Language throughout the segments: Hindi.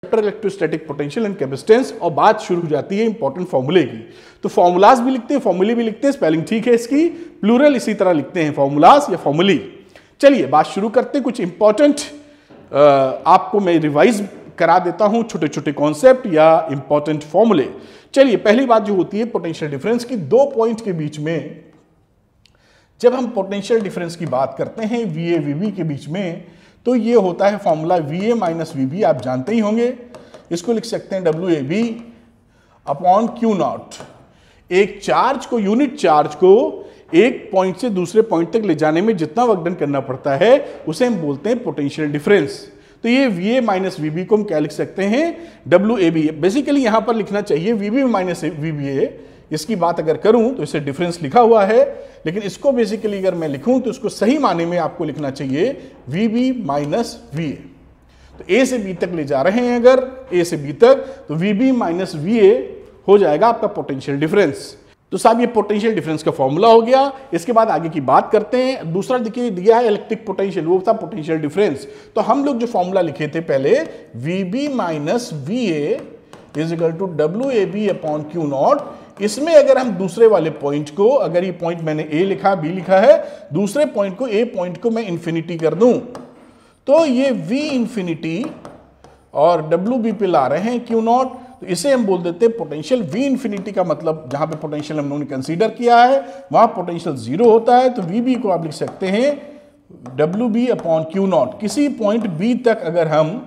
Chapter electrostatic potential and capacitance और बात शुरू हो जाती है इंपॉर्टेंट फॉर्मूले की। तो फॉर्मूलाज भी लिखते हैं, फॉर्मूले भी लिखते हैं, स्पेलिंग ठीक है इसकी, प्लूरल इसी तरह लिखते हैं, फॉर्मूलाज या फॉर्मूली। चलिए बात शुरू करते हैं। कुछ इंपॉर्टेंट आपको मैं रिवाइज करा देता हूं, छोटे छोटे कॉन्सेप्ट या इंपॉर्टेंट फॉर्मूले। चलिए पहली बात जो होती है पोटेंशियल डिफरेंस की, दो पॉइंट के बीच में जब हम पोटेंशियल डिफरेंस की बात करते हैं VA VB के बीच में, तो ये होता है फॉर्मूला VA माइनस VB, आप जानते ही होंगे। इसको लिख सकते हैं WAB अपॉन Q0। एक चार्ज को, यूनिट चार्ज को एक पॉइंट से दूसरे पॉइंट तक ले जाने में जितना वर्क डन करना पड़ता है उसे हम बोलते हैं पोटेंशियल डिफरेंस। तो ये VA माइनस VB को हम क्या लिख सकते हैं, WAB। बेसिकली यहां पर लिखना चाहिए VB माइनस VBA। इसकी बात अगर करूं तो इसे डिफरेंस लिखा हुआ है, लेकिन इसको बेसिकली अगर मैं लिखूं तो इसको सही माने में आपको लिखना चाहिए VB माइनस VA। तो A से B तक ले जा रहे हैं अगर A से B तक, तो VB माइनस VA हो जाएगा आपका पोटेंशियल डिफरेंस। तो साहब ये पोटेंशियल डिफरेंस का फॉर्मूला हो गया। इसके बाद आगे की बात करते हैं। दूसरा देखिए दिया है इलेक्ट्रिक पोटेंशियल, वो था पोटेंशियल डिफरेंस। तो हम लोग जो फॉर्मूला लिखे थे पहले, VB minus VA is equal to WAB upon Q0। इसमें अगर हम दूसरे वाले पॉइंट को, अगर ये पॉइंट मैंने A लिखा, B लिखा है, दूसरे पॉइंट को, A पॉइंट को मैं इंफिनिटी कर दूं, तो ये V इंफिनिटी और WB पे ला रहे हैं Q0, तो इसे हम बोल देते हैं पोटेंशियल। V इंफिनिटी का मतलब जहां पे पोटेंशियल हम लोगों ने कंसीडर किया है वहां पोटेंशियल 0 होता है, तो VB को आप लिख सकते हैं WB अपॉन Q0। किसी पॉइंट B तक अगर हम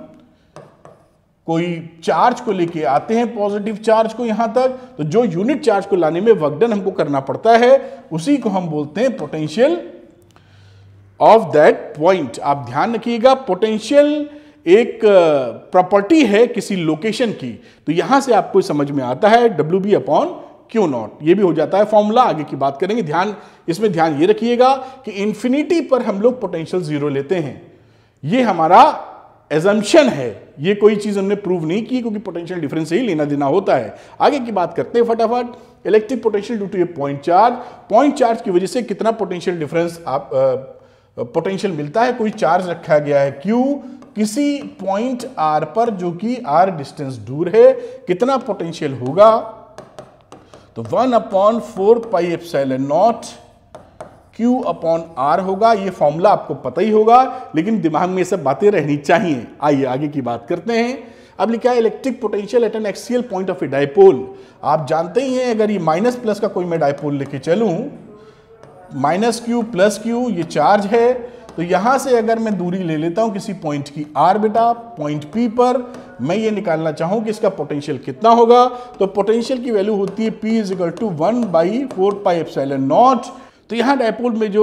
कोई चार्ज को लेके आते हैं, पॉजिटिव चार्ज को यहां तक, तो जो यूनिट चार्ज को लाने में वर्क डन हमको करना पड़ता है उसी को हम बोलते हैं पोटेंशियल ऑफ दैट पॉइंट। आप ध्यान रखिएगा, पोटेंशियल एक प्रॉपर्टी है किसी लोकेशन की, तो यहां से आपको समझ में आता है WB अपॉन Q0। ये भी हो जाता है फॉर्मूला, आगे की बात करेंगे। ध्यान इसमें ध्यान ये रखिएगा कि इंफिनिटी पर हम लोग पोटेंशियल 0 लेते हैं, ये हमारा एजम्पशन है, ये कोई चीज हमने प्रूव नहीं की, क्योंकि पोटेंशियल डिफरेंस से ही लेना देना होता है। आगे की बात करते हैं फटाफट। Electric potential due to a point charge, point charge की वजह से कितना पोटेंशियल डिफरेंस आप पोटेंशियल मिलता है। कोई चार्ज रखा गया है Q किसी पॉइंट R पर, जो कि R डिस्टेंस दूर है, कितना पोटेंशियल होगा, तो 1 upon 4 pi epsilon not Q upon R होगा। ये फॉर्मूला आपको पता ही होगा, लेकिन दिमाग में ये सब बातें रहनी चाहिए। आइए आगे की बात करते हैं। अब लिखा है electric potential at N axial point of A dipole. आप जानते ही हैं, अगर ये माइनस प्लस का कोई मैं डायपोल लेके चलूं, माइनस Q प्लस Q ये चार्ज है, तो यहां से अगर मैं दूरी ले लेता हूं किसी पॉइंट की R बेटा, पॉइंट P पर, मैं ये निकालना चाहूं कि इसका पोटेंशियल कितना होगा, तो पोटेंशियल की वैल्यू होती है P is equal to 1/4 pi epsilon naught. तो यहां डायपोल में जो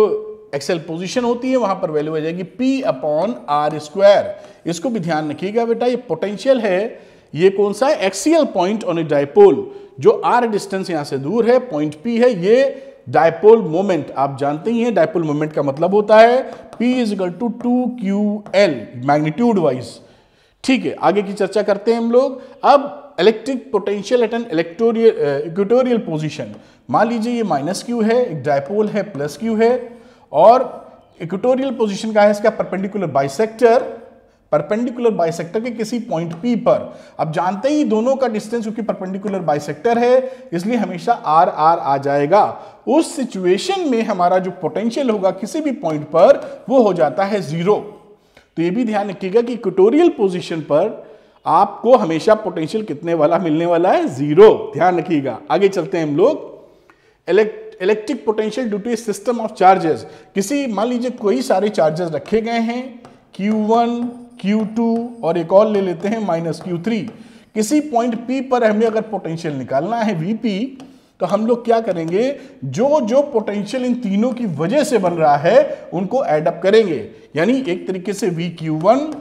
एक्सेल पोजीशन होती है वहां पर वैल्यू आ जाएगी P अपॉन R स्क्वायर। इसको भी ध्यान रखिएगा बेटा, ये पोटेंशियल है, ये कौन सा है, axial point on A dipole, जो R डिस्टेंस यहां से दूर है, पॉइंट P है, ये डायपोल मोमेंट। आप जानते ही हैं डायपोल मोमेंट का मतलब होता है P is equal to 2QL magnitude wise. ठीक है, आगे की चर्चा करते हैं हम लोग। अब electric potential at an equatorial position, मान लीजिए ये माइनस Q है, एक डायपोल है प्लस Q है, और इक्वेटोरियल पोजीशन का है इसका परपेंडिकुलर बाइसेक्टर, परपेंडिकुलर बाइसेक्टर के किसी पॉइंट P पर। अब जानते ही दोनों का डिस्टेंस क्योंकि परपेंडिकुलर बाइसेक्टर है, इसलिए हमेशा R R आ जाएगा। उस सिचुएशन में हमारा जो पोटेंशियल होगा किसी भी पॉइंट पर वो हो जाता है 0। तो ये भी ध्यान रखिएगा कि इक्वेटोरियल पोजीशन पर आपको हमेशा पोटेंशियल कितने वाला मिलने वाला है, 0। ध्यान रखिएगा। आगे चलते हैं हम लोग। Electric potential due to a system of charges, किसी मान लीजिए कोई सारे चार्जेस रखे गए हैं, Q1 Q2 और एक और ले लेते हैं माइनस Q3। किसी पॉइंट P पर हमें अगर पोटेंशियल निकालना है VP, तो हम लोग क्या करेंगे, जो जो पोटेंशियल इन तीनों की वजह से बन रहा है उनको ऐड अप करेंगे। यानी एक तरीके से VQ1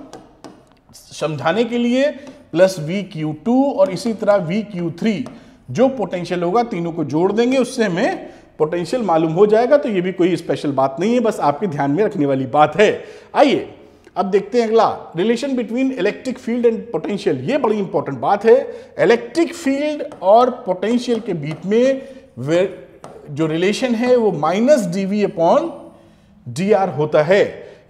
समझाने के लिए प्लस VQ2 और इसी तरह VQ3, जो पोटेंशियल होगा तीनों को जोड़ देंगे, उससे हमें पोटेंशियल मालूम हो जाएगा। तो ये भी कोई स्पेशल बात नहीं है, बस आपके ध्यान में रखने वाली बात है। आइए अब देखते हैं अगला, relation between electric field and potential. ये बड़ी इंपॉर्टेंट बात है। इलेक्ट्रिक फील्ड और पोटेंशियल के बीच में जो रिलेशन है वो माइनस dV अपॉन dr होता है।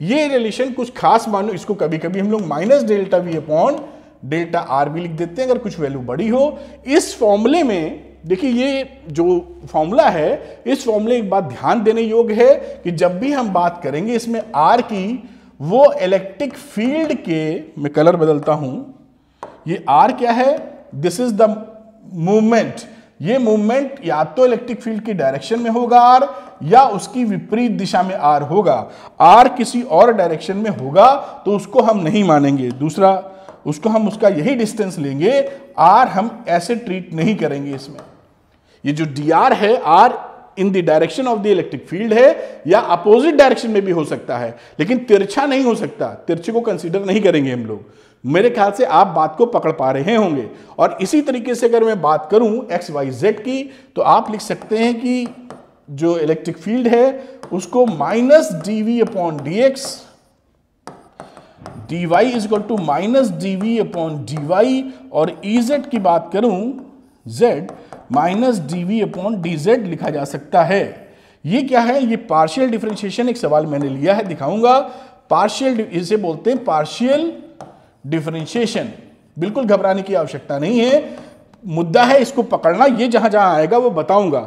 ये रिलेशन कुछ खास मानो, इसको कभी कभी हम लोग minus delta V upon delta R भी लिख देते हैं अगर कुछ वैल्यू बड़ी हो। इस फॉर्मूले में देखिए, ये जो फॉर्मूला है, इस फॉर्मूले एक बात ध्यान देने योग्य है कि जब भी हम बात करेंगे इसमें आर की, वो इलेक्ट्रिक फील्ड के, मैं कलर बदलता हूं, ये आर क्या है, दिस इज द मूवमेंट। ये मूवमेंट या तो इलेक्ट्रिक फील्ड की डायरेक्शन में होगा आर, या उसकी विपरीत दिशा में आर होगा। आर किसी और डायरेक्शन में होगा तो उसको हम नहीं मानेंगे, दूसरा उसको हम उसका यही डिस्टेंस लेंगे। आर हम ऐसे ट्रीट नहीं करेंगे इसमें। ये जो डी आर है, r in the direction of the electric field है, या अपोजिट डायरेक्शन में भी हो सकता है, लेकिन तिरछा नहीं हो सकता। तिरछे को कंसीडर नहीं करेंगे हम लोग। मेरे ख्याल से आप बात को पकड़ पा रहे होंगे। और इसी तरीके से अगर मैं बात करूं एक्स वाई जेड की, तो आप लिख सकते हैं कि जो इलेक्ट्रिक फील्ड है उसको minus d v upon d x, d y is equal to minus d v upon d y, और ई जेड की बात करूं z minus d v upon d z लिखा जा सकता है। ये क्या है, ये पार्शियल डिफरेंशिएशन, एक सवाल मैंने लिया है, दिखाऊंगा। पार्शियल, इसे बोलते हैं पार्शियल डिफरेंशिएशन। बिल्कुल घबराने की आवश्यकता नहीं है, मुद्दा है इसको पकड़ना। ये जहां जहां आएगा वो बताऊंगा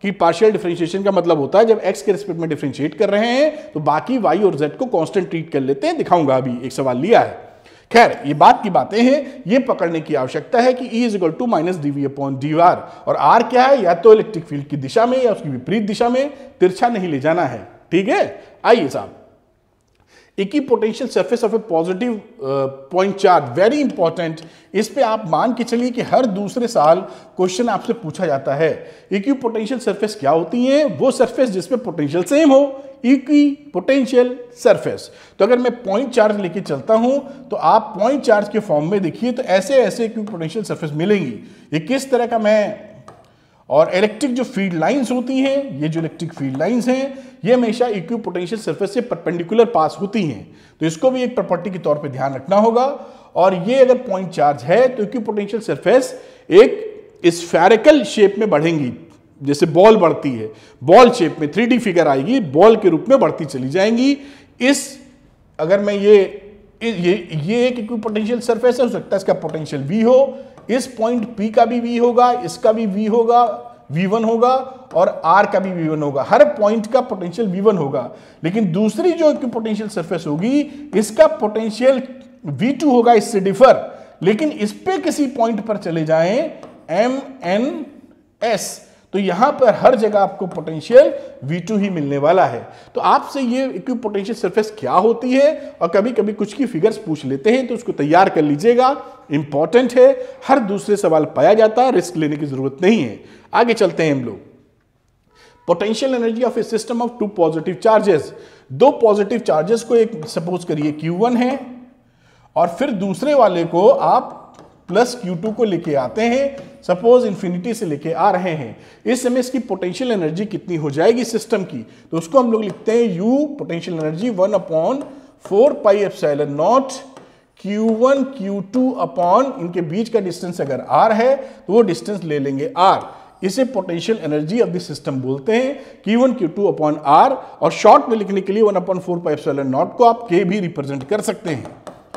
कि पार्शियल डिफरेंशिएशन का मतलब होता है जब x के रिस्पेक्ट में डिफरेंशिएट कर रहे हैं तो बाकी y और z को कांस्टेंट ट्रीट कर लेते हैं, दिखाऊंगा। अभी एक सवाल लिया है। खैर, ये बात की बातें हैं, ये पकड़ने की आवश्यकता है कि E is equal to minus d v upon d r, और R क्या है, या तो इलेक्ट्रिक फील्ड की दिशा में या उसकी विपरीत दिशा में, तिरछा नहीं ले जाना है। ठीक है, आइए साहब, equipotential surface of A positive point charge, very important. इस पे आप मान के चलिए कि हर दूसरे साल क्वेश्चन आपसे पूछा जाता है। इक्विपोटेंशियल सरफेस क्या होती है, वो सरफेस जिसपे पोटेंशियल सेम हो, इक्विपोटेंशियल सरफेस। तो अगर मैं पॉइंट चार्ज लेके चलता हूं तो आप पॉइंट चार्ज के फॉर्म में देखिए तो ऐसे ऐसे इक्विपोटेंशियल सरफेस मिलेंगी। ये किस तरह का, मैं, और इलेक्ट्रिक जो फील्ड लाइंस होती हैं, ये जो इलेक्ट्रिक फील्ड लाइंस हैं, ये हमेशा इक्विपोटेंशियल सरफेस से परपेंडिकुलर पास होती हैं। तो इसको भी एक प्रॉपर्टी के तौर पे ध्यान रखना होगा। और ये अगर पॉइंट चार्ज है तो इक्विपोटेंशियल सरफेस एक स्फेरिकल शेप में बढ़ेंगी, जैसे बॉल बढ़ती है, बॉल शेप में 3D फिगर आएगी, बॉल के रूप में बढ़ती चली जाएंगी। अगर मैं ये एक इक्विपोटेंशियल सरफेस है, हो सकता है इसका पोटेंशियल V हो, इस पॉइंट P का भी V होगा, इसका भी V होगा, V1 होगा, और R का भी V1 होगा। हर पॉइंट का पोटेंशियल V1 होगा। लेकिन दूसरी जो इक्विपोटेंशियल सरफेस होगी, इसका पोटेंशियल V2 होगा, इससे डिफर। लेकिन इस पे किसी पॉइंट पर चले जाएं MNS, तो यहां पर हर जगह आपको पोटेंशियल V2 ही मिलने वाला है। तो आपसे ये इक्विपोटेंशियल सरफेस क्या होती है, और कभी कभी कुछ की फिगर्स पूछ लेते हैं, तो उसको तैयार कर लीजिएगा, इंपॉर्टेंट है। हर दूसरे सवाल पाया जाता है, रिस्क लेने की जरूरत नहीं है। आगे चलते हैं हम लोग। Potential energy of a system of two positive charges, दो पॉजिटिव चार्जेस को, एक सपोज करिए Q1 है, और फिर दूसरे वाले को आप प्लस Q2 को लेके आते हैं, सपोज इंफिनिटी से लेके आ रहे हैं। इस समय इसकी पोटेंशियल एनर्जी कितनी हो जाएगी सिस्टम की, तो उसको हम लोग लिखते हैं U potential energy 1/4 pi epsilon naught Q1 Q2 upon, इनके बीच का डिस्टेंस अगर R है तो वो डिस्टेंस ले लेंगे R। इसे potential energy of the system बोलते हैं, Q1 Q2 अपॉन R। और शॉर्ट में लिखने के लिए 1/4 पाई एप्सिलॉन नॉट को आप K भी रिप्रेजेंट कर सकते हैं,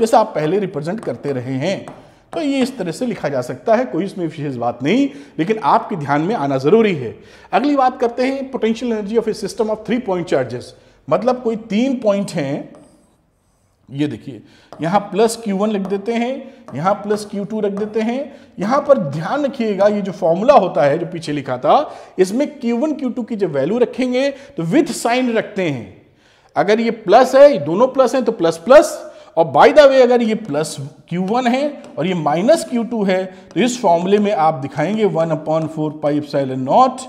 जैसा आप पहले रिप्रेजेंट करते रहे हैं। तो ये इस तरह से लिखा जा सकता है, कोई इसमें विशेष बात नहीं, लेकिन आपके ध्यान में आना जरूरी है। अगली बात करते हैं potential energy of a system of 3 point charges. मतलब कोई 3 पॉइंट हैं, ये देखिए, यहां प्लस Q1 लिख देते हैं, यहां प्लस Q2 रख देते हैं। यहां पर ध्यान रखिएगा, ये जो फॉर्मूला होता है जो पीछे लिखा था, इसमें Q1 Q2 की जब वैल्यू रखेंगे तो विथ साइन रखते हैं। अगर ये प्लस है, ये दोनों प्लस हैं, तो प्लस प्लस, और बाय द वे अगर ये प्लस Q1 है और ये माइनस Q2 है, तो इस फॉर्मूले में आप दिखाएंगे 1/4 pi epsilon not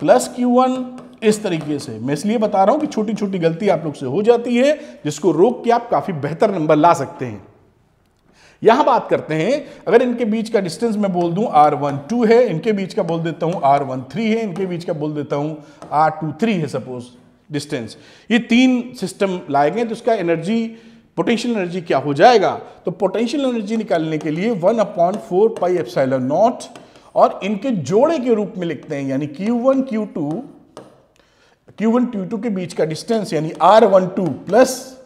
plus Q1, इस तरीके से। मैं इसलिए बता रहा हूं कि छोटी छोटी गलती आप लोग से हो जाती है, जिसको रोक के आप काफी बेहतर नंबर ला सकते हैं। यहां बात करते हैं, अगर इनके बीच का डिस्टेंस मैं बोल दूं R12 है, इनके बीच का बोल देता हूं R13 है, इनके बीच का बोल देता हूं R23 है, सपोज डिस्टेंस। ये 3 सिस्टम लाए गए, तो इसका एनर्जी, पोटेंशियल एनर्जी क्या हो जाएगा, तो पोटेंशियल एनर्जी निकालने के लिए 1/4 पाई एप्सिलॉन नॉट, और इनके जोड़े के रूप में लिखते हैं, यानी Q1 Q2 के बीच का डिस्टेंस यानी R12 प्लस,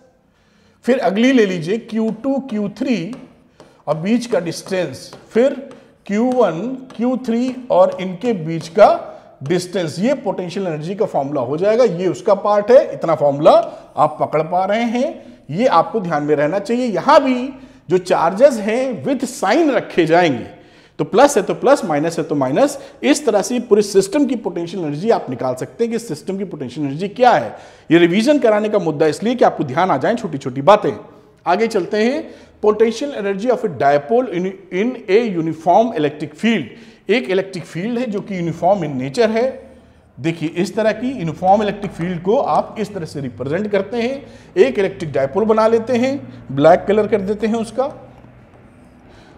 फिर अगली ले लीजिए Q2 Q3 और बीच का डिस्टेंस, फिर Q1 Q3 और इनके बीच का डिस्टेंस, ये पोटेंशियल एनर्जी का फॉर्मूला हो जाएगा। ये उसका पार्ट है, इतना फॉर्मूला आप पकड़ पा रहे हैं, ये आपको ध्यान में रहना चाहिए। यहां भी जो चार्जेस हैं विद साइन रखे जाएंगे, तो प्लस है तो प्लस, माइनस है तो माइनस। इस तरह से पूरे सिस्टम की पोटेंशियल एनर्जी आप निकाल सकते हैं कि सिस्टम की पोटेंशियल एनर्जी क्या है। ये रिवीजन कराने का मुद्दा इसलिए कि आपको ध्यान आ जाए छोटी छोटी बातें। आगे चलते हैं। Potential energy of A dipole in a uniform electric field. एक इलेक्ट्रिक फील्ड है जो कि यूनिफॉर्म इन नेचर है। देखिए इस तरह की यूनिफॉर्म इलेक्ट्रिक फील्ड को आप इस तरह से रिप्रेजेंट करते हैं। एक इलेक्ट्रिक डायपोल बना लेते हैं, ब्लैक कलर कर देते हैं उसका।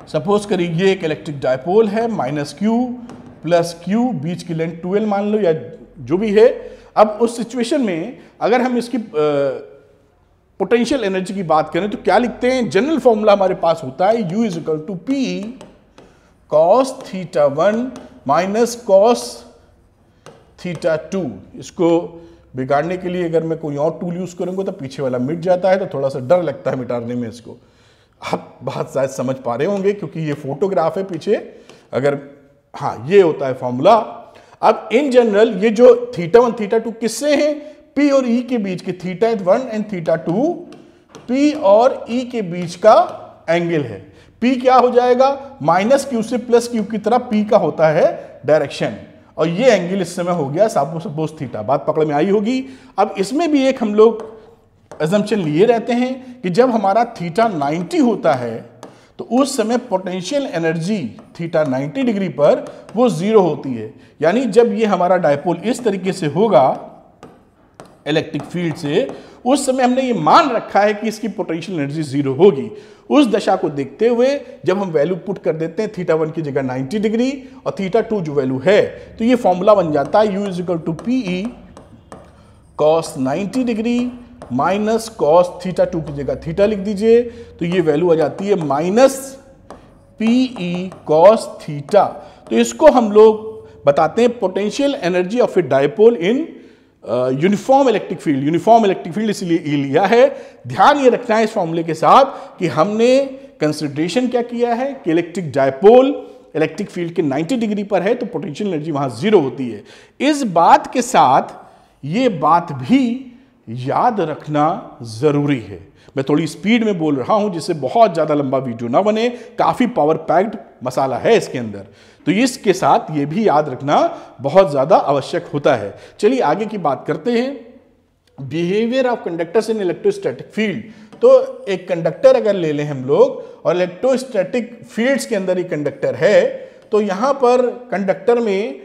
सपोज करिए ये एक इलेक्ट्रिक डायपोल है, -q प्लस q, बीच की लेंथ 2l मान लो या जो भी है। अब उस सिचुएशन में अगर हम इसकी पोटेंशियल एनर्जी की बात करें तो क्या लिखते हैं? जनरल फॉर्मूला हमारे पास होता है u = p cos θ1 minus cos θ2। इसको बिगाड़ने के लिए अगर मैं कोई और टूल यूज करूंगा तो पीछे वाला मिट जाता है, तो थोड़ा सा डर लगता है मिटाने में इसको। आप बात शायद समझ पा रहे होंगे क्योंकि ये फोटोग्राफ है पीछे। अगर हाँ, ये होता है फॉर्मूला। अब इन जनरल ये जो θ1 θ2 किससे हैं? P और E के बीच के θ1 एंड θ2 P और E के बीच का एंगल है। P क्या हो जाएगा? -q से +q की तरफ P का होता है डायरेक्शन, और ये एंगल इस समय हो गया सपोज थीटा। बात पकड़ में आई होगी। अब इसमें भी एक हम लोग अजम्पशन लिए रहते हैं कि जब हमारा थीटा 90 होता है तो उस समय पोटेंशियल एनर्जी थीटा 90 डिग्री पर वो 0 होती है। यानी जब ये हमारा डायपोल इस तरीके से होगा इलेक्ट्रिक फील्ड से, उस समय हमने ये मान रखा है कि इसकी पोटेंशियल एनर्जी 0 होगी। उस दशा को देखते हुए जब हम वैल्यू पुट कर देते हैं θ1 की जगह 90 डिग्री और θ2 जो वैल्यू है, तो ये फॉर्मूला बन जाता है u = PE cos 90 degree minus cos θ2 की जगह थीटा लिख दीजिए, तो ये वैल्यू आ जाती है -PE cos θ। तो इसको हम लोग बताते हैं potential energy of A dipole in uniform electric field. Uniform electric field इसलिए ई लिया है। ध्यान ये रखना है इस फॉर्मूले के साथ कि हमने कंसिडरेशन क्या किया है कि इलेक्ट्रिक डायपोल इलेक्ट्रिक फील्ड के 90 डिग्री पर है तो पोटेंशियल एनर्जी वहां 0 होती है। इस बात के साथ ये बात भी याद रखना जरूरी है। मैं थोड़ी स्पीड में बोल रहा हूं जिससे बहुत ज्यादा लंबा वीडियो ना बने, काफी पावर पैक्ड मसाला है इसके अंदर, तो इसके साथ ये भी याद रखना बहुत ज्यादा आवश्यक होता है। चलिए आगे की बात करते हैं। Behaviour of conductors in electrostatic field. तो एक कंडक्टर अगर ले लें हम लोग और इलेक्ट्रोस्टैटिक फील्ड्स के अंदर ही कंडक्टर है, तो यहां पर कंडक्टर में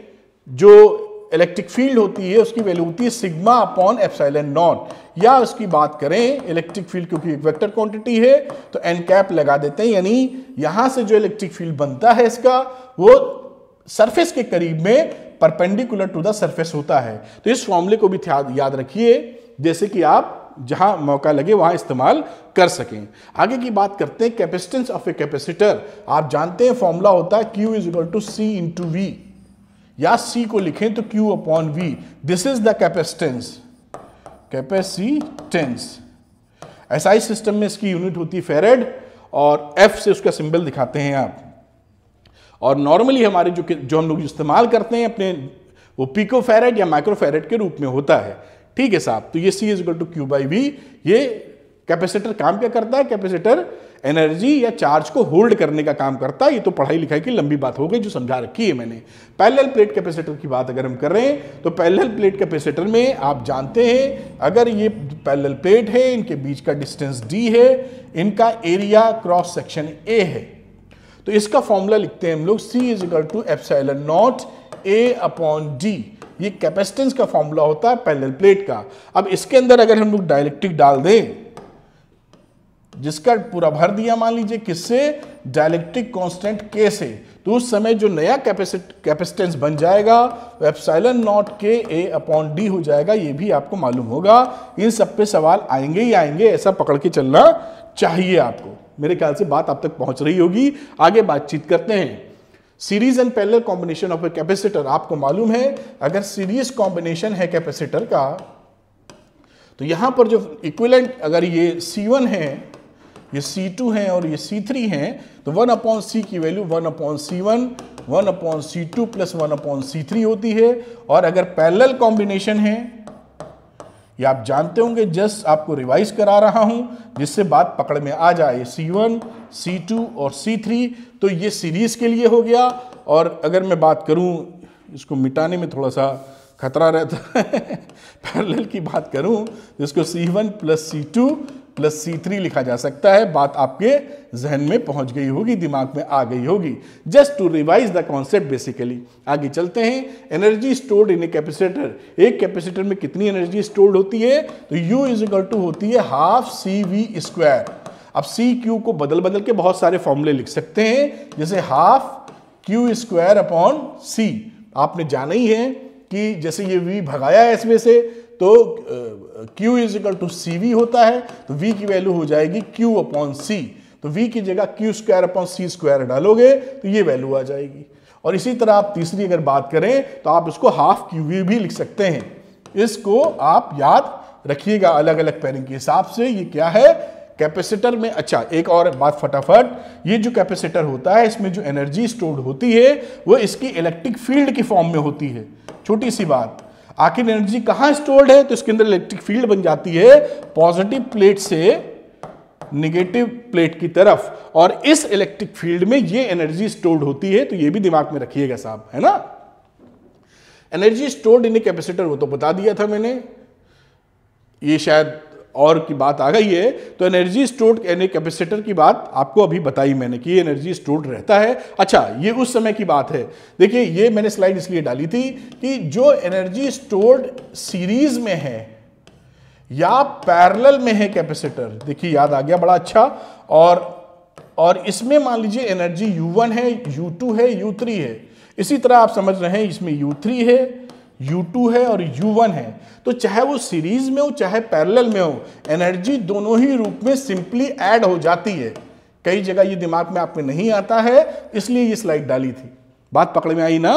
जो इलेक्ट्रिक फील्ड होती है उसकी वैल्यू होती है σ/ε0, या उसकी बात करें इलेक्ट्रिक फील्ड क्योंकि एक वेक्टर क्वांटिटी है तो n कैप लगा देते हैं, यानी यहां से जो इलेक्ट्रिक फील्ड बनता है इसका वो सरफेस के करीब में परपेंडिकुलर टू द सरफेस होता है। तो इस फॉर्मूले को भी याद रखिए जैसे कि आप जहां मौका लगे वहां इस्तेमाल कर सकें। आगे की बात करते हैं कैपेसिटेंस ऑफ ए कैपेसिटर। आप जानते हैं फॉर्मूला होता है Q = C × V, या C को लिखें तो Q/V। This is the capacitance. SI system में इसकी यूनिट होती है फेरेड और F से उसका सिंबल दिखाते हैं आप। और नॉर्मली हमारे जो हम लोग इस्तेमाल करते हैं अपने वो पिको फेरेड या माइक्रो फेरेड के रूप में होता है। ठीक है साहब। तो ये C = Q/V। ये कैपेसिटर काम क्या करता है? कैपेसिटर एनर्जी या चार्ज को होल्ड करने का काम करता है। ये तो पढ़ाई लिखाई की लंबी बात हो गई जो समझा रखी है मैंने। पैरेलल प्लेट कैपेसिटर की बात अगर हम कर रहे हैं तो पैरेलल प्लेट कैपेसिटर में आप जानते हैं अगर ये पैरेलल प्लेट है, इनके बीच का डिस्टेंस d है, इनका एरिया क्रॉस सेक्शन a है, तो इसका फॉर्मूला लिखते हैं हम लोग C = ε0 A/d। ये कैपेसिटेंस का फॉर्मूला होता है पैरेलल प्लेट का। अब इसके अंदर अगर हम लोग डाइलेक्ट्रिक डाल दें जिसका पूरा भर दिया मान लीजिए किससे? डाइलेक्ट्रिक कांस्टेंट K से, तो उस समय जो नया कैपेसिटेंस बन जाएगा वो ε0 K A/d हो जाएगा। ये भी आपको मालूम होगा। इन सब पे सवाल आएंगे ही आएंगे, ऐसा पकड़ के चलना चाहिए आपको। मेरे ख्याल से बात आप तक पहुंच रही होगी। आगे बातचीत करते हैं। Series and parallel combination of a capacitor. आपको मालूम है अगर सीरीज कॉम्बिनेशन है कैपेसिटर का तो यहां पर जो इक्विवेलेंट अगर ये C1 है ये C2 हैं और ये C3 हैं, तो 1/C की value 1/C1 1/C2 plus 1/C3 होती है। और अगर पैरेलल कॉम्बिनेशन है, ये आप जानते होंगे, जस्ट आपको रिवाइज करा रहा हूं जिससे बात पकड़ में आ जाए। C1 C2 और C3, तो ये सीरीज के लिए हो गया। और अगर मैं बात करूं, इसको मिटाने में थोड़ा सा खतरा रहता है पैरेलल की बात करूं तो इसको C1 plus C2 plus C3 लिखा जा सकता है। बात आपके जहन में पहुंच गई होगी, दिमाग में आ गई होगी। Just to revise the concept basically. आगे चलते हैं। Energy stored in a capacitor, एक कैपेसिटर में कितनी एनर्जी स्टोर्ड होती है? तो U इज इक्वल टू होती है हाफ CV²। अब CQ को बदल बदल के बहुत सारे फॉर्मूले लिख सकते हैं, जैसे हाफ Q²/C। आपने जाना ही है कि जैसे ये V भगाया है इसमें से, तो Q is equal to CV होता है, तो V की वैल्यू हो जाएगी Q/C। तो V की जगह Q²/C² डालोगे तो ये वैल्यू आ जाएगी। और इसी तरह आप तीसरी अगर बात करें तो आप इसको हाफ QV भी लिख सकते हैं। इसको आप याद रखिएगा अलग अलग पेयरिंग के हिसाब से। ये क्या है कैपेसिटर में। अच्छा, एक और बात फटाफट, ये जो कैपेसिटर होता है इसमें जो एनर्जी स्टोर्ड होती है वो इसकी इलेक्ट्रिक फील्ड की फॉर्म में होती है। छोटी सी बात, आखिर एनर्जी कहां स्टोर्ड है? तो इसके अंदर इलेक्ट्रिक फील्ड बन जाती है पॉजिटिव प्लेट से नेगेटिव प्लेट की तरफ, और इस इलेक्ट्रिक फील्ड में ये एनर्जी स्टोर्ड होती है। तो ये भी दिमाग में रखिएगा साहब, है ना। Energy stored in a capacitor वो तो बता दिया था मैंने, ये शायद और की बात आ गई है। तो energy stored in a capacitor की बात आपको अभी बताई मैंने कि एनर्जी स्टोर्ड रहता है। अच्छा, ये उस समय की बात है। देखिए, ये मैंने स्लाइड इसलिए डाली थी कि जो एनर्जी स्टोर्ड सीरीज में है या पैरेलल में है कैपेसिटर, देखिए याद आ गया, बड़ा अच्छा। और इसमें मान लीजिए एनर्जी U1 है, U2 है, U3 है। इसी तरह आप समझ रहे हैं इसमें U3 है, U2 है और U1 है। तो चाहे वो सीरीज में हो चाहे पैरेलल में हो, एनर्जी दोनों ही रूप में सिंपली ऐड हो जाती है। कई जगह ये दिमाग में आपके नहीं आता है, इसलिए ये स्लाइड डाली थी। बात पकड़ में आई ना।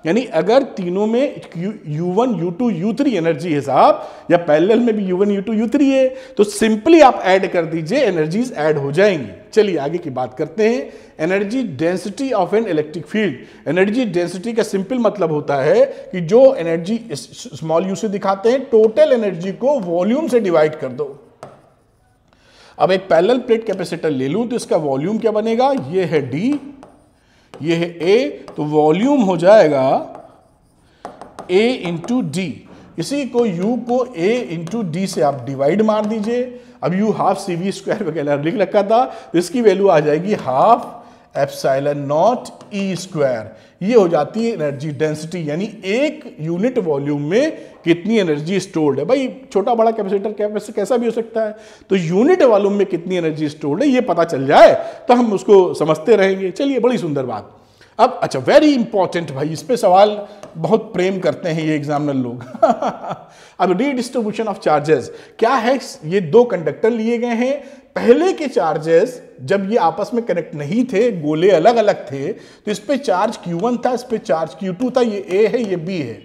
यानी अगर तीनों में U1 U2 U3 एनर्जी है साहब, या पैरेलल में भी U1 U2 U3 है, तो सिंपली आप ऐड कर दीजिए, एनर्जीज ऐड हो जाएंगी। चलिए आगे की बात करते हैं। Energy density of N electric field. Energy density का सिंपल मतलब होता है कि जो एनर्जी स्मॉल यू से दिखाते हैं, टोटल एनर्जी को वॉल्यूम से डिवाइड कर दो। अब एक पैरेलल प्लेट कैपेसिटर ले लूं तो इसका वॉल्यूम क्या बनेगा? ये है D, ये है A, तो वॉल्यूम हो जाएगा A इंटू D। इसी को U को A इंटू D से आप डिवाइड मार दीजिए। अब U हाफ CV² वगैरह लिख रखा था, तो इसकी वैल्यू आ जाएगी हाफ ε0E²। ये हो जाती है एनर्जी डेंसिटी, यानी एक यूनिट वॉल्यूम में कितनी एनर्जी स्टोर्ड है। भाई छोटा बड़ा कैपेसिटर कैसा भी हो सकता है, तो यूनिट वॉल्यूम में कितनी एनर्जी स्टोर्ड है ये पता चल जाए तो हम उसको समझते रहेंगे। चलिए, बड़ी सुंदर बात। अब अच्छा, वेरी इंपॉर्टेंट भाई, इस पे सवाल बहुत प्रेम करते हैं ये एग्जामिनर लोग अब रीडिस्ट्रीब्यूशन ऑफ चार्जेस क्या है? ये दो कंडक्टर लिए गए हैं। पहले के चार्जेस जब ये आपस में कनेक्ट नहीं थे, गोले अलग अलग थे, तो इस पे चार्ज Q1 था, इस पे चार्ज Q2 था, ये A है, ये B है।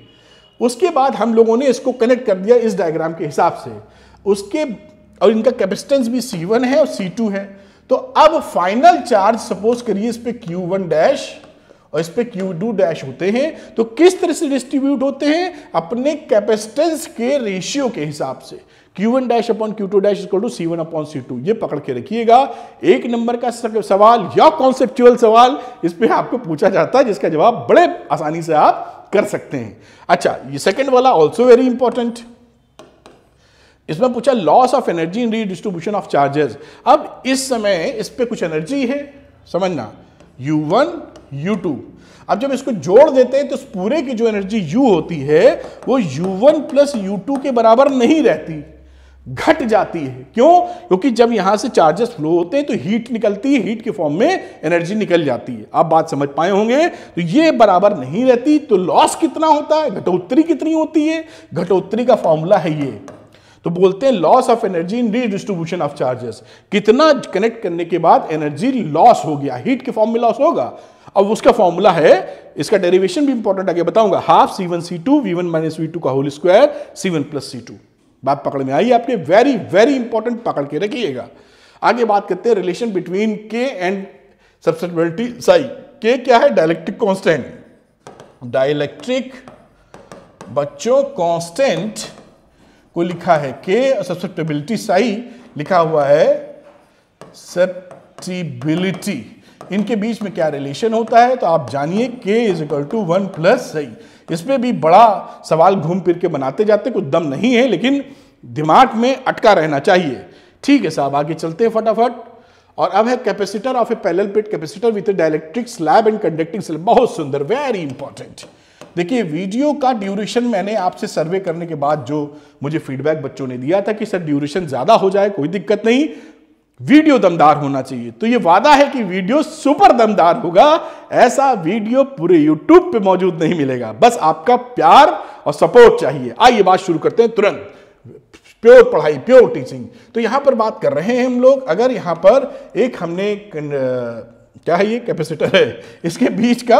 उसके बाद हम लोगों ने इसको कनेक्ट कर दिया इस डायग्राम के हिसाब से। उसके और इनका कैपेसिटेंस भी C1 है और C2 है। तो अब फाइनल चार्ज सपोज करिए इस पे Q1 डैश और इस पे Q2 डैश होते हैं, तो किस तरह से डिस्ट्रीब्यूट होते हैं? अपने कैपेसिटेंस के रेशियो के हिसाब से। Q1 dash upon Q2 dash equal to C1 upon C2। ये पकड़ के रखिएगा। एक नंबर का सवाल या कॉन्सेप्चुअल सवाल इस पे आपको पूछा जाता है, जिसका जवाब बड़े आसानी से आप कर सकते हैं। अच्छा, ये सेकंड वाला ऑल्सो वेरी इंपॉर्टेंट। इसमें पूछा loss of energy in redistribution of charges. अब इस समय इस पे कुछ एनर्जी है, समझना, U1 U2। अब जब इसको जोड़ देते हैं तो इस पूरे की जो एनर्जी U होती है वो U1 प्लस U2 के बराबर नहीं रहती, घट जाती है। क्यों? क्योंकि जब यहां से चार्जेस फ्लो होते हैं तो हीट निकलती है, हीट के फॉर्म में एनर्जी निकल जाती है। आप बात समझ पाए होंगे। तो ये बराबर नहीं रहती, तो लॉस कितना होता है? घटोत्तरी कितनी होती है? घटोत्तरी का फॉर्मूला है ये। तो बोलते हैं loss of energy in redistribution of charges. कितना कनेक्ट करने के बाद एनर्जी लॉस हो गया, हीट के फॉर्म में लॉस होगा। अब उसका फॉर्मूला है, इसका डेरिवेशन भी इंपॉर्टेंट आगे बताऊंगा, half C1 C2 V1 minus V2 का whole square C1 plus C2। बात पकड़ में आई आपके? वेरी वेरी इंपॉर्टेंट, पकड़ के रखिएगा। आगे बात करते हैं रिलेशन बिटवीन के एंड सब्सटेबिलिटी साई। के क्या है? Dielectric constant. डाइलेक्ट्रिक बच्चों कांस्टेंट को लिखा है के, और सब्सटेबिलिटी साई लिखा हुआ है सब्सटेबिलिटी। इनके बीच में क्या रिलेशन होता है? तो आप जानिए k is equal to 1 plus psi. इसमें भी बड़ा सवाल घूम फिर के बनाते जाते, कुछ दम नहीं है, लेकिन दिमाग में अटका रहना चाहिए। ठीक है साहब, आगे चलते हैं फटाफट। और अब है capacitor of A parallel plate capacitor with dielectric slab and conducting slab. बहुत सुंदर, वेरी इंपॉर्टेंट। देखिए वीडियो का ड्यूरेशन मैंने आपसे सर्वे करने के बाद जो मुझे फीडबैक बच्चों ने दिया था कि सर ड्यूरेशन ज्यादा हो जाए कोई दिक्कत नहीं, वीडियो दमदार होना चाहिए। तो ये वादा है कि वीडियो सुपर दमदार होगा। ऐसा वीडियो पूरे YouTube पे मौजूद नहीं मिलेगा, बस आपका प्यार और सपोर्ट चाहिए। आइए बात शुरू करते हैं तुरंत। प्योर पढ़ाई, प्योर टीचिंग। तो यहां पर बात कर रहे हैं हम लोग, अगर यहां पर एक हमने क्या है, ये कैपेसिटर है, इसके बीच का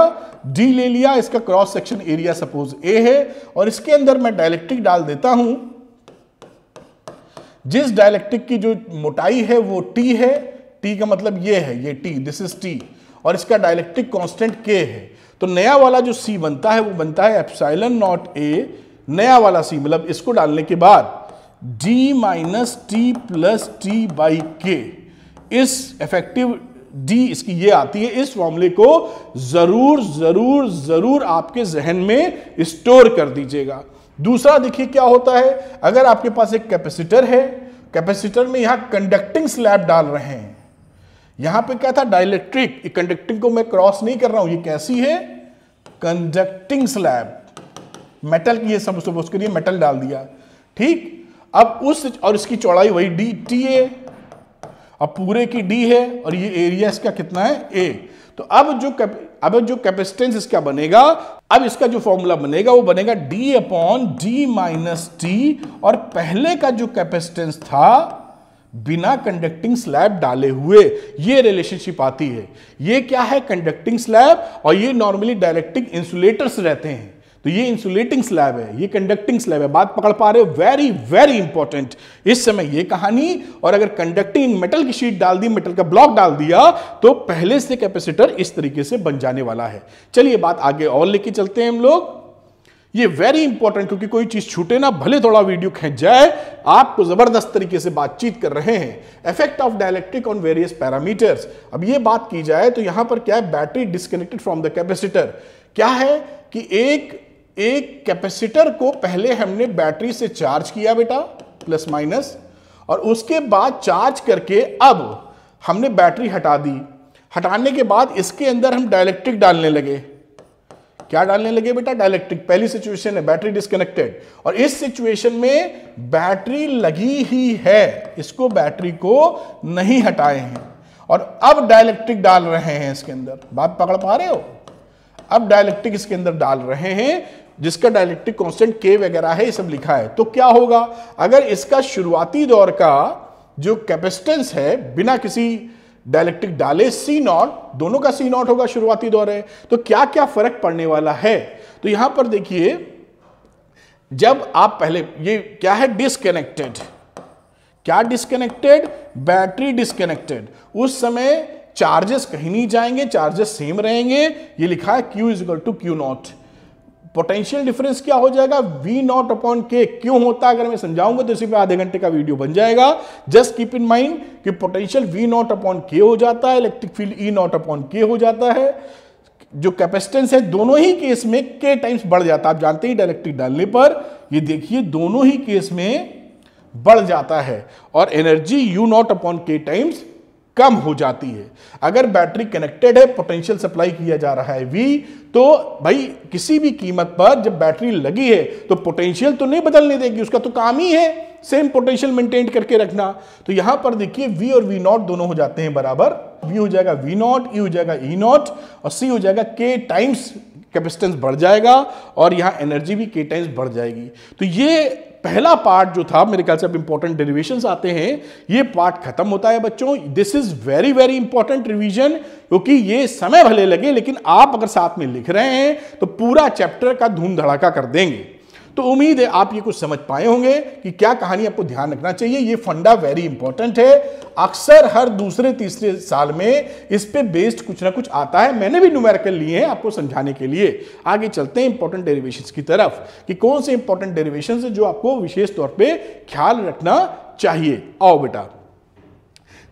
D ले लिया, इसका cross section area suppose A है, और इसके अंदर मैं डाइलेक्ट्रिक डाल देता हूं। जिस डाइलेक्ट्रिक की जो मोटाई है वो T है, T का मतलब ये है, ये T, दिस इज T, और इसका डाइलेक्ट्रिक कांस्टेंट K है। तो नया वाला जो C बनता है वो बनता है एप्सिलॉन नॉट A, नया वाला C, मतलब इसको डालने के बाद D minus T plus T by के। इस इफेक्टिव D इसकी ये आती है। इस फॉर्मूले को जरूर जरूर जरूर आपके जहन में स्टोर कर दीजिएगा। दूसरा देखिए क्या होता है, अगर आपके पास एक कैपेसिटर है, कैपेसिटर में यहां कंडक्टिंग स्लैब डाल रहे हैं, यहां पे क्या था, डाइलेक्ट्रिक। कंडक्टिंग को मैं क्रॉस नहीं कर रहा हूं, ये कैसी है, कंडक्टिंग स्लैब, मेटल की, ये सब उसके लिए मेटल डाल दिया। ठीक, अब उस, और इसकी चौड़ाई वही डी टी है, अब पूरे की डी है, और ये एरिया इसका कितना है, ए। तो अब जो कैपेसिटेंस इसका बनेगा, अब इसका जो फॉर्मूला बनेगा वो बनेगा D upon D minus T, और पहले का जो कैपेसिटेंस था बिना कंडक्टिंग स्लैब डाले हुए, ये रिलेशनशिप आती है। ये क्या है, कंडक्टिंग स्लैब, और ये नॉर्मली डाइलेक्ट्रिक इंसुलेटर्स रहते हैं। तो ये इंसुलेटिंग स्लैब है, ये कंडक्टिंग स्लैब है। बात पकड़ पा रहे हो? वेरी वेरी इंपॉर्टेंट इस समय ये कहानी। और अगर कंडक्टिंग मेटल की शीट डाल दी, मेटल का ब्लॉक डाल दिया, तो पहले से कैपेसिटर इस तरीके से बन जाने वाला है। चलिए बात आगे और लेके चलते हैं हम लोग। ये वेरी इंपॉर्टेंट, क्योंकि कोई चीज छूटे ना, भले थोड़ा वीडियो खींच जाए, आपको जबरदस्त तरीके से बातचीत कर रहे हैं। Effect of dielectric on various parameters. अब ये बात की जाए तो यहां पर क्या है, battery disconnected from the capacitor. क्या है कि एक कैपेसिटर को पहले हमने बैटरी से चार्ज किया बेटा, प्लस माइनस, और उसके बाद चार्ज करके अब हमने बैटरी हटा दी। हटाने के बाद इसके अंदर हम डाइलेक्ट्रिक डालने लगे। क्या डालने लगे बेटा, डाइलेक्ट्रिक। पहली सिचुएशन है बैटरी डिस्कनेक्टेड, और इस सिचुएशन में बैटरी लगी ही है, इसको बैटरी को नहीं हटाए हैं, और अब डाइलेक्ट्रिक डाल रहे हैं इसके अंदर। बात पकड़ पा रहे हो? अब डाइलेक्ट्रिक इसके अंदर डाल रहे हैं, जिसका डाइलेक्ट्रिक कांस्टेंट के वगैरह है, ये सब लिखा है। तो क्या होगा, अगर इसका शुरुआती दौर का जो कैपेसिटेंस है बिना किसी डाइलेक्ट्रिक डाले सी नॉट, दोनों का सी नॉट होगा, शुरुआती दौर है, तो क्या क्या फर्क पड़ने वाला है। तो यहां पर देखिए, जब आप पहले, ये क्या है, डिस्कनेक्टेड, क्या डिस्कनेक्टेड, बैटरी डिस्कनेक्टेड, उस समय चार्जेस कहीं नहीं जाएंगे, चार्जेस सेम रहेंगे। ये लिखा है Q is equal to q naught. Potential difference क्या हो जाएगा, V नॉट अपॉन के। क्यों होता है अगर मैं समझाऊंगा तो इसी पे आधे घंटे का वीडियो बन जाएगा। जस्ट कीप इन माइंड कि पोटेंशियल V नॉट अपॉन के हो जाता है, electric field E not upon के हो जाता है। जो कैपेसिटेंस है दोनों ही केस में के टाइम्स बढ़ जाता है। आप जानते ही डाइलेक्ट्रिक डालने पर ये देखिए दोनों ही केस में बढ़ जाता है, और एनर्जी U नॉट अपॉन के टाइम्स कम हो जाती है। अगर बैटरी कनेक्टेड है, पोटेंशियल सप्लाई किया जा रहा है V, तो भाई किसी भी कीमत पर जब बैटरी लगी है तो पोटेंशियल तो नहीं बदलने देगी, उसका तो काम ही है सेम पोटेंशियल मेंटेन करके रखना। तो यहां पर देखिए V और V नॉट दोनों हो जाते हैं बराबर। V हो जाएगा V नॉट, E हो जाएगा E नॉट, और C हो जाएगा K टाइम्स कैपेसिटेंस बढ़ जाएगा, और यहां एनर्जी भी K टाइम्स बढ़ जाएगी। तो ये पहला पार्ट जो था, मेरे ख्याल से अब इंपॉर्टेंट डेरिवेशंस आते हैं, ये पार्ट खत्म होता है बच्चों। This is very very important revision, क्योंकि ये समय भले लगे लेकिन आप अगर साथ में लिख रहे हैं तो पूरा चैप्टर का धूम धड़ाका कर देंगे। तो उम्मीद है आप ये कुछ समझ पाए होंगे कि क्या कहानी आपको ध्यान रखना चाहिए। ये फंडा वेरी इंपॉर्टेंट है, अक्सर हर दूसरे तीसरे साल में इस पे बेस्ड कुछ ना कुछ आता है। मैंने भी न्यूमेरिकल लिए हैं आपको समझाने के लिए। आगे चलते हैं इंपॉर्टेंट डेरिवेशंस की तरफ कि कौन से इंपॉर्टेंट डेरिवेशंस है जो आपको विशेष तौर पे ख्याल रखना चाहिए। आओ बेटा,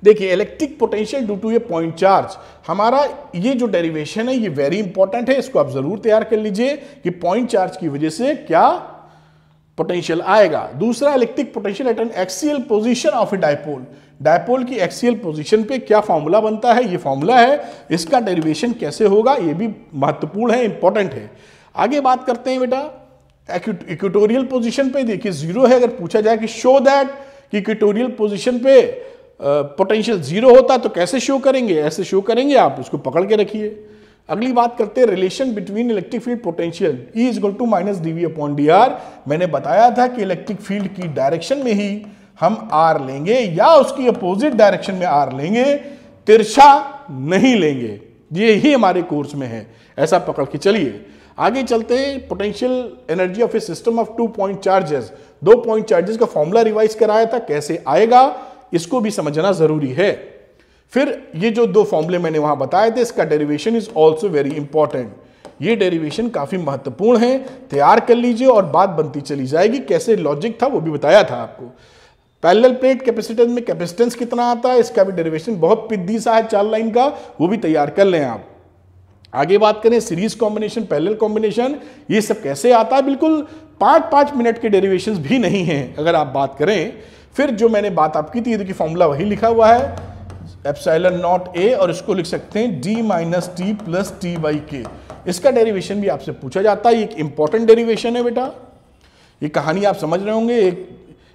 देखिए electric potential due to a point charge, हमारा ये जो डेरिवेशन है ये वेरी इंपॉर्टेंट है, इसको आप जरूर तैयार कर लीजिए कि पॉइंट चार्ज की वजह से क्या पोटेंशियल आएगा। दूसरा, electric potential at N axial position of A dipole, dipole की एक्सियल पोजीशन पे क्या फॉर्मूला बनता है, ये फॉर्मूला है, इसका डेरिवेशन कैसे होगा ये भी महत्वपूर्ण है, इंपॉर्टेंट है। आगे बात करते हैं बेटा इक्वेटोरियल पोजीशन पे, देखिए जीरो है, अगर पूछा जाए कि शो दैट कि इक्वेटोरियल पोजीशन पे पोटेंशियल जीरो होता तो कैसे शो करेंगे, ऐसे शो करेंगे, आप उसको पकड़ के रखिए। अगली बात करते हैं relation between electric field potential E is equal to minus dV upon dr। मैंने बताया था कि इलेक्ट्रिक फील्ड की डायरेक्शन में ही हम R लेंगे या उसकी अपोजिट डायरेक्शन में R लेंगे, तिरछा नहीं लेंगे, ये ही हमारे कोर्स में है, ऐसा पकड़ के चलिए। आगे चलते हैं potential energy of a system of 2 point charges, 2 point charges का फॉर्मूला रिवाइज कराया था, कैसे आएगा इसको भी समझना जरूरी है। फिर ये जो 2 फॉर्मूले मैंने वहां बताए थे, इसका derivation is also very important, ये डेरिवेशन काफी महत्वपूर्ण है, तैयार कर लीजिए और बात बनती चली जाएगी। कैसे लॉजिक था वो भी बताया था आपको। पैरेलल प्लेट कैपेसिटेंस में कैपेसिटेंस कितना आता है, इसका भी डेरिवेशन बहुत पिद्दी सा है 4 लाइन का, वो भी तैयार कर लें आप। आगे बात करें सीरीज कॉम्बिनेशन, पैरेलल कॉम्बिनेशन, ये सब कैसे आता है, बिल्कुल 5-5 मिनट के डेरिवेशंस भी नहीं हैं अगर आप बात करें। फिर जो मैंने बात आपकी थी, देखिए फॉर्मूला वही लिखा हुआ है एप्सिलॉन नॉट ए, और इसको लिख सकते हैं d minus T plus T by के। इसका डेरिवेशन भी आपसे पूछा जाता है, एक इंपॉर्टेंट डेरिवेशन है बेटा। ये कहानी आप समझ रहे होंगे, एक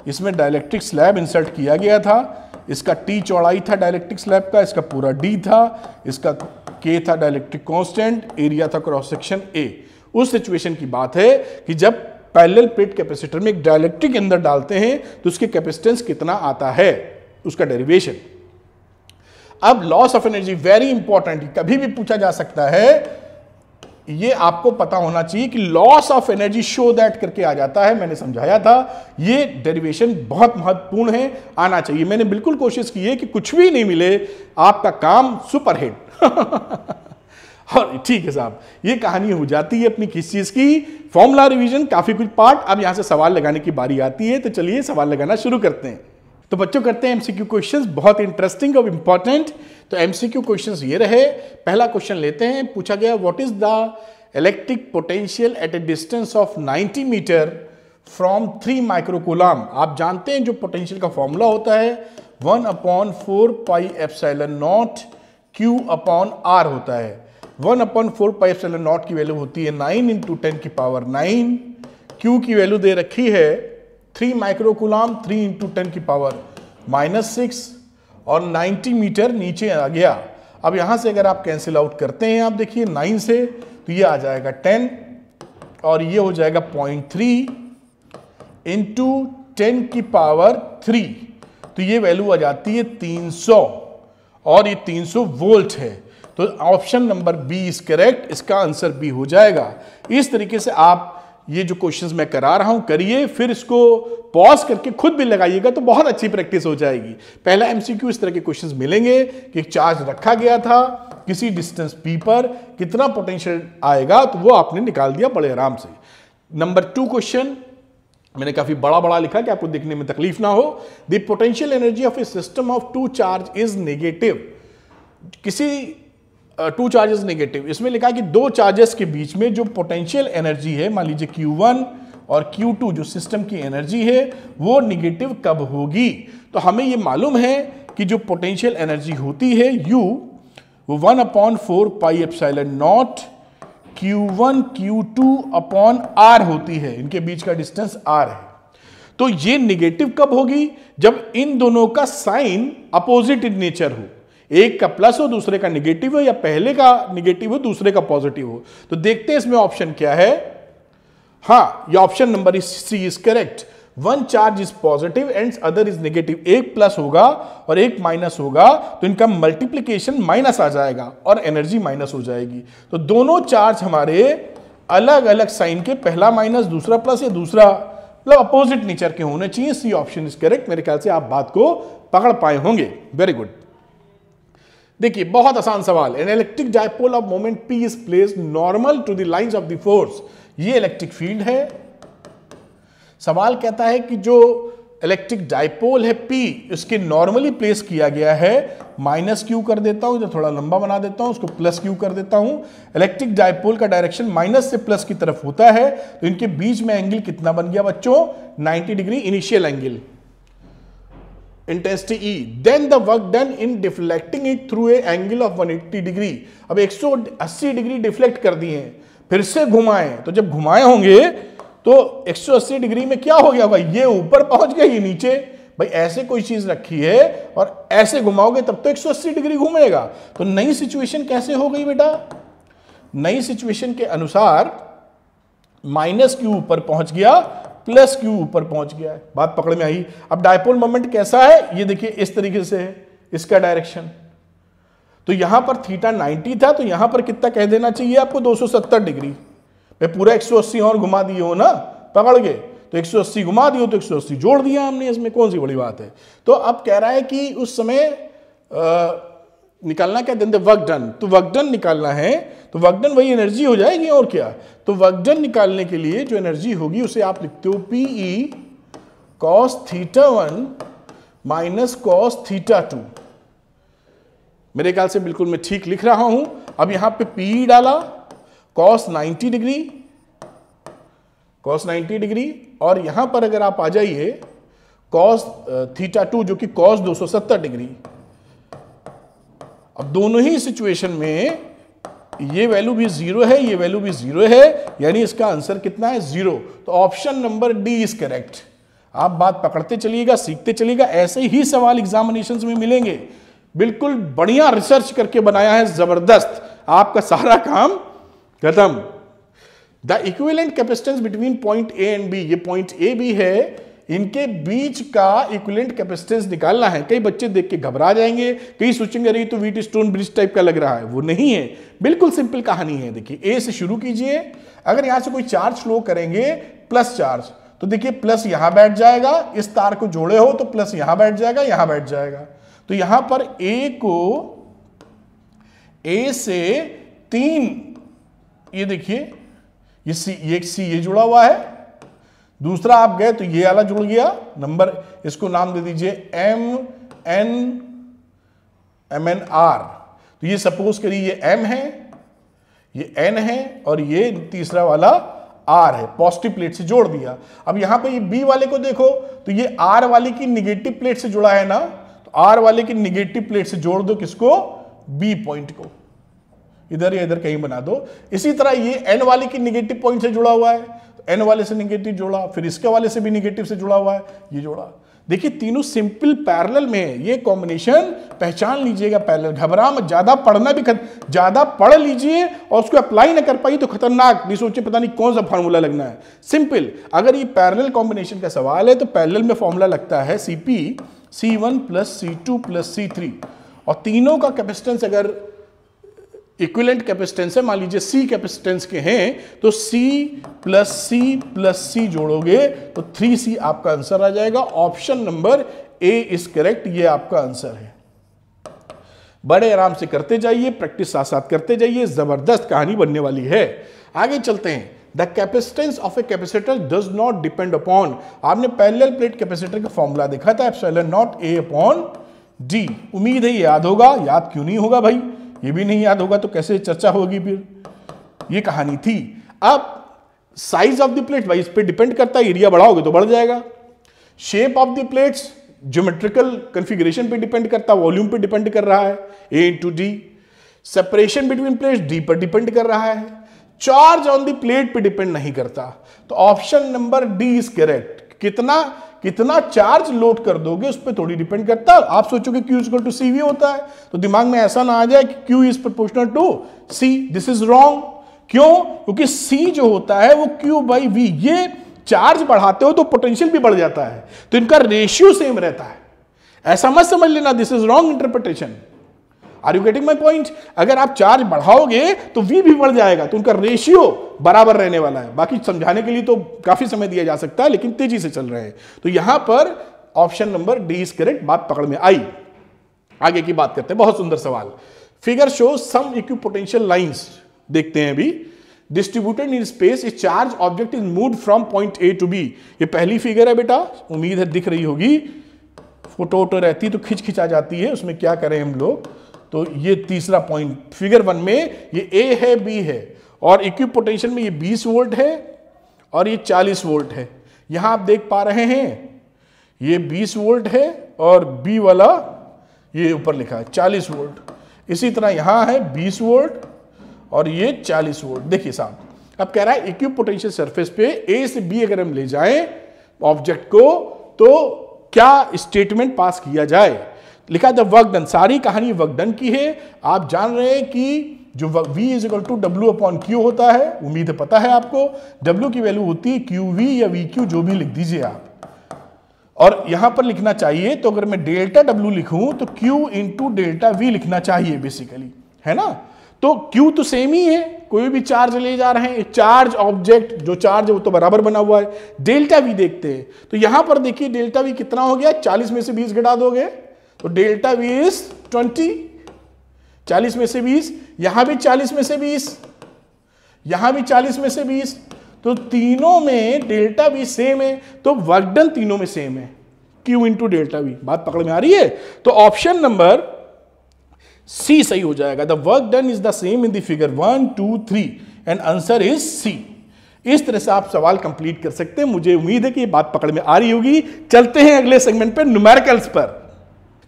इसमें डाइलेक्ट्रिक स्लैब इंसर्ट किया गया था, इसका टी चौड़ाई था डाइलेक्ट्रिक स्लैब का, इसका पूरा d था, इसका k था डाइलेक्ट्रिक कांस्टेंट, एरिया था क्रॉस सेक्शन a। उस सिचुएशन की बात है कि जब पैरेलल प्लेट कैपेसिटर में एक डाइलेक्ट्रिक अंदर डालते हैं तो उसके कैपेसिटेंस कितना आता है, उसका डेरिवेशन। अब loss of energy very important, कभी भी पूछा जा सकता है, ये आपको पता होना चाहिए कि loss of energy show that करके आ जाता है, मैंने समझाया था, ये डेरिवेशन बहुत महत्वपूर्ण है, आना चाहिए। मैंने बिल्कुल कोशिश की है कि कुछ भी नहीं मिले, आपका काम सुपरहिट और ठीक है साहब, ये कहानी हो जाती है अपनी किस चीज की, फॉर्मूला रिवीजन, काफी कुछ पार्ट। अब यहां से सवाल लगाने की बारी आती है, तो चलिए सवाल लगाना शुरू करते हैं। तो बच्चों करते हैं एमसीक्यू क्वेश्चंस, बहुत इंटरेस्टिंग और इंपॉर्टेंट। तो एमसीक्यू क्वेश्चंस ये रहे, पहला क्वेश्चन लेते हैं। पूछा गया what is the electric potential at a distance of 90 meter from 3 microcoulomb. आप जानते हैं जो पोटेंशियल का फॉर्मूला होता है 1/4 pi epsilon not Q upon R होता है। 1/4 पाई एप्सिलॉन नॉट की वैल्यू होती है 9 × 10 की पावर 9, Q की वैल्यू दे रखी है 3 माइक्रोकूलम, 3 × 10 की पावर -6 और 90 मीटर नीचे आ गया। अब यहां से अगर आप कैंसिल आउट करते हैं, आप देखिए 9 से तो ये आ जाएगा 10 और ये हो जाएगा 0.3 × 10 की पावर 3, तो ये वैल्यू आ जाती है 300 और ये 300 वोल्ट है। तो option number B is correct, इसका आंसर बी हो जाएगा। इस तरीके से आप ये जो क्वेश्चंस मैं करा रहा हूं करिए, फिर इसको पॉज करके खुद भी लगाइएगा तो बहुत अच्छी प्रैक्टिस हो जाएगी। पहला एमसीक्यू इस तरह के क्वेश्चंस मिलेंगे कि चार्ज रखा गया था किसी डिस्टेंस पी पर, कितना पोटेंशियल आएगा, तो वो आपने निकाल दिया बड़े आराम से। नंबर 2 क्वेश्चन मैंने काफी बड़ा बड़ा लिखा कि आपको देखने में तकलीफ ना हो। The potential energy of a system of 2 charge is negative. किसी 2 चार्जेस नेगेटिव, इसमें लिखा कि 2 चार्जेस के बीच में जो पोटेंशियल एनर्जी है, मान लीजिए Q1 और Q2 जो सिस्टम की एनर्जी है, वो नेगेटिव कब होगी। तो हमें ये मालूम है कि जो पोटेंशियल एनर्जी होती है U, वो 1/4 pi epsilon naught Q1 Q2 upon R होती है, इनके बीच का डिस्टेंस R है। तो ये नेगेटिव कब होगी, जब इन दोनों का साइन अपोजिट इन नेचर हो, एक का प्लस हो दूसरे का नेगेटिव हो, या पहले का नेगेटिव हो दूसरे का पॉजिटिव हो। तो देखते हैं इसमें ऑप्शन क्या है। हाँ, ये option number C is correct. 1 charge is positive and other is negative, एक प्लस होगा और एक माइनस होगा तो इनका मल्टीप्लीकेशन माइनस आ जाएगा और एनर्जी माइनस हो जाएगी। तो दोनों चार्ज हमारे अलग अलग साइन के, पहला माइनस दूसरा प्लस या दूसरा मतलब अपोजिट नेचर के होने चाहिए। C option is correct. मेरे ख्याल से आप बात को पकड़ पाए होंगे। Very good. देखिए बहुत आसान सवाल। An electric dipole of moment P is placed normal to the lines of the force. ये इलेक्ट्रिक फील्ड है। सवाल कहता है कि जो इलेक्ट्रिक डायपोल है P, इसके नॉर्मली प्लेस किया गया है। माइनस क्यू कर देता हूं, इधर थोड़ा लंबा बना देता हूं, उसको प्लस क्यू कर देता हूं। इलेक्ट्रिक डायपोल का डायरेक्शन माइनस से प्लस की तरफ होता है, तो इनके बीच में एंगल कितना बन गया बच्चों? 90 degree initial angle, intensity E। Then the work done in deflecting it through a angle of 180 degree. अब 180 डिग्री डिफ्लेक्ट कर दिए हैं, फिर से घुमाएं, तो जब घुमाए होंगे तो 180 डिग्री में क्या हो गया होगा? ये ऊपर पहुंच गया, ये नीचे। भाई ऐसे कोई चीज रखी है और ऐसे घुमाओगे तब तो 180 डिग्री घूमेगा। तो नई सिचुएशन कैसे हो गई बेटा? नई सिचुएशन के अनुसार माइनस क्यू ऊपर पहुंच गया, प्लस क्यू ऊपर पहुंच गया है। बात पकड़ में आई। अब डायपोल मोमेंट कैसा है? ये देखिए इस तरीके से है इसका डायरेक्शन। तो यहां पर थीटा 90 था, तो यहां पर कितना कह देना चाहिए आपको? 270 डिग्री। मैं पूरा 180 और घुमा दिए हो ना, पकड़ गए, तो 180 घुमा दियो तो 180 जोड़ दिया हमने, इसमें कौन सी बड़ी बात है। तो अब कह रहा है कि उस समय निकालना क्या? Then the work done. तो वर्क डन निकालना है, तो वर्क डन वही एनर्जी हो जाएगी और क्या। तो वर्क डन निकालने के लिए जो एनर्जी होगी उसे आप लिखते हो PE cos θ1 माइनस cos θ2। मेरे ख्याल से बिल्कुल मैं ठीक लिख रहा हूं। अब यहां पे PE डाला, cos 90 डिग्री, cos 90 डिग्री, और यहां पर अगर आप आ जाइए cos θ2 जो कि cos 270 डिग्री। अब दोनों ही सिचुएशन में ये वैल्यू भी 0 है, ये वैल्यू भी 0 है, यानी इसका आंसर कितना है? 0। तो option number D is correct. आप बात पकड़ते चलिएगा, सीखते चलिएगा, ऐसे ही सवाल एग्जामिनेशंस में मिलेंगे। बिल्कुल बढ़िया रिसर्च करके बनाया है, जबरदस्त। आपका सारा काम खत्म। The equivalent capacitance between point A and B, ये पॉइंट ए बी है, इनके बीच का इक्विवेलेंट कैपेसिटेंस निकालना है। कई बच्चे देख के घबरा जाएंगे, कई सोचेंगे अरे तो व्हीट स्टोन ब्रिज टाइप का लग रहा है, वो नहीं है। बिल्कुल सिंपल कहानी है। देखिए ए से शुरू कीजिए। अगर यहां से कोई चार्ज फ्लो करेंगे, प्लस चार्ज, तो देखिए प्लस यहां बैठ जाएगा, इस तार को जोड़े हो तो प्लस यहां बैठ जाएगा, यहां बैठ जाएगा। तो यहां पर ए से 3, ये देखिए ये सी ये जुड़ा हुआ है, दूसरा आप गए तो ये वाला जुड़ गया नंबर, इसको नाम दे दीजिए MNR। तो ये सपोज करिए ये M है, ये N है, और ये तीसरा वाला R है। पॉजिटिव प्लेट से जोड़ दिया। अब यहां पे ये B वाले को देखो, तो ये R वाले की निगेटिव प्लेट से जुड़ा है ना, तो R वाले की निगेटिव प्लेट से जोड़ दो किसको? B पॉइंट को, इधर या इधर कहीं बना दो। इसी तरह ये N वाले की निगेटिव पॉइंट से जुड़ा हुआ है, तो N वाले से निगेटिव जोड़ा, फिर इसके वाले से भी निगेटिव से जुड़ा हुआ है, ये जोड़ा। देखिए तीनों सिंपल पैरेलल में है। ये कॉम्बिनेशन पहचान लीजिएगा पैरेलल। घबरा मत, ज्यादा पढ़ना भी ज्यादा पढ़ लीजिए और उसको अप्लाई ना कर पाई तो खतरनाक, नहीं सोचे पता नहीं कौन सा फार्मूला लगना है। सिंपल, अगर ये पैरेलल कॉम्बिनेशन का सवाल है तो पैरेलल में फॉर्मूला लगता है CP C1 plus C2 plus C3, और तीनों का कैपेसिटेंस अगर इक्विवेलेंट कैपेसिटेंस है, मान लीजिए C कैपेसिटेंस के हैं, तो C प्लस C जोड़ोगे तो 3C आपका आंसर आ जाएगा। Option number A is correct, ये आपका आंसर है। बड़े आराम से करते जाइए, प्रैक्टिस साथ साथ करते जाइए, जबरदस्त कहानी बनने वाली है। आगे चलते हैं। The capacitance of a capacitor does not depend upon, आपने पैरेलल प्लेट कैपेसिटर का फॉर्मूला देखा था, epsilon naught A upon D। उम्मीद है याद होगा। याद क्यों नहीं होगा भाई? ये भी नहीं याद होगा तो कैसे चर्चा होगी फिर? ये कहानी थी। अब साइज ऑफ द प्लेट भाई इस पे डिपेंड करता है, एरिया बढ़ाओगे तो बढ़ जाएगा। Shape of the plates geometrical configuration पे डिपेंड करता है, वॉल्यूम पे डिपेंड कर रहा है, A into D। Separation between plates D पर डिपेंड कर रहा है, चार्ज ऑन द प्लेट पे डिपेंड नहीं करता। तो option number D is correct. कितना चार्ज लोड कर दोगे उस पर थोड़ी डिपेंड करता है। आप सोचोगे Q इक्वल टू CV होता है, तो दिमाग में ऐसा ना आ जाए कि Q is proportional to C। This is wrong. क्यों? क्योंकि C जो होता है वो Q बाई V, ये चार्ज बढ़ाते हो तो पोटेंशियल भी बढ़ जाता है, तो इनका रेशियो सेम रहता है। ऐसा मत समझ लेना, this is wrong interpretation. Are you getting my point? अगर आप चार्ज बढ़ाओगे तो V भी बढ़ जाएगा, तो उनका रेशियो बराबर रहने वाला है। बाकी समझाने के लिए तो काफी समय दिया जा सकता है, लेकिन तेजी से चल रहे हैं। तो यहां पर option number D is correct, बात पकड़ में आई। आगे की बात करते हैं, बहुत सुंदर सवाल। Figure show some equipotential lines, देखते हैं अभी। Distributed in space a charge object is moved from point A to B. ये पहली फिगर है बेटा, उम्मीद है दिख रही होगी। फोटो वोटो रहती तो खिंच आ जाती है, उसमें क्या करें हम लोग। तो ये तीसरा पॉइंट फिगर 1 में ये ए है, बी है, और इक्विपोटेंशियल में ये 20 वोल्ट है और ये 40 वोल्ट है। यहां आप देख पा रहे हैं ये 20 वोल्ट है और बी वाला ये ऊपर लिखा है 40 वोल्ट। इसी तरह यहां है 20 वोल्ट और ये 40 वोल्ट। देखिए साहब, अब कह रहा है इक्विपोटेंशियल सरफेस पे ए से बी अगर हम ले जाएं ऑब्जेक्ट को, तो क्या स्टेटमेंट पास किया जाए। लिखा द वर्क डन, सारी कहानी वर्क डन की है। आप जान रहे हैं कि जो V is equal to W upon Q होता है, उम्मीद है पता है आपको। W की वैल्यू होती है QV या VQ, जो भी लिख दीजिए आप। और यहां पर लिखना चाहिए, तो अगर मैं डेल्टा W लिखूं तो Q इंटू डेल्टा V लिखना चाहिए बेसिकली, है ना। तो Q तो सेम ही है, कोई भी चार्ज ले जा रहे हैं, चार्ज ऑब्जेक्ट जो चार्ज है वो तो बराबर बना हुआ है। डेल्टा V देखते हैं, तो यहां पर देखिए डेल्टा V कितना हो गया, 40 में से 20 घटा दोगे तो डेल्टा V इज 20, 40 में से 20, यहां भी 40 में से 20, यहां भी 40 में से 20, तो तीनों में डेल्टा V सेम है, तो वर्क डन तीनों में सेम है, Q इंटू डेल्टा V। बात पकड़ में आ रही है? तो ऑप्शन नंबर सी सही हो जाएगा। The work done is the same in the figure 1, 2, 3 and answer is C. इस तरह से आप सवाल कंप्लीट कर सकते हैं। मुझे उम्मीद है कि ये बात पकड़ में आ रही होगी। चलते हैं अगले सेगमेंट पे, न्यूमेरिकल्स पर।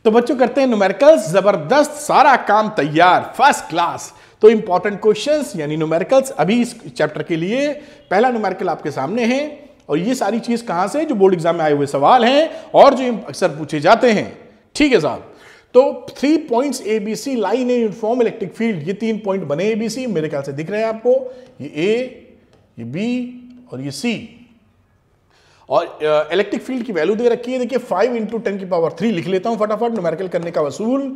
तो बच्चों करते हैं न्यूमेरिकल्स, जबरदस्त, सारा काम तैयार, फर्स्ट क्लास। तो इंपॉर्टेंट क्वेश्चंस यानी न्यूमेरिकल्स अभी इस चैप्टर के लिए पहला न्यूमेरिकल आपके सामने है। और ये सारी चीज कहां से, जो बोर्ड एग्जाम में आए हुए सवाल हैं और जो अक्सर पूछे जाते हैं। ठीक है साहब। तो 3 points ABC line in uniform electric field, ये 3 पॉइंट बने ABC, मेरे ख्याल से दिख रहे हैं आपको। ये A, ये B और ये C। और इलेक्ट्रिक फील्ड की वैल्यू दे रखी है, देखिए 5 इंटू 10 की पावर 3 लिख लेता हूं फटाफट। न्यूमेरिकल करने का वसूल,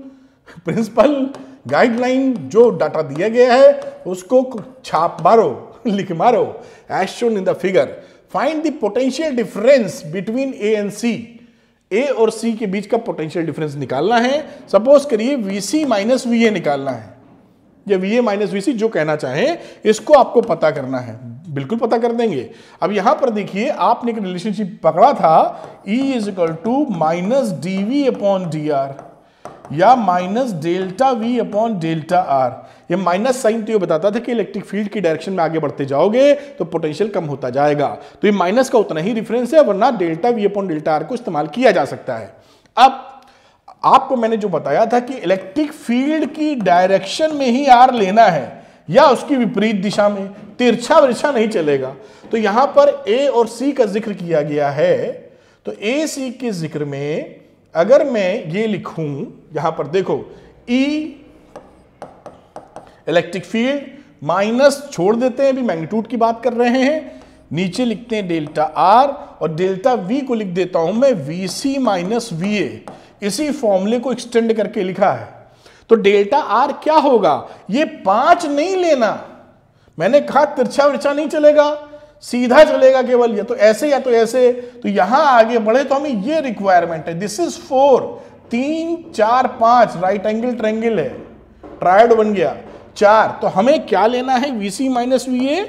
प्रिंसिपल, गाइडलाइन, जो डाटा दिया गया है उसको छाप मारो, लिख मारो। As shown in the figure, find the potential difference between A and C। A और C के बीच का पोटेंशियल डिफरेंस निकालना है। सपोज करिए VC माइनस VA निकालना है, या VA माइनस VC, जो कहना चाहें, इसको आपको पता करना है। बिल्कुल पता कर देंगे। अब यहां पर देखिए, आपने एक रिलेशनशिप पकड़ा था, E is equal to minus DV upon DR या minus delta V upon delta R। ये माइनस साइन तो ये बताता था कि इलेक्ट्रिक फील्ड की डायरेक्शन में आगे बढ़ते जाओगे तो पोटेंशियल कम होता जाएगा। तो ये माइनस का उतना ही डिफरेंस है, वरना delta V upon delta R को इस्तेमाल किया जा सकता है। अब आपको मैंने जो बताया था कि इलेक्ट्रिक फील्ड की डायरेक्शन में ही R लेना है या उसकी विपरीत दिशा में, तिरछा विरछा नहीं चलेगा। तो यहां पर A और C का जिक्र किया गया है, तो A C के जिक्र में अगर मैं ये लिखूं, यहां पर देखो E इलेक्ट्रिक फील्ड, माइनस छोड़ देते हैं, अभी मैग्नीट्यूड की बात कर रहे हैं, नीचे लिखते हैं डेल्टा R और डेल्टा V को लिख देता हूं मैं VC माइनस VA। इसी फॉर्मूले को एक्सटेंड करके लिखा है। तो डेल्टा R क्या होगा, ये 5 नहीं लेना, मैंने कहा तिरछा विरछा नहीं चलेगा, सीधा चलेगा केवल, या तो ऐसे या तो ऐसे। तो यहां आगे बढ़े तो हमें ये रिक्वायरमेंट है, this is 4, 3, 4, 5 right angle triangle है, ट्रायड बन गया 4। तो हमें क्या लेना है, VC माइनस VA,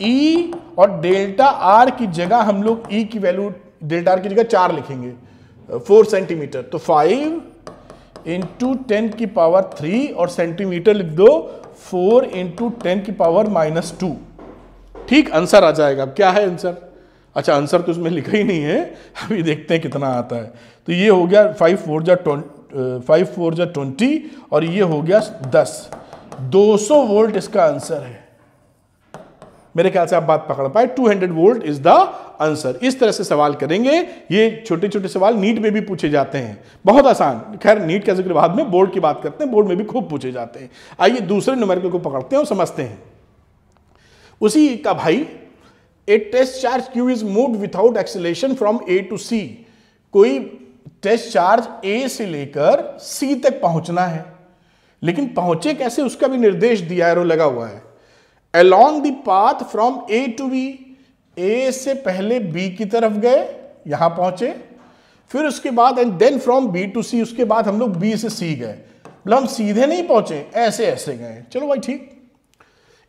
E और डेल्टा R की जगह हम लोग E की वैल्यू, डेल्टा R की जगह 4 लिखेंगे, 4 सेंटीमीटर। तो 5 इंटू 10 की पावर 3 और सेंटीमीटर लिख दो 4 इंटू 10 की पावर -2। ठीक, आंसर आ जाएगा। अब क्या है आंसर? अच्छा, आंसर तो उसमें लिखा ही नहीं है, अभी देखते हैं कितना आता है। तो ये हो गया 5 4 जा 20 और ये हो गया 10, 200 वोल्ट इसका आंसर है। मेरे ख्याल से आप बात पकड़ पाए, 200 वोल्ट इज द आंसर। इस तरह से सवाल करेंगे। ये छोटे छोटे सवाल नीट में भी पूछे जाते हैं, बहुत आसान। खैर नीट का जिक्र बाद में, बोर्ड की बात करते हैं, बोर्ड में भी खूब पूछे जाते हैं। आइए दूसरे न्यूमेरिकल को पकड़ते हैं और समझते हैं। उसी का भाई, a test charge Q is moved without acceleration from A to C। कोई टेस्ट चार्ज ए से लेकर सी तक पहुंचना है, लेकिन पहुंचे कैसे उसका भी निर्देश दिया, एरो लगा हुआ है। Along the path from A to B, A से पहले बी की तरफ गए, यहां पहुंचे, फिर उसके बाद and then from B to C, उसके बाद हम लोग बी से सी गए। मतलब हम सीधे नहीं पहुंचे, ऐसे ऐसे गए। चलो भाई ठीक।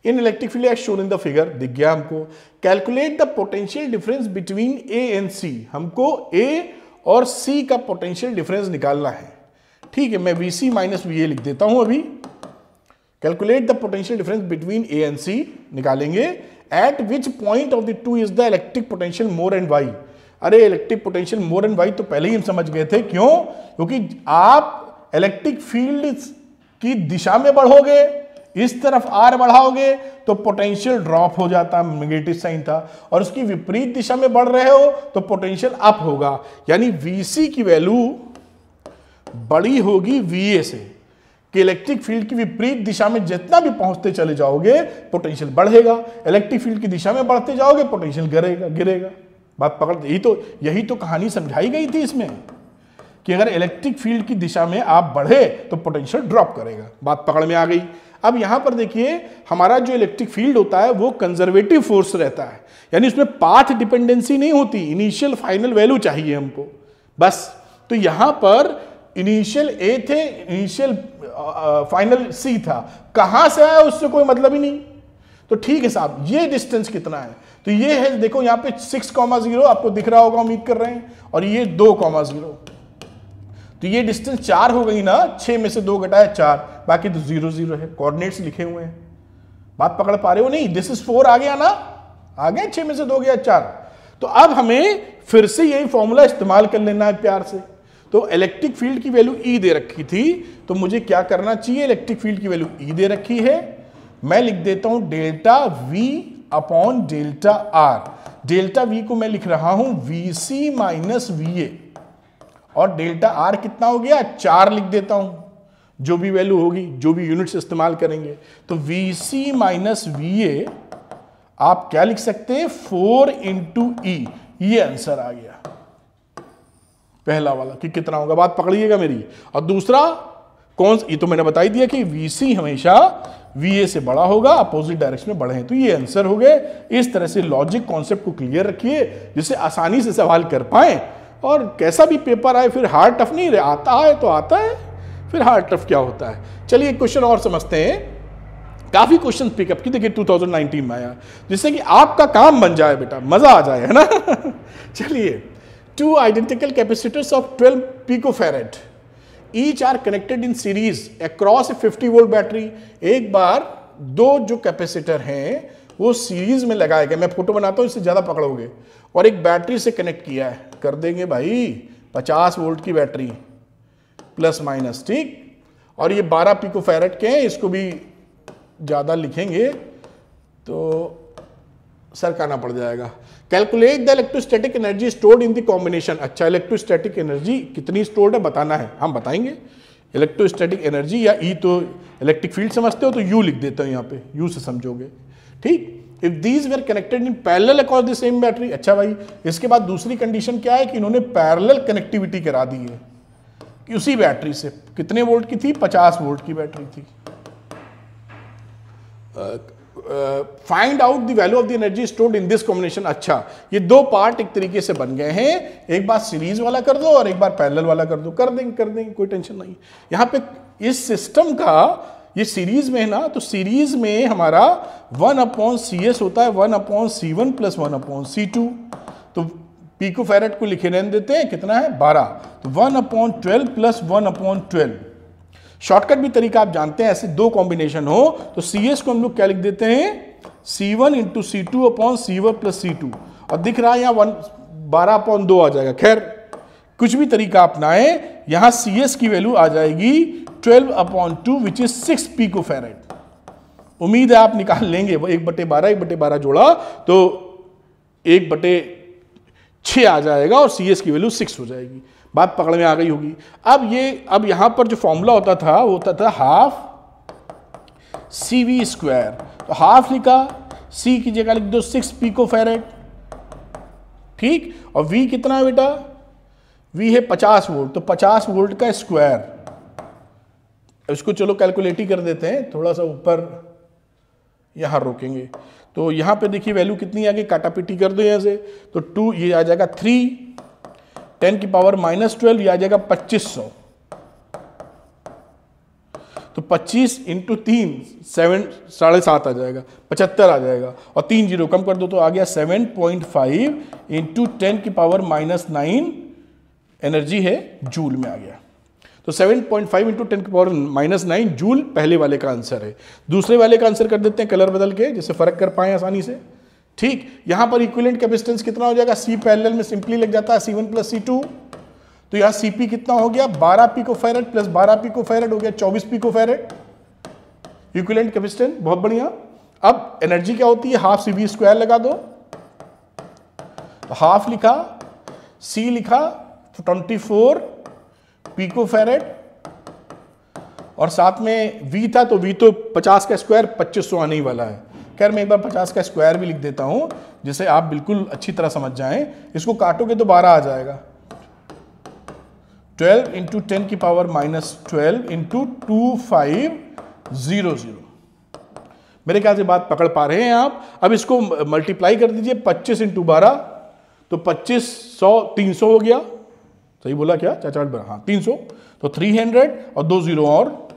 In electric field as shown in the figure, दिख गया हमको। Calculate the potential difference between A and C, हमको ए और सी का पोटेंशियल डिफरेंस निकालना है। ठीक है, मैं वीसी माइनस वीए लिख देता हूं अभी। Calculate the potential difference between A and C निकालेंगे। At which point of the two is the electric potential more and why. अरे electric potential more and why तो पहले ही हम समझ गए थे। क्यों? क्योंकि आप इलेक्ट्रिक फील्ड की दिशा में बढ़ोगे, इस तरफ आर बढ़ाओगे तो पोटेंशियल ड्रॉप हो जाता, नेगेटिव साइन था, और उसकी विपरीत दिशा में बढ़ रहे हो तो पोटेंशियल अप होगा। यानी वीसी की वैल्यू बड़ी होगी वीए से, कि इलेक्ट्रिक फील्ड की विपरीत दिशा में जितना भी पहुंचते चले जाओगे पोटेंशियल बढ़ेगा, इलेक्ट्रिक फील्ड की दिशा में बढ़ते जाओगे पोटेंशियल गिरेगा। बात पकड़, यही तो कहानी समझाई गई थी इसमें, कि अगर इलेक्ट्रिक फील्ड की दिशा में आप बढ़े तो पोटेंशियल ड्रॉप करेगा। बात पकड़ में आ गई। अब यहां पर देखिए, हमारा जो इलेक्ट्रिक फील्ड होता है वो कंजर्वेटिव फोर्स रहता है, यानी उसमें पाथ डिपेंडेंसी नहीं होती, इनिशियल फाइनल वैल्यू चाहिए हमको बस। तो यहां पर इनिशियल ए थे, इनिशियल फाइनल सी था, कहां से आया उससे कोई मतलब ही नहीं। तो ठीक है साहब, ये डिस्टेंस कितना है? तो ये है, देखो यहां पे 6,0 आपको दिख रहा होगा, उम्मीद कर रहे हैं, और ये 2,0। तो ये डिस्टेंस 4 हो गई ना, 6 में से 2 घटाया 4, बाकी तो 0 0 है, कोऑर्डिनेट्स लिखे हुए हैं। बात पकड़ पा रहे हो नहीं? दिस इज 4 आ गया ना, आ गया, 6 में से 2 गया 4। तो अब हमें फिर से यही फॉर्मूला इस्तेमाल कर लेना है प्यार से। तो इलेक्ट्रिक फील्ड की वैल्यू ई दे रखी थी, तो मुझे क्या करना चाहिए? इलेक्ट्रिक फील्ड की वैल्यू ई दे रखी है, मैं लिख देता हूं delta we upon delta R. Delta we को मैं लिख रहा हूं वीसी माइनस वीए, और डेल्टा आर कितना हो गया? 4 लिख देता हूं, जो भी वैल्यू होगी, जो भी यूनिट्स इस्तेमाल करेंगे। तो वीसी माइनस वीए आप क्या लिख सकते हैं? 4 इंटू ई। ये आंसर आ गया पहला वाला, कि कितना होगा। बात पकड़िएगा मेरी। और दूसरा कौन? ये तो मैंने बता ही दिया कि वीसी हमेशा वीए से बड़ा होगा, अपोजिट डायरेक्शन में बढ़े। तो ये आंसर हो गए। इस तरह से लॉजिक कॉन्सेप्ट को क्लियर रखिए, जिससे आसानी से सवाल कर पाए, और कैसा भी पेपर आए फिर हार्ड टफ नहीं रहे, आता है तो आता है, फिर हार्ड टफ क्या होता है। चलिए एक क्वेश्चन और समझते हैं। काफी क्वेश्चन पिकअप की, देखिए 2019 में आया, जिससे कि आपका काम बन जाए बेटा, मजा आ जाए, है ना। चलिए, 2 identical capacitors of 12 picofarad each are connected in series across a 50 volt battery. एक बार 2 जो कैपेसिटर हैं वो सीरीज में लगाए गए, मैं फोटो बनाता हूं इससे ज्यादा पकड़ोगे, और एक बैटरी से कनेक्ट किया है, कर देंगे भाई 50 वोल्ट की बैटरी प्लस माइनस, ठीक। और ये 12 पिकोफैरेड के हैं, इसको भी ज्यादा लिखेंगे तो सरकाना पड़ जाएगा। Calculate the electrostatic energy stored in the combination. अच्छा, इलेक्ट्रोस्टैटिक एनर्जी कितनी स्टोर्ड है बताना है, हम बताएंगे। इलेक्ट्रोस्टैटिक एनर्जी, या ई तो इलेक्ट्रिक फील्ड समझते हो तो यू लिख देता हूं, यहाँ पे यू से समझोगे, ठीक। If these were connected in parallel across the same battery. अच्छा भाई, इसके बाद दूसरी कंडीशन क्या है कि इन्होंने पैरेलल कनेक्टिविटी करा दी है, कि उसी बैटरी से कितने वोल्ट की थी? 50 वोल्ट की बैटरी थी। Find out the value of the energy stored in this combination. अच्छा, ये 2 पार्ट एक तरीके से बन गए हैं, एक बार सीरीज वाला कर दो और एक बार पैरेलल वाला कर दो, कर देंगे, कोई टेंशन नहीं। यहां पे इस सिस्टम का, ये सीरीज में है ना, तो सीरीज में हमारा 1/CS होता है, 1/C1 प्लस 1/C2। तो पिकोफैरेड को लिखे रहने देते हैं, कितना है? 12। तो 1/12 प्लस 1/12। शॉर्टकट भी तरीका आप जानते हैं, ऐसे 2 कॉम्बिनेशन हो तो CS को हम लोग क्या लिख देते हैं? C1 into C2/C1 plus C2, और दिख रहा है यहाँ 12/2 आ जाएगा। खैर, कुछ भी तरीका अपनाएं, यहां CS की वैल्यू आ जाएगी 12/2 विच इज 6 पिकोफैरेड। उम्मीद है आप निकाल लेंगे। 1/12 1/12 जोड़ा तो 1/6 आ जाएगा, और CS की वैल्यू 6 हो जाएगी। बात पकड़ में आ गई होगी। अब यहां पर जो फॉर्मूला होता था वो होता था हाफ CV²। तो हाफ लिखा, C की जगह लिख दो 6 पिकोफैरेड, ठीक। और V कितना है बेटा? V है 50 वोल्ट, तो 50 वोल्ट का स्क्वायर, इसको चलो कैलकुलेट ही कर देते हैं, थोड़ा सा ऊपर यहां रोकेंगे। तो यहां पे देखिए वैल्यू कितनी आ गई, काटापीटी कर दो यहां से, तो 2 ये आ जाएगा 3 10 की पावर -12, ये आ जाएगा 2500। तो 25 इंटू 3 7.5 आ जाएगा, 75 आ जाएगा, और 3 जीरो कम कर दो तो आ गया 7.5 इंटू 10 की पावर -9 एनर्जी है, जूल में आ गया। तो 7.5 इंटू 10 की पावर -9 जूल पहले वाले का आंसर है। दूसरे वाले का आंसर कर देते हैं कलर बदल के, जिससे फर्क कर पाए आसानी से। ठीक, यहां पर इक्विवेलेंट कैपेसिटेंस कितना हो जाएगा, C पैरेलल में सिंपली लग जाता है C1 प्लस C2, तो यहां CP कितना हो गया 12 पिकोफैरेड प्लस 12 पिकोफैरेड हो गया 24 पिकोफैरेड इक्विवेलेंट कैपेसिटेंस। बहुत बढ़िया। अब एनर्जी क्या होती है, हाफ CV स्क्वायर लगा दो, तो हाफ लिखा, C लिखा 24 पिकोफैरेड, और साथ में V था, तो V तो 50 का स्क्वायर 2500 आने ही वाला है। खैर मैं एक बार 50 का स्क्वायर भी लिख देता हूं, जिसे आप बिल्कुल अच्छी तरह समझ जाएं। इसको काटोगे तो 12 आ जाएगा, 12 इंटू 10 की पावर -12 इंटू 2500। मेरे ख्याल से बात पकड़ पा रहे हैं आप। अब इसको मल्टीप्लाई कर दीजिए, 25 इंटू 12, तो 2500 300 हो गया। सही बोला क्या चाचा? हाँ 300, तो 300 और 2 जीरो और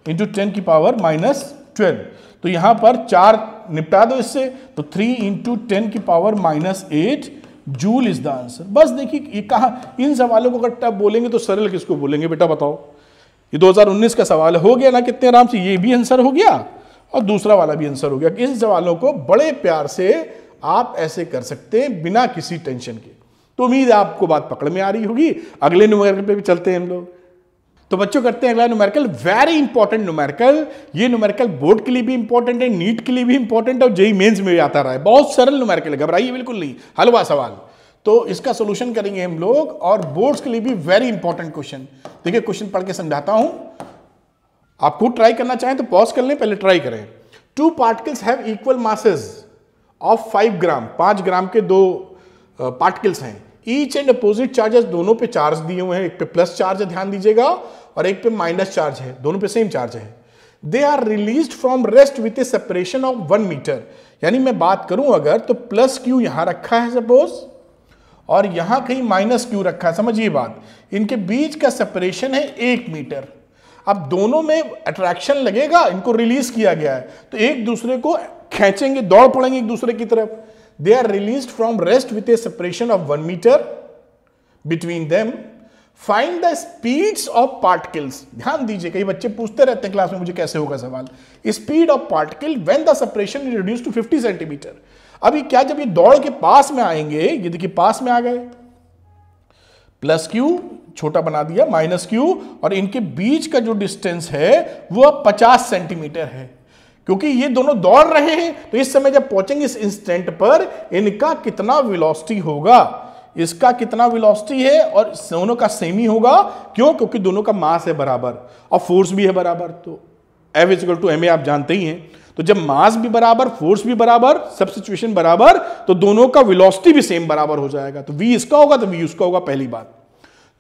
इंटू 10 की पावर -12। तो यहां पर 4 निपटा दो इससे, तो 3 इंटू 10 की power -8 joule is the answer. बस देखिए ये कहा, इन सवालों को अगर टफ बोलेंगे तो सरल किसको बोलेंगे बेटा बताओ। ये 2019 का सवाल हो गया ना कितने आराम से, ये भी आंसर हो गया और दूसरा वाला भी आंसर हो गया। इन सवालों को बड़े प्यार से आप ऐसे कर सकते हैं बिना किसी टेंशन के। तो उम्मीद है आपको बात पकड़ में आ रही होगी। अगले न्यूमेरिकल पे भी चलते हैं हम लोग। तो बच्चों करते हैं अगला न्यूमेरिकल, वेरी इंपॉर्टेंट न्यूमेरिकल। ये न्यूमेरिकल बोर्ड के लिए भी इंपॉर्टेंट है, नीट के लिए भी इंपॉर्टेंट है और जेईई मेंस में भी आता रहा है। बहुत सरल न्यूमेरिकल है, घबराइए बिल्कुल नहीं, हलवा सवाल। तो इसका सोल्यूशन करेंगे हम लोग, और बोर्ड्स के लिए भी वेरी इंपॉर्टेंट क्वेश्चन। देखिए क्वेश्चन पढ़ के समझाता हूं, आप खुद ट्राई करना चाहें तो पॉज कर लें, पहले ट्राई करें। 2 particles have equal masses of 5 ग्राम, 5 ग्राम के 2 पार्टिकल्स हैं। ईच एंड अपोजिट चार्जेस, दोनों पे चार्ज दिए हुए हैं, एक पे प्लस चार्ज है ध्यान दीजिएगा, और एक पे माइनस चार्ज है, दोनों पे सेम चार्ज है। They are released from rest with a separation of 1 metre. यानी मैं बात करूं अगर, तो प्लस क्यू यहां रखा है सपोज, और यहां कहीं माइनस क्यू रखा है। समझिए बात, इनके बीच का सेपरेशन है 1 मीटर। अब दोनों में अट्रैक्शन लगेगा, इनको रिलीज किया गया है, तो एक दूसरे को खींचेंगे, दौड़ पड़ेंगे एक दूसरे की तरफ। They are released from rest with a separation of 1 meter between them. Find the speeds of particles. ध्यान दीजिए, कई बच्चे पूछते रहते हैं क्लास में मुझे कैसे होगा सवाल। Speed of particle when the separation is reduced to 50 centimetre. अभी क्या, जब ये दौड़ के पास में आएंगे, ये देखिए पास में आ गए, प्लस क्यू छोटा बना दिया, माइनस क्यू, और इनके बीच का जो डिस्टेंस है वो अब 50 सेंटीमीटर है। क्योंकि ये दोनों दौड़ रहे हैं, तो इस समय जब पहुंचेंगे इस इंस्टेंट पर, इनका कितना वेलोसिटी होगा, इसका कितना वेलोसिटी है, और दोनों का सेम ही होगा। क्यों? क्योंकि दोनों का मास है बराबर और फोर्स भी है बराबर। तो F = ma आप जानते ही हैं। तो जब मास भी बराबर, फोर्स भी बराबर, सब सिचुएशन बराबर, तो दोनों का वेलोसिटी भी सेम बराबर हो जाएगा। तो v इसका होगा तो v उसका होगा, पहली बात।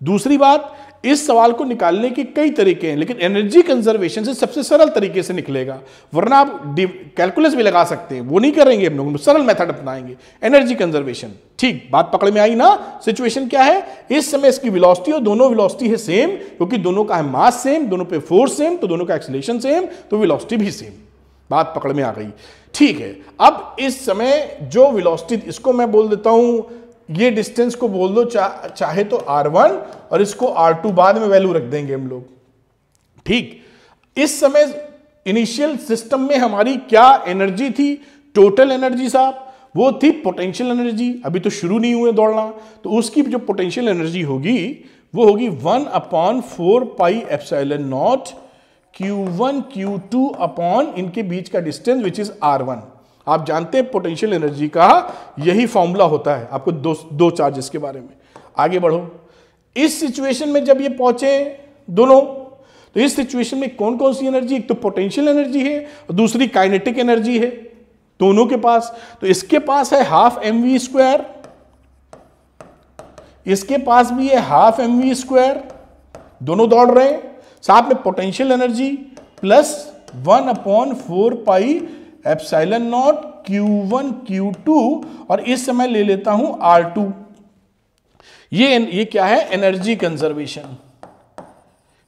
दूसरी बात, इस सवाल को निकालने के कई तरीके हैं, लेकिन एनर्जी कंजर्वेशन से सबसे सरल तरीके से निकलेगा। वरना आप कैलकुलस भी लगा सकते हैं, वो नहीं करेंगे हम लोग, सरल मेथड अपनाएंगे, एनर्जी कंजर्वेशन। ठीक, बात पकड़ में आई ना। सिचुएशन क्या है, इस समय इसकी वेलोसिटी और दोनों वेलोसिटी है सेम, क्योंकि दोनों का है मास सेम, दोनों पे फोर्स सेम, तो दोनों का एक्सीलरेशन सेम, तो वेलोसिटी भी सेम। बात पकड़ में आ गई। ठीक है, अब इस समय जो वेलोसिटी, इसको मैं बोल देता हूं, ये डिस्टेंस को बोल दो चाहे तो R1, और इसको R2 बाद में वैल्यू रख देंगे हम लोग। ठीक, इस समय इनिशियल सिस्टम में हमारी क्या एनर्जी थी, टोटल एनर्जी साहब, वो थी पोटेंशियल एनर्जी। अभी तो शुरू नहीं हुए दौड़ना, तो उसकी जो पोटेंशियल एनर्जी होगी वो होगी 1/4 pi epsilon naught Q1 Q2 upon इनके बीच का डिस्टेंस विच इज R1। आप जानते हैं पोटेंशियल एनर्जी का यही फॉर्मूला होता है, आपको दो चार्जेस के बारे में। आगे बढ़ो, इस सिचुएशन में जब ये पहुंचे दोनों, तो इस सिचुएशन में कौन कौन सी एनर्जी, एक तो पोटेंशियल एनर्जी है और दूसरी काइनेटिक एनर्जी है दोनों के पास। तो इसके पास है ½ mv², इसके पास भी है हाफ mv², दोनों दौड़ रहे हैं, साथ में potential energy plus 1/4 pi epsilon naught Q1 Q2, और इस समय ले लेता हूं R2। ये क्या है? Energy conservation,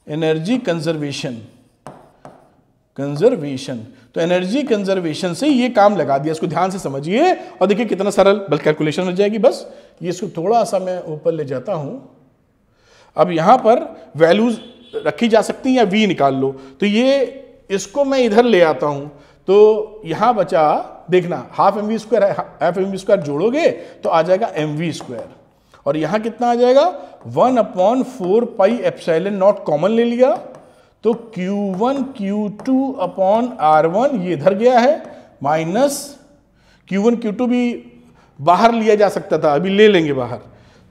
energy conservation. तो एनर्जी कंजर्वेशन से ये काम लगा दिया, इसको ध्यान से समझिए और देखिए कितना सरल बल्कि कैलकुलेशन हो जाएगी। बस ये इसको थोड़ा सा मैं ऊपर ले जाता हूं। अब यहां पर वैल्यूज रखी जा सकती हैं या v निकाल लो, तो ये इसको मैं इधर ले आता हूं, तो यहां बचा, देखना हाफ mv² जोड़ोगे तो आ जाएगा mv², और यहां कितना आ जाएगा 1/4 पाई एप्सिलॉन नॉट कॉमन ले लिया, तो Q1 Q2 अपॉन R1 ये इधर गया है, माइनस Q1 Q2 भी बाहर लिया जा सकता था, अभी ले लेंगे बाहर,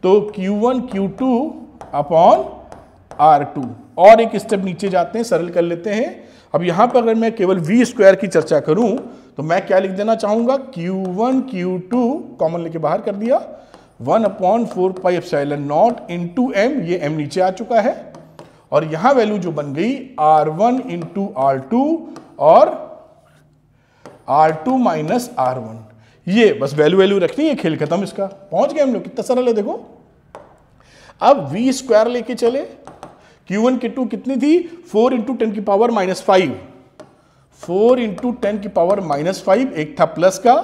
तो Q1 Q2 अपॉन R2, और एक स्टेप नीचे जाते हैं, सरल कर लेते हैं। अब यहां पर अगर मैं केवल v² की चर्चा करूं तो मैं क्या लिख देना चाहूंगा, Q1 Q2 कॉमन लेके बाहर कर दिया, 1/4 pi epsilon not into m, ये m नीचे आ चुका है, और यहां वैल्यू जो बन गई R1 इंटू R2 और R2 माइनस R1। ये बस वैल्यू रखनी है, खेल खत्म इसका, पहुंच गए हम लोग। कितना सरल है देखो। अब v² लेके चले, Q1 Q2 कितनी थी, 4 इंटू 10 की पावर -5, 4 इंटू 10 की पावर -5, एक था प्लस का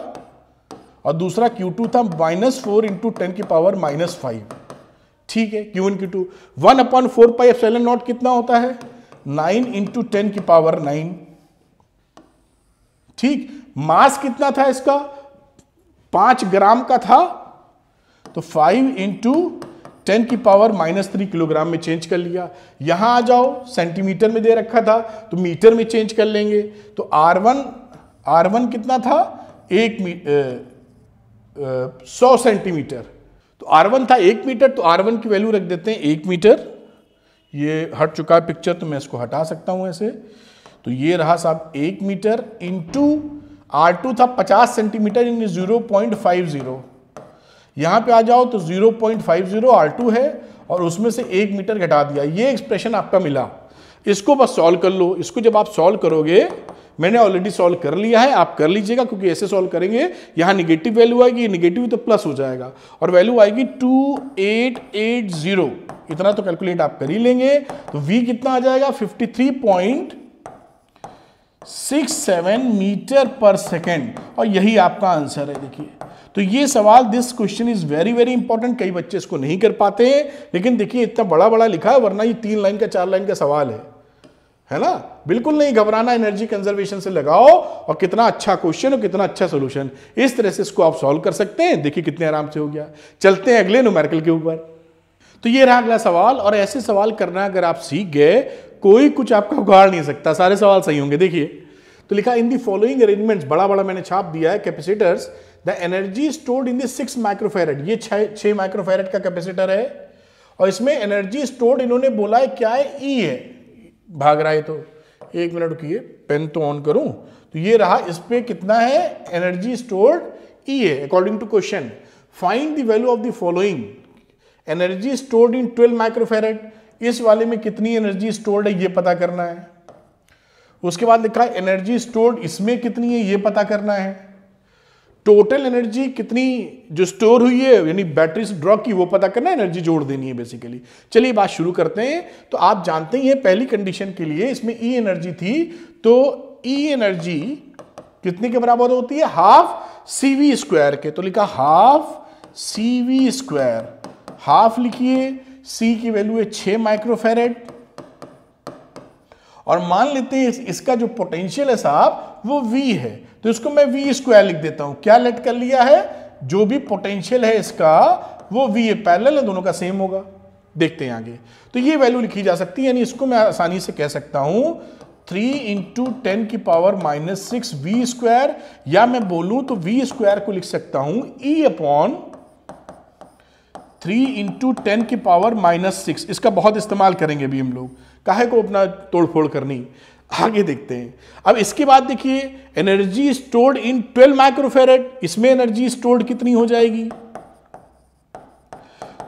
और दूसरा Q2 था -4 इंटू 10 की पावर -5। ठीक है, Q1 Q2 1/4 pi epsilon not कितना होता है, 9 इंटू 10 की पावर 9। ठीक, मास कितना था इसका, 5 ग्राम का था, तो 5 इंटू 10 की पावर -3 किलोग्राम में चेंज कर लिया। यहां आ जाओ, सेंटीमीटर में दे रखा था तो मीटर में चेंज कर लेंगे, तो R1 कितना था, 100 सेंटीमीटर, तो R1 था 1 मीटर, तो R1 की वैल्यू रख देते हैं 1 मीटर। ये हट चुका है पिक्चर, तो मैं इसको हटा सकता हूं ऐसे, तो ये रहा साहब 1 मीटर इंटू R2 था 50 सेंटीमीटर यानी 0.50। यहां पे आ जाओ तो 0.50 R2 है और उसमें से 1 मीटर घटा दिया, ये एक्सप्रेशन आपका मिला। इसको बस सॉल्व कर लो। इसको जब आप सॉल्व करोगे, मैंने ऑलरेडी सॉल्व कर लिया है, आप कर लीजिएगा, क्योंकि ऐसे सॉल्व करेंगे यहां निगेटिव वैल्यू आएगी, निगेटिव तो प्लस हो जाएगा और वैल्यू आएगी 2880। इतना तो कैलकुलेट आप कर ही लेंगे, तो v कितना आ जाएगा 53.67 मीटर पर सेकेंड, और यही आपका आंसर है। देखिए, तो ये सवाल, this question is very very important. कई बच्चे इसको नहीं कर पाते हैं, लेकिन देखिए इतना बड़ा बड़ा लिखा है, वरना ये 3 लाइन का 4 लाइन का सवाल है ना। बिल्कुल नहीं घबराना, एनर्जी कंजर्वेशन से लगाओ, और कितना अच्छा क्वेश्चन और कितना अच्छा सोल्यूशन। इस तरह से इसको आप सॉल्व कर सकते हैं। देखिए कितने आराम से हो गया। चलते हैं अगले न्यूमेरिकल के ऊपर। तो ये रहा अगला सवाल, और ऐसे सवाल करना अगर आप सीख गए, कोई कुछ आपका उगाड़ नहीं सकता, सारे सवाल सही होंगे। देखिए, तो लिखा इन दी फॉलोइंग अरेंजमेंट्स, बड़ा बड़ा मैंने छाप दिया है, capacitors the energy stored in the 6 microfarad, ये 6 माइक्रोफैरड का कैपेसिटर है, और इसमें एनर्जी स्टोर्ड इन्होंने बोला है क्या है, ई है। भाग रहा है तो 1 मिनट रुकिए, पेन तो ऑन करूं। तो ये रहा, इस पे कितना है एनर्जी स्टोर्ड, ई है according to question. Find the value of the following, energy stored in 12 microfarad, इस वाले में कितनी एनर्जी स्टोर्ड है ये पता करना है। उसके बाद लिखा है एनर्जी स्टोर्ड इसमें कितनी है ये पता करना है। टोटल एनर्जी कितनी जो स्टोर हुई है यानी बैटरी से ड्रॉ की वो पता करना है, एनर्जी जोड़ देनी है बेसिकली। चलिए बात शुरू करते हैं। तो आप जानते ही हैं पहली कंडीशन के लिए इसमें ई एनर्जी थी, तो ई एनर्जी कितने के बराबर होती है, हाफ CV स्क्वायर के। तो लिखा हाफ CV स्क्वायर, हाफ लिखिए, C की वैल्यू है 6 माइक्रोफैरेड, और मान लेते हैं इसका जो पोटेंशियल है साहब वो V है, तो इसको मैं V स्क्वायर लिख देता हूं। क्या लेट कर लिया है, जो भी पोटेंशियल है इसका वो V है, पैरेलल है, दोनों का सेम होगा। देखते हैं आगे। तो ये वैल्यू लिखी जा सकती है, यानी इसको मैं आसानी से कह सकता हूं 3 इंटू 10 की पावर -6 V स्क्वायर, या मैं बोलूं तो V स्क्वायर को लिख सकता हूं E अपॉन 3 इंटू 10 की पावर -6। इसका बहुत इस्तेमाल करेंगे अभी हम लोग, काहे को अपना तोड़फोड़ करनी। आगे देखते हैं। अब इसके बाद देखिए एनर्जी स्टोर्ड इन 12 माइक्रोफैरेड, इसमें एनर्जी स्टोर्ड कितनी हो जाएगी,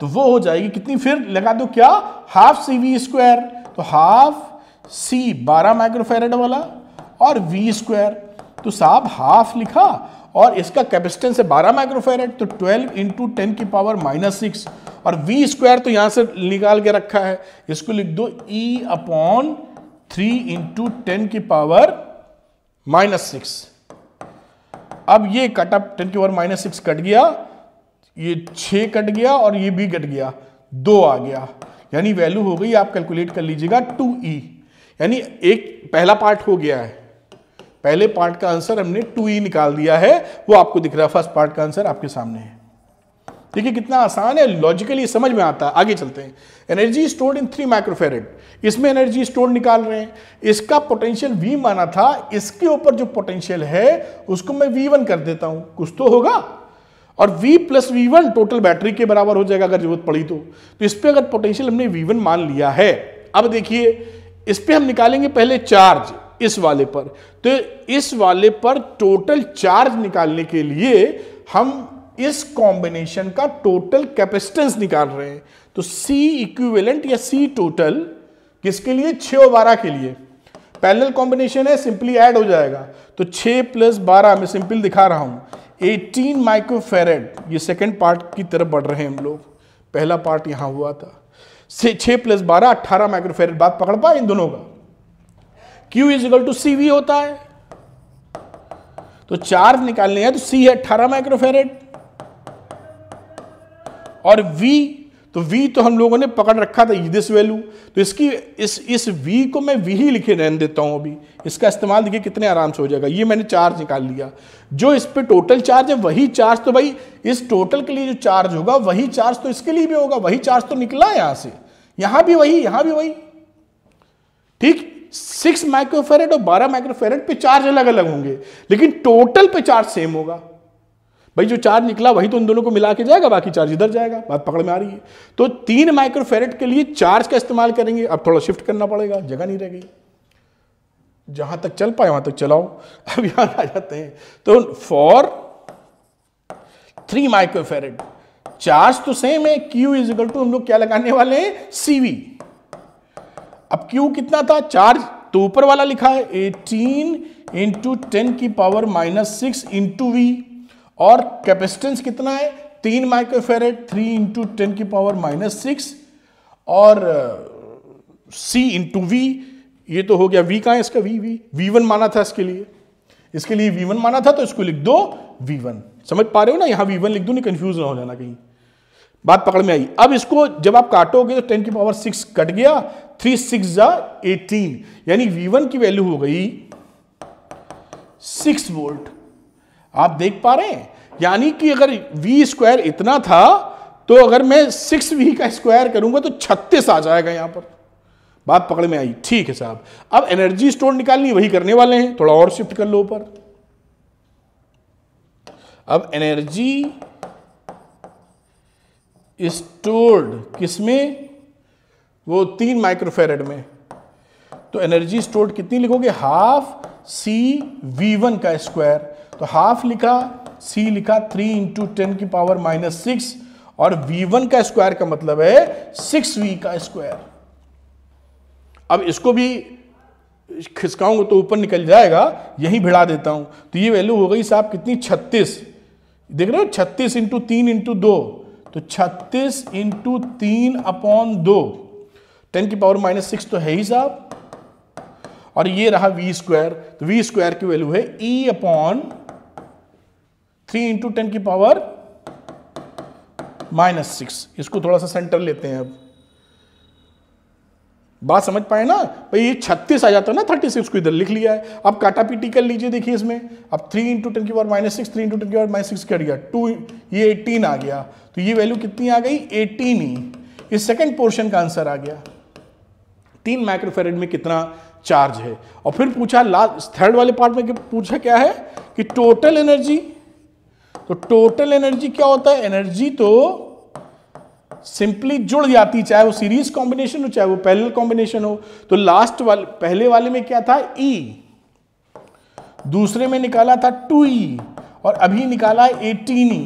तो वो हो जाएगी कितनी, फिर लगा दो क्या, हाफ सी वी स्क्वायर, तो हाफ सी 12 माइक्रोफैरेड वाला और वी स्क्वायर, तो साहब हाफ लिखा और इसका कैपेसिटेंस है 12 माइक्रोफैरेड, तो 12 इंटू 10 की पावर -6 और वी स्क्वायर तो यहां से निकाल के रखा है, इसको लिख दो E अपॉन 3 इंटू 10 की पावर -6। अब ये कट अप 10 की पावर -6 कट गया, ये 6 कट गया और ये भी कट गया, 2 आ गया, यानी वैल्यू हो गई, आप कैलकुलेट कर लीजिएगा 2E, यानी एक पहला पार्ट हो गया है, पहले पार्ट का आंसर हमने 2E निकाल दिया है, वो आपको दिख रहा है, फर्स्ट पार्ट का आंसर आपके सामने है। देखिए कितना आसान है, लॉजिकली समझ में आता है। आगे चलते हैं, एनर्जी स्टोर्ड इन 3 माइक्रोफैरेड, इसमें एनर्जी स्टोर निकाल रहे हैं, इसका पोटेंशियल V माना था, इसके ऊपर जो पोटेंशियल है उसको मैं V1 कर देता हूं, कुछ तो होगा, और V plus V1 total battery के बराबर हो जाएगा अगर जरूरत पड़ी तो इस पे अगर पोटेंशियल हमने V1 मान लिया है। अब देखिए इस पे हम निकालेंगे पहले चार्ज, इस वाले पर, तो इस वाले पर टोटल चार्ज निकालने के लिए हम इस कॉम्बिनेशन का टोटल कैपेसिटेंस निकाल रहे हैं, तो C इक्विवेलेंट या C टोटल किसके लिए, 6 और 12 के लिए, पैरेलल कॉम्बिनेशन है, सिंपली ऐड हो जाएगा, तो 6 प्लस 12 मैं सिंपल दिखा रहा हूं 18 माइक्रोफैरेड, ये सेकंड पार्ट की तरफ बढ़ रहे हैं हम लोग, पहला पार्ट यहां हुआ था, 6 प्लस 12 18 माइक्रोफैरेड, बात पकड़ पाए इन दोनों का। Q is equal to CV होता है, तो चार्ज निकालने हैं तो C है 18 माइक्रोफैरेड और V, तो V तो हम लोगों ने पकड़ रखा था दिस वैल्यू, तो इसकी इस V को मैं V ही लिखे रहने देता हूं अभी, इसका इस्तेमाल देखिए कितने आराम से हो जाएगा। ये मैंने चार्ज निकाल लिया, जो इस पे टोटल चार्ज है वही चार्ज, तो भाई इस टोटल के लिए जो चार्ज होगा वही चार्ज तो इसके लिए भी होगा, वही चार्ज तो निकला यहां से, यहां भी वही, यहां भी वही, ठीक। 6 माइक्रोफैरेड और 12 माइक्रोफैरेड पे चार्ज अलग अलग होंगे, लेकिन टोटल पे चार्ज सेम होगा। भाई जो चार्ज निकला वही तो इन दोनों को मिला के जाएगा, बाकी चार्ज इधर जाएगा, बात पकड़ में आ रही है। तो 3 माइक्रोफैरेड के लिए चार्ज का इस्तेमाल करेंगे, अब थोड़ा शिफ्ट करना पड़ेगा, जगह नहीं रह गई, जहां तक चल पाए वहां तक चलाओ। अब यहां आ जाते हैं, तो फॉर 3 माइक्रोफैरेड चार्ज तो सेम है, Q इज इक्वल टू हम लोग क्या लगाने वाले हैं, CV। अब Q कितना था, चार्ज तो ऊपर वाला लिखा है 18 इंटू 10 की पावर -6 इंटू V, और कैपेसिटेंस कितना है 3 माइक्रोफैरेड, 3 इंटू 10 की पावर -6 और C इंटू V, ये तो हो गया। V कहां है इसका, V1 माना था इसके लिए V1 माना था, तो इसको लिख दो V1, समझ पा रहे हो ना, यहां V1 लिख दो, नहीं कंफ्यूज ना हो जाना कहीं, बात पकड़ में आई। अब इसको जब आप काटोगे तो 10 की पावर 6 कट गया, 3 6 जा 18, यानी V1 की वैल्यू हो गई 6 वोल्ट। आप देख पा रहे हैं, यानी कि अगर V स्क्वायर इतना था, तो अगर मैं 6V का स्क्वायर करूंगा तो 36 आ जाएगा यहां पर, बात पकड़ में आई, ठीक है साहब। अब एनर्जी स्टोर निकालनी वही करने वाले हैं, थोड़ा और शिफ्ट कर लो ऊपर। अब एनर्जी स्टोर्ड किसमें, वो 3 माइक्रोफैरेड में, तो एनर्जी स्टोर्ड कितनी लिखोगे, हाफ C V1 का स्क्वायर, तो हाफ लिखा, C लिखा, 3 इंटू 10 की पावर -6 और V1 का स्क्वायर का मतलब है 6V का स्क्वायर। अब इसको भी खिसकाऊंगा तो ऊपर निकल जाएगा, यही भिड़ा देता हूं, तो ये वैल्यू हो गई साहब कितनी, 36, देख रहे हो, 36 इंटू 3 इंटू 2, तो 36 इंटू 3 अपॉन 2, 10 की पावर -6 तो है ही साहब, और ये रहा V स्क्वायर, तो V स्क्वायर की वैल्यू है E अपॉन 3 इंटू 10 की पावर -6। इसको थोड़ा सा सेंटर लेते हैं, अब बात समझ पाए ना भाई, ये 36 आ जाता है ना, 36 को इधर लिख लिया है। अब काटा पीटी कर लीजिए, देखिए इसमें, अब 3 इंटू 10 की पावर -6, 3 इंटू 10 की पावर -6 कट गया, 2, ये 18 आ गया, तो ये वैल्यू कितनी आ गई, 18 ही। इस सेकंड पोर्शन का आंसर आ गया, 3 माइक्रोफैरेड में कितना चार्ज है। और फिर पूछा लास्ट थर्ड वाले पार्ट में पूछा क्या है कि टोटल एनर्जी, तो टोटल एनर्जी क्या होता है, एनर्जी तो सिंपली जुड़ जाती, चाहे वो सीरीज कॉम्बिनेशन हो चाहे वो पैरेलल कॉम्बिनेशन हो। तो लास्ट वाले, पहले वाले में क्या था, E, दूसरे में निकाला था 2E और अभी निकाला 18E,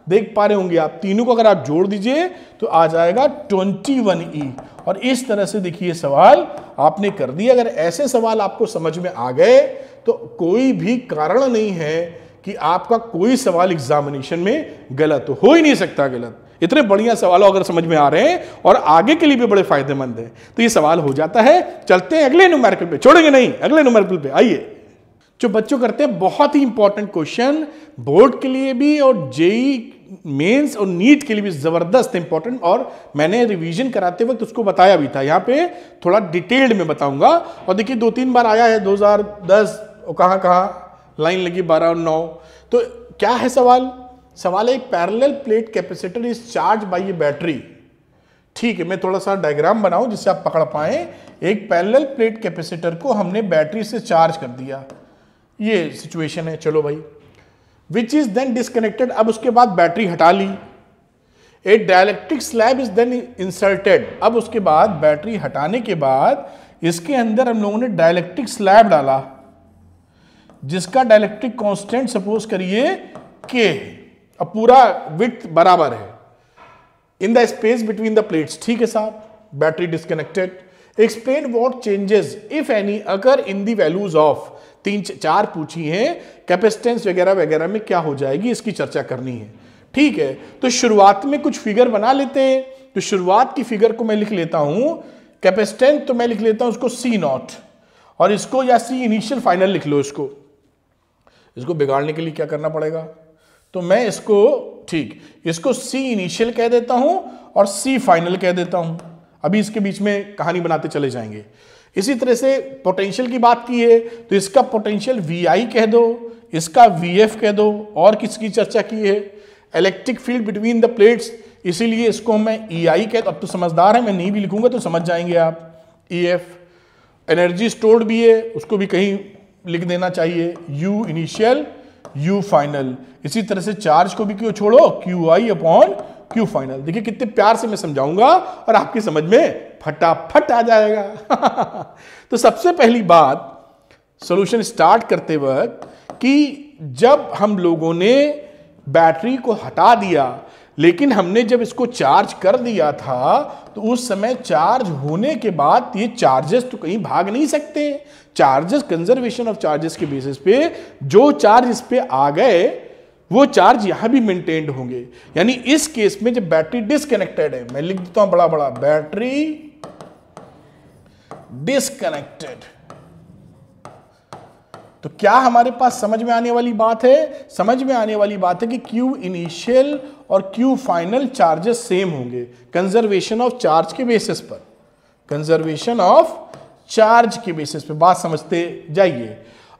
देख पा रहे होंगे आप, तीनों को अगर आप जोड़ दीजिए तो आ जाएगा 21E। और इस तरह से देखिए सवाल आपने कर दिया। अगर ऐसे सवाल आपको समझ में आ गए तो कोई भी कारण नहीं है कि आपका कोई सवाल एग्जामिनेशन में गलत हो ही नहीं सकता गलत। इतने बढ़िया सवाल अगर समझ में आ रहे हैं और आगे के लिए भी बड़े फायदेमंद है तो ये सवाल हो जाता है। चलते हैं अगले न्यूमेरिकल पे, छोड़ेंगे नहीं, अगले न्यूमेरिकल पे आइए। जो बच्चों करते हैं बहुत ही इंपॉर्टेंट क्वेश्चन, बोर्ड के लिए भी और जेई मेंस और नीट के लिए भी जबरदस्त इंपॉर्टेंट, और मैंने रिवीजन कराते वक्त उसको बताया भी था। यहाँ पे थोड़ा डिटेल्ड में बताऊंगा। और देखिए 2-3 बार आया है 2010 और कहाँ लाइन लगी 12 और 9। तो क्या है सवाल? सवाल है एक parallel plate capacitor is charge by A battery. ठीक है, मैं थोड़ा सा डायग्राम बनाऊं जिससे आप पकड़ पाए। एक पैरेलल प्लेट कैपेसिटर को हमने बैटरी से चार्ज कर दिया, ये सिचुएशन है। चलो भाई, विच इज देन डिस्कनेक्टेड, अब उसके बाद बैटरी हटा ली। A dielectric slab is then inserted, अब उसके बाद बैटरी हटाने के बाद इसके अंदर हम लोगों ने डाइलेक्ट्रिक स्लैब डाला जिसका डाइलेक्ट्रिक कांस्टेंट सपोज करिए K, अब पूरा विड्थ बराबर है in the space between the plates. ठीक है साहब, battery disconnected. Explain what changes if any अगर इन द वैल्यूज ऑफ 3-4 पूछी हैं, कैपेसिटेंस वगैरह वगैरह में क्या हो जाएगी इसकी चर्चा करनी है। ठीक है, तो शुरुआत में कुछ फिगर बना लेते हैं। तो शुरुआत की फिगर को मैं लिख लेता हूं, कैपेसिटेंस तो मैं लिख लेता हूं उसको C0 और इसको या C इनिशियल फाइनल लिख लो। इसको बिगाड़ने के लिए क्या करना पड़ेगा, तो मैं इसको इसको C इनिशियल कह देता हूं और C फाइनल कह देता हूं। अभी इसके बीच में कहानी बनाते चले जाएंगे। इसी तरह से पोटेंशियल की बात की है तो इसका पोटेंशियल VI कह दो, इसका VF कह दो। और किसकी चर्चा की है, electric field between the plates, इसीलिए इसको मैं EI कह, अब तो समझदार है, मैं नहीं भी लिखूंगा तो समझ जाएंगे आप। EF एनर्जी स्टोर्ड भी है, उसको भी कहीं लिख देना चाहिए, U इनिशियल U फाइनल। इसी तरह से चार्ज को भी क्यों छोड़ो, QI अपॉन Q फाइनल। देखिए कितने प्यार से मैं समझाऊंगा और आपकी समझ में फटाफट आ जाएगा। तो सबसे पहली बात सॉल्यूशन स्टार्ट करते वक्त कि जब हम लोगों ने बैटरी को हटा दिया लेकिन हमने जब इसको चार्ज कर दिया था तो उस समय चार्ज होने के बाद ये चार्जेस तो कहीं भाग नहीं सकते। चार्जेस कंजर्वेशन ऑफ चार्जेस के बेसिस पे जो चार्ज इस पे आ गए वो चार्ज यहां भी मेंटेन्ड होंगे। यानी इस केस में जब बैटरी डिस्कनेक्टेड है, मैं लिख देता हूं बड़ा बड़ा, बैटरी डिस्कनेक्टेड, तो क्या हमारे पास समझ में आने वाली बात है, समझ में आने वाली बात है कि Q इनिशियल और Q फाइनल चार्जेस सेम होंगे कंजर्वेशन ऑफ चार्ज के बेसिस पर, कंजर्वेशन ऑफ चार्ज के बेसिस पे। बात समझते जाइए।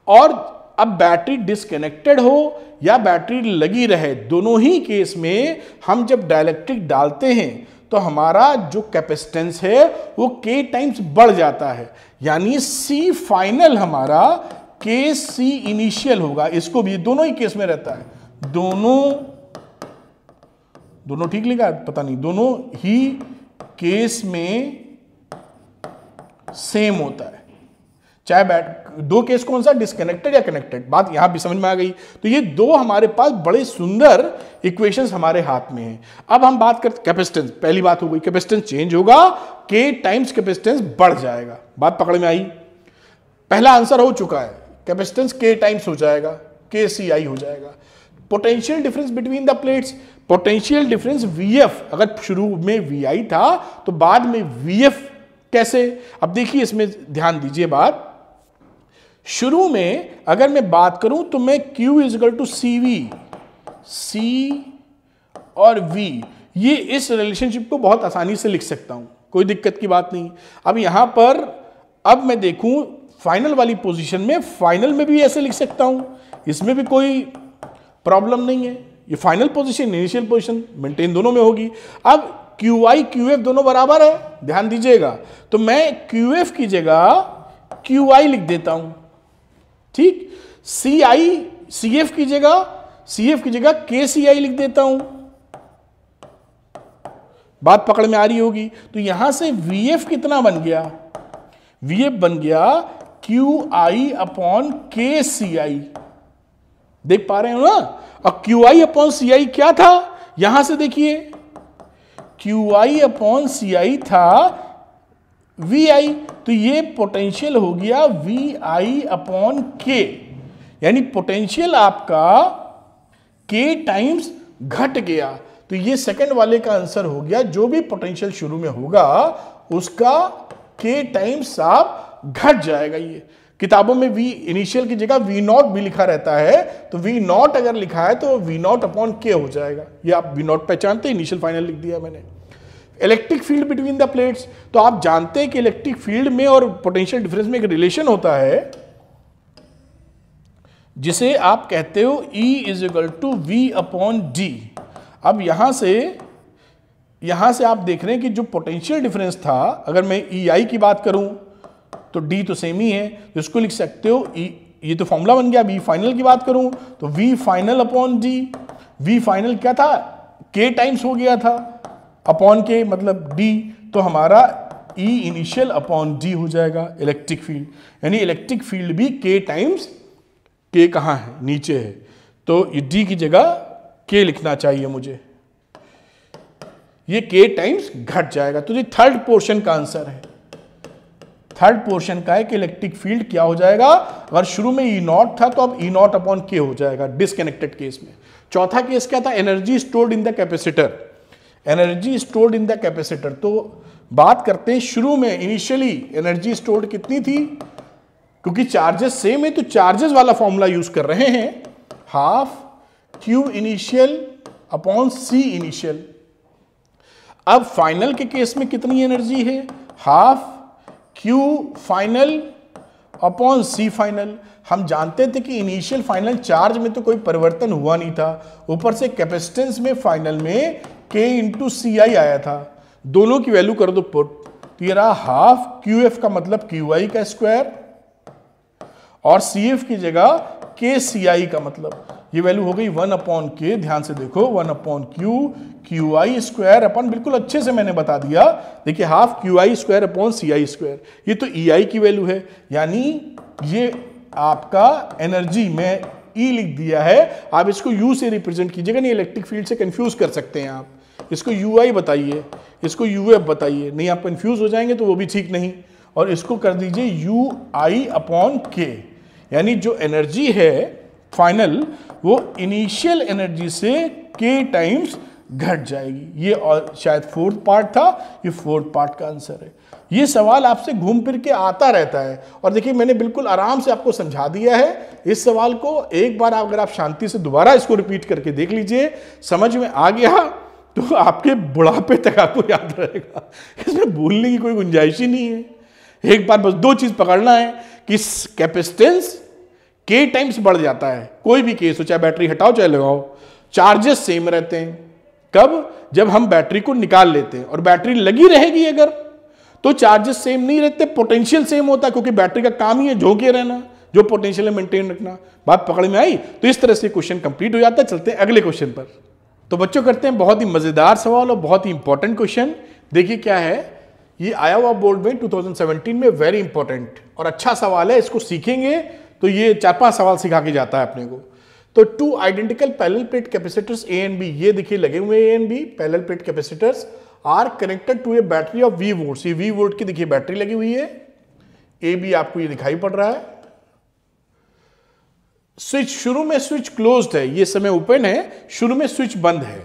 और अब बैटरी डिस्कनेक्टेड हो या बैटरी लगी रहे, दोनों ही केस में हम जब डाइलेक्ट्रिक डालते हैं तो हमारा जो कैपेसिटेंस है वो K टाइम्स बढ़ जाता है। यानी C फाइनल हमारा KC इनिशियल होगा। इसको भी दोनों ही केस में रहता है, दोनों ठीक लिखा है, पता नहीं, दोनों ही केस में सेम होता है। चाहे दो केस कौन सा, डिस्कनेक्टेड या कनेक्टेड, बात यहां भी समझ में आ गई। तो ये दो हमारे पास बड़े सुंदर इक्वेशंस हमारे हाथ में हैं। अब हम बात करते कैपेसिटेंस, पहली बात हो गई, कैपेसिटेंस चेंज होगा, K टाइम्स कैपेसिटेंस बढ़ जाएगा। बात पकड़ में आई, पहला आंसर हो चुका है, कैपेसिटेंस K टाइम्स हो जाएगा, KCI हो जाएगा। Potential difference between the plates, potential difference VF, अगर शुरू में VI था तो बाद में VF कैसे। अब देखिए इसमें ध्यान दीजिए बात, शुरू में अगर मैं बात करूं तो मैं Q is equal to CV, C और V, ये इस रिलेशनशिप को बहुत आसानी से लिख सकता हूं, कोई दिक्कत की बात नहीं। अब यहां पर अब मैं देखूं फाइनल वाली पोजीशन में, फाइनल में भी ऐसे लिख सकता हूं, इसमें भी कोई प्रॉब्लम नहीं है। ये final position initial position maintain दोनों में होगी। अब QI QF दोनों बराबर है, ध्यान दीजिएगा, तो मैं QF की जगह QI लिख देता हूं, ठीक। CF की जगह KCI लिख देता हूं। बात पकड़ में आ रही होगी। तो यहां से VF कितना बन गया, VF बन गया QI अपॉन KCI, देख पा रहे हो ना। और QI अपॉन CI क्या था, यहां से देखिए QI अपॉन CI था VI, तो ये पोटेंशियल हो गया VI अपॉन K, यानी पोटेंशियल आपका K टाइम्स घट गया। तो ये सेकंड वाले का आंसर हो गया, जो भी पोटेंशियल शुरू में होगा उसका K टाइम्स आप घट जाएगा। ये किताबों में V इनिशियल की जगह V0 भी लिखा रहता है, तो V0 अगर लिखा है तो V0 अपॉन K हो जाएगा। ये आप V0 पहचानते हैं, इनिशियल फाइनल लिख दिया मैंने। Electric field between the plates, तो आप जानते हैं कि इलेक्ट्रिक फील्ड में और पोटेंशियल डिफरेंस में एक रिलेशन होता है जिसे आप कहते हो E is equal to V upon D। अब यहां से आप देख रहे हैं कि जो पोटेंशियल डिफरेंस था, अगर मैं EI की बात करूं तो D तो सेम ही है, तो इसको लिख सकते हो ये तो फॉर्मूला बन गया। V फाइनल की बात करूं तो V final upon D। V final क्या था, K टाइम्स हो गया था, अपॉन के मतलब D, तो हमारा E इनिशियल अपॉन D हो जाएगा इलेक्ट्रिक फील्ड। यानी इलेक्ट्रिक फील्ड भी K टाइम्स, K कहाँ है, नीचे है, तो ये D की जगह K लिखना चाहिए मुझे, ये K टाइम्स घट जाएगा। तो ये थर्ड पोर्शन का आंसर है। थर्ड पोर्शन का है कि इलेक्ट्रिक फील्ड क्या हो जाएगा, अगर शुरू में E0 था तो अब E0 अपॉन K हो जाएगा डिसकनेक्टेड केस में। चौथा केस क्या था, energy stored in the capacitor. Energy stored in the capacitor, तो बात करते हैं शुरू में इनिशियली एनर्जी स्टोर्ड कितनी थी, क्योंकि चार्जेस सेम है तो चार्जेस वाला फॉर्मूला यूज कर रहे हैं, half Q initial upon C initial. अब फाइनल के केस में कितनी एनर्जी है, half Q final upon C final. हम जानते थे कि इनिशियल फाइनल चार्ज में तो कोई परिवर्तन हुआ नहीं था, ऊपर से कैपेसिटेंस में फाइनल में K इंटू CI आया था, दोनों की वैल्यू कर दो पुट, तो ये रहा हाफ QF का मतलब QI का स्क्वायर और CF की जगह KCI का मतलब, ये वैल्यू हो गई 1 अपॉन K। ध्यान से देखो 1 upon Q, QI square upon बिल्कुल अच्छे से मैंने बता दिया, देखिए half QI square upon CI square, ये तो EI की वैल्यू है, यानी ये आपका एनर्जी में E लिख दिया है। आप इसको U से रिप्रेजेंट कीजिएगा, नहीं इलेक्ट्रिक फील्ड से कंफ्यूज कर सकते हैं आप, इसको UI बताइए, इसको UF बताइए, नहीं आप कंफ्यूज हो जाएंगे तो वो भी ठीक नहीं, और इसको कर दीजिए UI अपॉन K, यानी जो एनर्जी है फाइनल वो इनिशियल एनर्जी से K टाइम्स घट जाएगी। ये और शायद फोर्थ पार्ट था, ये फोर्थ पार्ट का आंसर है। ये सवाल आपसे घूम फिर के आता रहता है, और देखिए मैंने बिल्कुल आराम से आपको समझा दिया है। इस सवाल को एक बार अगर आप शांति से दोबारा इसको रिपीट करके देख लीजिए, समझ में आ गया तो आपके बुढ़ापे तक आपको याद रहेगा, इसमें भूलने की कोई गुंजाइश ही नहीं है। एक बार बस दो चीज पकड़ना है कि कैपेसिटेंस K टाइम्स बढ़ जाता है, कोई भी केस हो, चाहे बैटरी हटाओ चाहे लगाओ, चार्जेस सेम रहते हैं। कब, जब हम बैटरी को निकाल लेते हैं, और बैटरी लगी रहेगी अगर तो चार्जेस सेम नहीं रहते, पोटेंशियल सेम होता है, क्योंकि बैटरी का काम ही है झोंके रहना, जो पोटेंशियल है मेंटेन रखना। बात पकड़ में आई? तो इस तरह से क्वेश्चन कंप्लीट हो जाता है। चलते हैं अगले क्वेश्चन पर। तो बच्चों करते हैं बहुत ही मजेदार सवाल और बहुत ही इंपॉर्टेंट क्वेश्चन। देखिए क्या है, ये आया हुआ बोर्ड में 2017 में, वेरी इंपॉर्टेंट और अच्छा सवाल है। इसको सीखेंगे तो ये 4-5 सवाल सिखा के जाता है अपने को। तो two identical parallel plate capacitors A and B, ये देखिए लगे हुए A and B parallel plate capacitors are connected to a battery of V volt. ये V वोल्ट की देखिए बैटरी लगी हुई है, ए बी आपको ये दिखाई पड़ रहा है। स्विच, शुरू में स्विच क्लोज्ड है, ये समय ओपन है, शुरू में स्विच बंद है।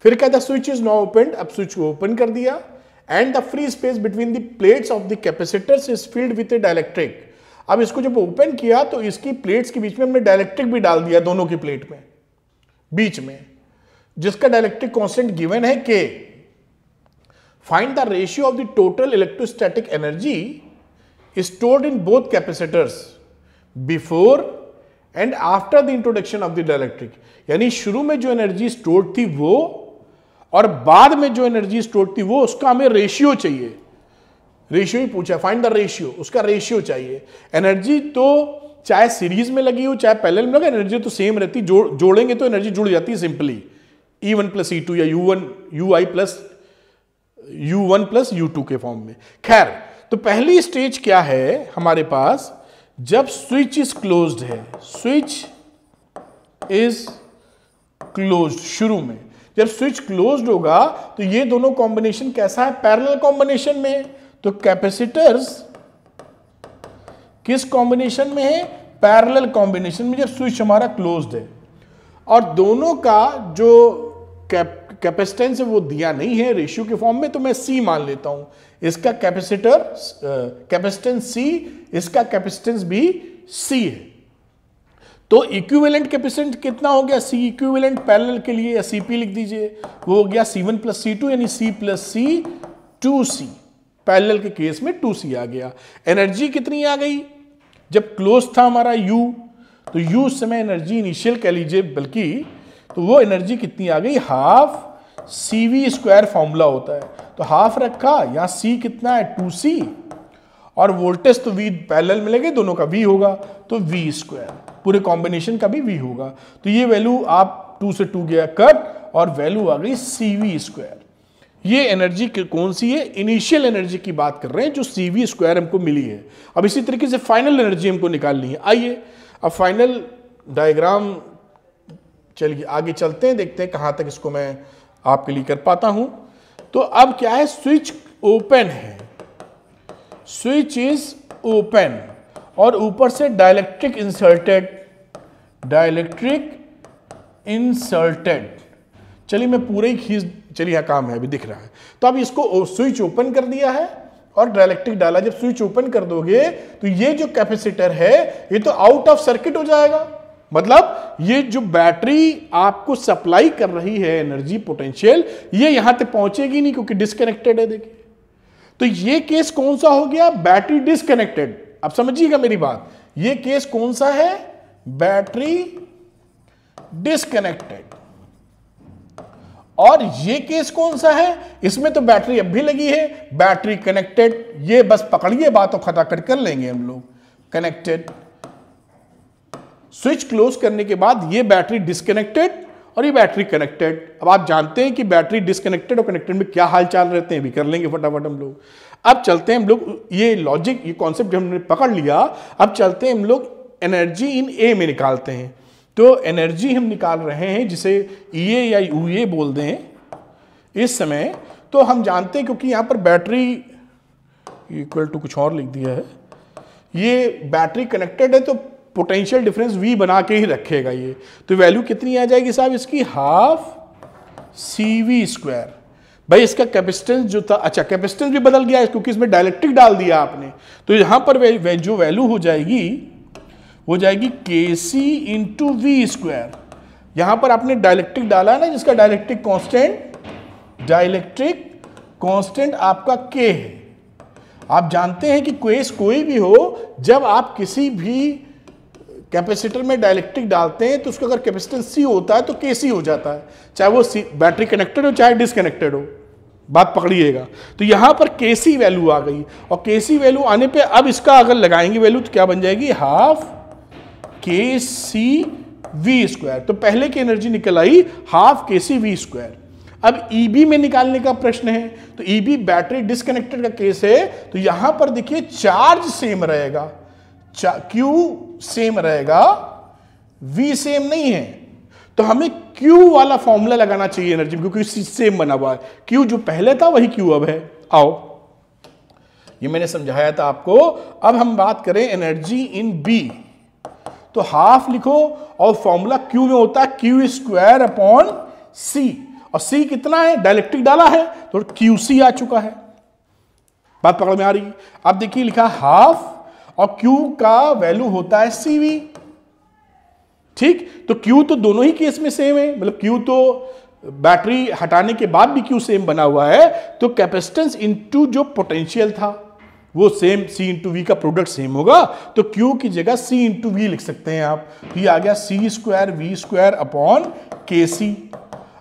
फिर कहता है स्विच इज नाउ ओपन, अब स्विच को ओपन कर दिया, and the free space between the plates of the capacitors is filled with A dielectric. अब इसको जब ओपन किया तो इसकी प्लेट्स के बीच में हमने डाइलेक्ट्रिक भी डाल दिया, दोनों की प्लेट में बीच में, जिसका डाइलेक्ट्रिक कांस्टेंट गिवन है K। Find the ratio of the total electrostatic energy stored in both capacitors before and after the introduction of the dielectric. यानी शुरू में जो एनर्जी स्टोर्ड थी वो, और बाद में जो एनर्जी स्टोर्ड थी वो, उसका हमें रेशियो चाहिए। रेशियो ही पूछा, फाइंड द रेशियो, उसका रेशियो चाहिए। एनर्जी तो चाहे सीरीज में लगी हो चाहे पैरेलल में लगे, एनर्जी तो सेम रहती, जोड़ेंगे तो एनर्जी जुड़ जाती है सिंपली, E1 प्लस E2 या UI plus U1 plus U2 के फॉर्म में। खैर, तो पहली स्टेज क्या है हमारे पास, जब स्विच इज क्लोज्ड है, स्विच इज क्लोज्ड शुरू में, जब स्विच क्लोज्ड होगा तो ये दोनों कॉम्बिनेशन कैसा है, पैरेलल कॉम्बिनेशन में है। तो कैपेसिटर्स किस कॉम्बिनेशन में है, पैरेलल कॉम्बिनेशन में, जब स्विच हमारा क्लोज्ड है। और दोनों का जो कैपेसिटेंस है वो दिया नहीं है रेशियो के फॉर्म में, तो मैं C मान लेता हूं। इसका कैपेसिटेंस C, इसका कैपेसिटेंस भी C है। तो इक्विवेलेंट कैपेसिटेंस कितना हो गया, C इक्विवेलेंट पैरेलल के लिए, या CP लिख दीजिए, वो हो गया C1 + C2 यानी C + C 2C। पैरेलल के केस में 2C आ गया। एनर्जी कितनी आ गई, जब क्लोज था हमारा U, तो U उस समय एनर्जी इनिशियल कह लीजिए, बल्कि तो वो एनर्जी कितनी आ गई, हाफ CV² फॉर्मूला होता है, तो हाफ रखा, यहाँ C कितना है 2C, और वोल्टेज तो V पैरेलल मिलेंगे, दोनों का V होगा, तो V², पूरे कॉम्बिनेशन का भी V होगा। तो ये वैल्यू आप 2 से 2 गया कट, और वैल्यू आ गई CV²। ये एनर्जी कौन सी है, इनिशियल एनर्जी की बात कर रहे हैं, जो CV² हमको मिली है। अब इसी तरीके से फाइनल एनर्जी हमको निकालनी है। आइए अब फाइनल डायग्राम, चलिए आगे चलते हैं, देखते हैं कहां तक इसको मैं आपके लिए कर पाता हूं। तो अब क्या है, स्विच ओपन है, स्विच इज ओपन, और ऊपर से डाइलेक्ट्रिक इंसर्टेड। चलिए मैं पूरे ही खींच, चलिए यहां काम है, अभी दिख रहा है। तो अब इसको स्विच ओपन कर दिया है और डाइलेक्ट्रिक डाला। जब स्विच ओपन कर दोगे तो ये जो कैपेसिटर है ये तो आउट ऑफ सर्किट हो जाएगा, मतलब ये जो बैटरी आपको सप्लाई कर रही है एनर्जी पोटेंशियल, ये यहां तक पहुंचेगी नहीं क्योंकि डिस्कनेक्टेड है। देखिए तो ये केस कौन सा हो गया, बैटरी डिस्कनेक्टेड। अब समझिएगा मेरी बात, ये केस कौन सा है, बैटरी डिस्कनेक्टेड। और ये केस कौन सा है, इसमें तो बैटरी अब भी लगी है, बैटरी कनेक्टेड। ये बस पकड़िए बात और खटाखट कर लेंगे हम लोग, कनेक्टेड। स्विच क्लोज करने के बाद ये बैटरी डिस्कनेक्टेड और ये बैटरी कनेक्टेड। अब आप जानते हैं कि बैटरी डिस्कनेक्टेड और कनेक्टेड में क्या हाल चाल रहते हैं, भी कर लेंगे फटाफट हम लोग। अब चलते हैं हम लोग, ये लॉजिक, ये कॉन्सेप्ट हमने पकड़ लिया, अब चलते हैं हम लोग एनर्जी इन ए में निकालते हैं। तो एनर्जी हम निकाल रहे हैं जिसे ईए या यूए बोल दें इस समय। तो हम जानते हैं, क्योंकि यहां पर बैटरी इक्वल टू कुछ और लिख दिया है, ये बैटरी कनेक्टेड है तो पोटेंशियल डिफरेंस V बना के ही रखेगा ये। तो वैल्यू कितनी आ जाएगी साहब इसकी, हाफ CV²। भाई इसका कैपेसिटेंस जो था, अच्छा कैपेसिटेंस भी बदल गया है क्योंकि इसमें डाइलेक्ट्रिक डाल दिया आपने, तो यहां पर जो वैल्यू हो जाएगी हो जाएगी KC × V²। यहां पर आपने डाइलेक्ट्रिक डाला है ना, जिसका डाइलेक्ट्रिक कांस्टेंट आपका K है। आप जानते हैं कि केस कोई भी हो, जब आप किसी भी कैपेसिटर में डाइलेक्ट्रिक डालते हैं तो उसका अगर कैपेसिटेंस C होता है तो KC हो जाता है, चाहे वो बैटरी कनेक्टेड हो चाहे डिसकनेक्टेड हो। बात पकड़िएगा। तो यहां पर KC वैल्यू आ गई, और KC वैल्यू आने पे अब इसका अगर लगाएंगे वैल्यू तो क्या बन जाएगी, हाफ KCV²। तो पहले की एनर्जी निकल आई हाफ KCV²। अब EB में निकालने का प्रश्न है, तो EB बैटरी डिस्कनेक्टेड का केस है, तो यहां पर देखिए चार्ज सेम रहेगा, Q सेम रहेगा, V सेम नहीं है, तो हमें Q वाला फॉर्मूला लगाना चाहिए एनर्जी, क्योंकि सेम बना हुआ है। Q जो पहले था वही Q अब है। आओ, ये मैंने समझाया था आपको। अब हम बात करें एनर्जी इन B, तो हाफ लिखो और फॉर्मूला Q में होता है Q²/C, और C कितना है, डाइलेक्ट्रिक डाला है तो QC आ चुका है। बात पकड़ में आ रही। अब देखिए लिखा हाफ, और Q का वैल्यू होता है CV। ठीक, तो Q तो दोनों ही केस में सेम है, मतलब Q तो बैटरी हटाने के बाद भी Q सेम बना हुआ है, तो कैपेसिटेंस इनटू जो पोटेंशियल था वो सेम, C × V का प्रोडक्ट सेम होगा, तो Q की जगह C × V लिख सकते हैं आप। तो ये आ गया C²V²/KC।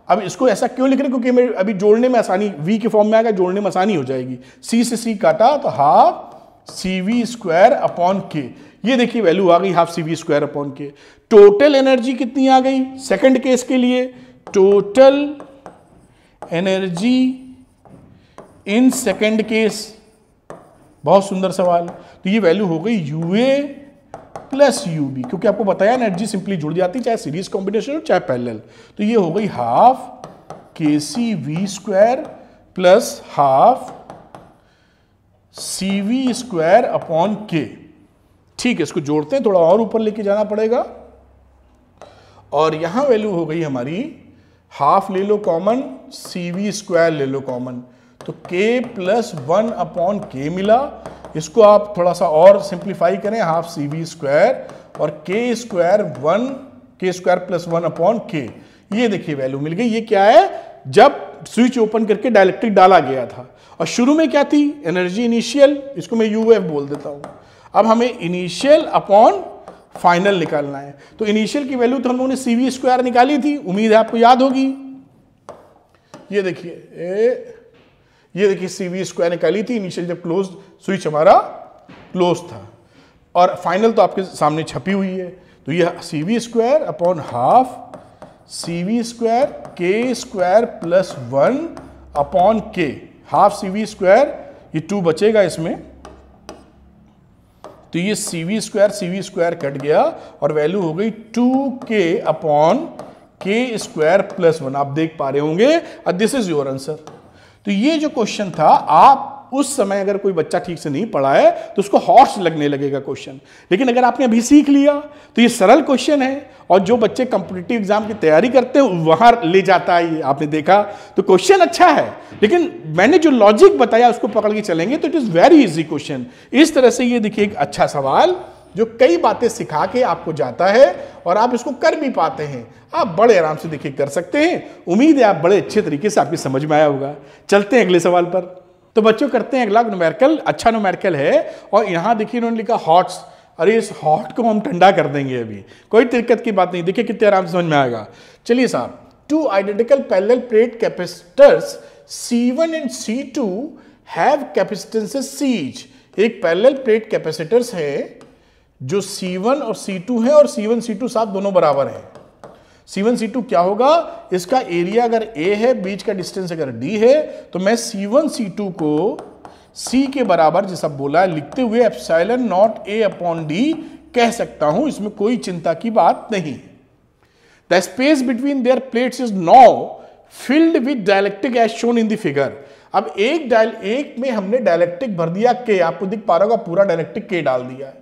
अब इसको ऐसा क्यों लिख रहे हैं, क्योंकि मैं अभी जोड़ने में आसानी, V के फॉर्म में आएगा, जोड़ने में आसानी हो जाएगी। C से C काटा तो हाफ CV²/K। ये देखिए वैल्यू आ गई हाफ CV²/K। टोटल एनर्जी कितनी आ गई सेकंड केस के लिए, total energy in second case, बहुत सुंदर सवाल। तो ये वैल्यू हो गई UA + UB, क्योंकि आपको बताया एनर्जी सिंपली जुड़ जाती है, चाहे सीरीज कॉम्बिनेशन हो चाहे पैरेलल। तो ये हो गई half K C V square plus half C V square upon K. ठीक है, इसको जोड़ते हैं, थोड़ा और ऊपर लेके जाना पड़ेगा। और यहां वैल्यू हो गई हमारी, हाफ ले लो कॉमन, सी वी स्क्वायर ले लो कॉमन, तो के प्लस 1 अपॉन के मिला। इसको आप थोड़ा सा और सिंप्लीफाई करें, हाफ सी वी स्क्वायर और के स्क्वायर 1, के स्क्वायर प्लस 1 अपॉन के। ये देखिए वैल्यू मिल गई। ये क्या है, जब स्विच ओपन करके डाइलेक्ट्रिक डाला गया था और शुरू में क्या थी, एनर्जी इनिशियल, इसको मैं यूएफ बोल देता हूं। अब हमें इनिशियल अपॉन फाइनल निकालना है। तो इनिशियल की वैल्यू तो हम लोगों ने सी वी स्क्वायर निकाली थी, उम्मीद है आपको याद होगी। ये देखिए सी वी स्क्वायर निकाली थी इनिशियल, जब क्लोज स्विच हमारा क्लोज था, और फाइनल तो आपके सामने छपी हुई है। तो ये C V square upon half C V square K square plus 1 upon K, half C V square, ये 2 बचेगा इसमें, तो ये सी वी स्क्वायर कट गया और वैल्यू हो गई 2k अपॉन के स्क्वायर प्लस 1। आप देख पा रहे होंगे, दिस इज योर आंसर। तो ये जो क्वेश्चन था, आप उस समय अगर कोई बच्चा ठीक से नहीं पढ़ा है तो उसको हॉर्स लगने लगेगा क्वेश्चन, लेकिन अगर आपने अभी सीख लिया तो ये सरल क्वेश्चन है, और जो बच्चे कॉम्पिटिटिव एग्जाम की तैयारी करते हैं वहां ले जाता है। ये आपने देखा, तो क्वेश्चन अच्छा है, लेकिन मैंने जो लॉजिक बताया उसको पकड़ के चलेंगे तो it is very easy question. इस तरह से ये देखिए एक अच्छा सवाल जो कई बातें सिखा के आपको जाता है और आप इसको कर भी पाते हैं। आप बड़े आराम से देखिए कर सकते हैं। उम्मीद है आप बड़े अच्छे तरीके से आपकी समझ में आया होगा। चलते हैं अगले सवाल पर। तो बच्चों करते हैं अगला न्यूमेरिकल, अच्छा न्यूमेरिकल है, और यहां देखिए इन्होंने लिखा हॉट्स। अरे इस हॉट को हम ठंडा कर देंगे, अभी कोई दिक्कत की बात नहीं। देखिए कितने आराम से समझ में आएगा। चलिए साहब, 2 identical parallel plate capacitors C1 and C2 have capacitances C each। एक पैरेलल प्लेट कैपेसिटर्स है जो C1 और C2 है, और C1 C2 साथ दोनों बराबर है। C1 C2 क्या होगा, इसका एरिया अगर A है, बीच का डिस्टेंस अगर D है, तो मैं C1 C2 को C के बराबर जैसा बोला लिखते हुए epsilon naught A upon D कह सकता हूं। इसमें कोई चिंता की बात नहीं। The space between their plates is now filled with dielectric as shown in the figure. अब एक में हमने डाइलेक्ट्रिक भर दिया K, आपको दिख पा रहा होगा पूरा डाइलेक्ट्रिक K डाल दिया है,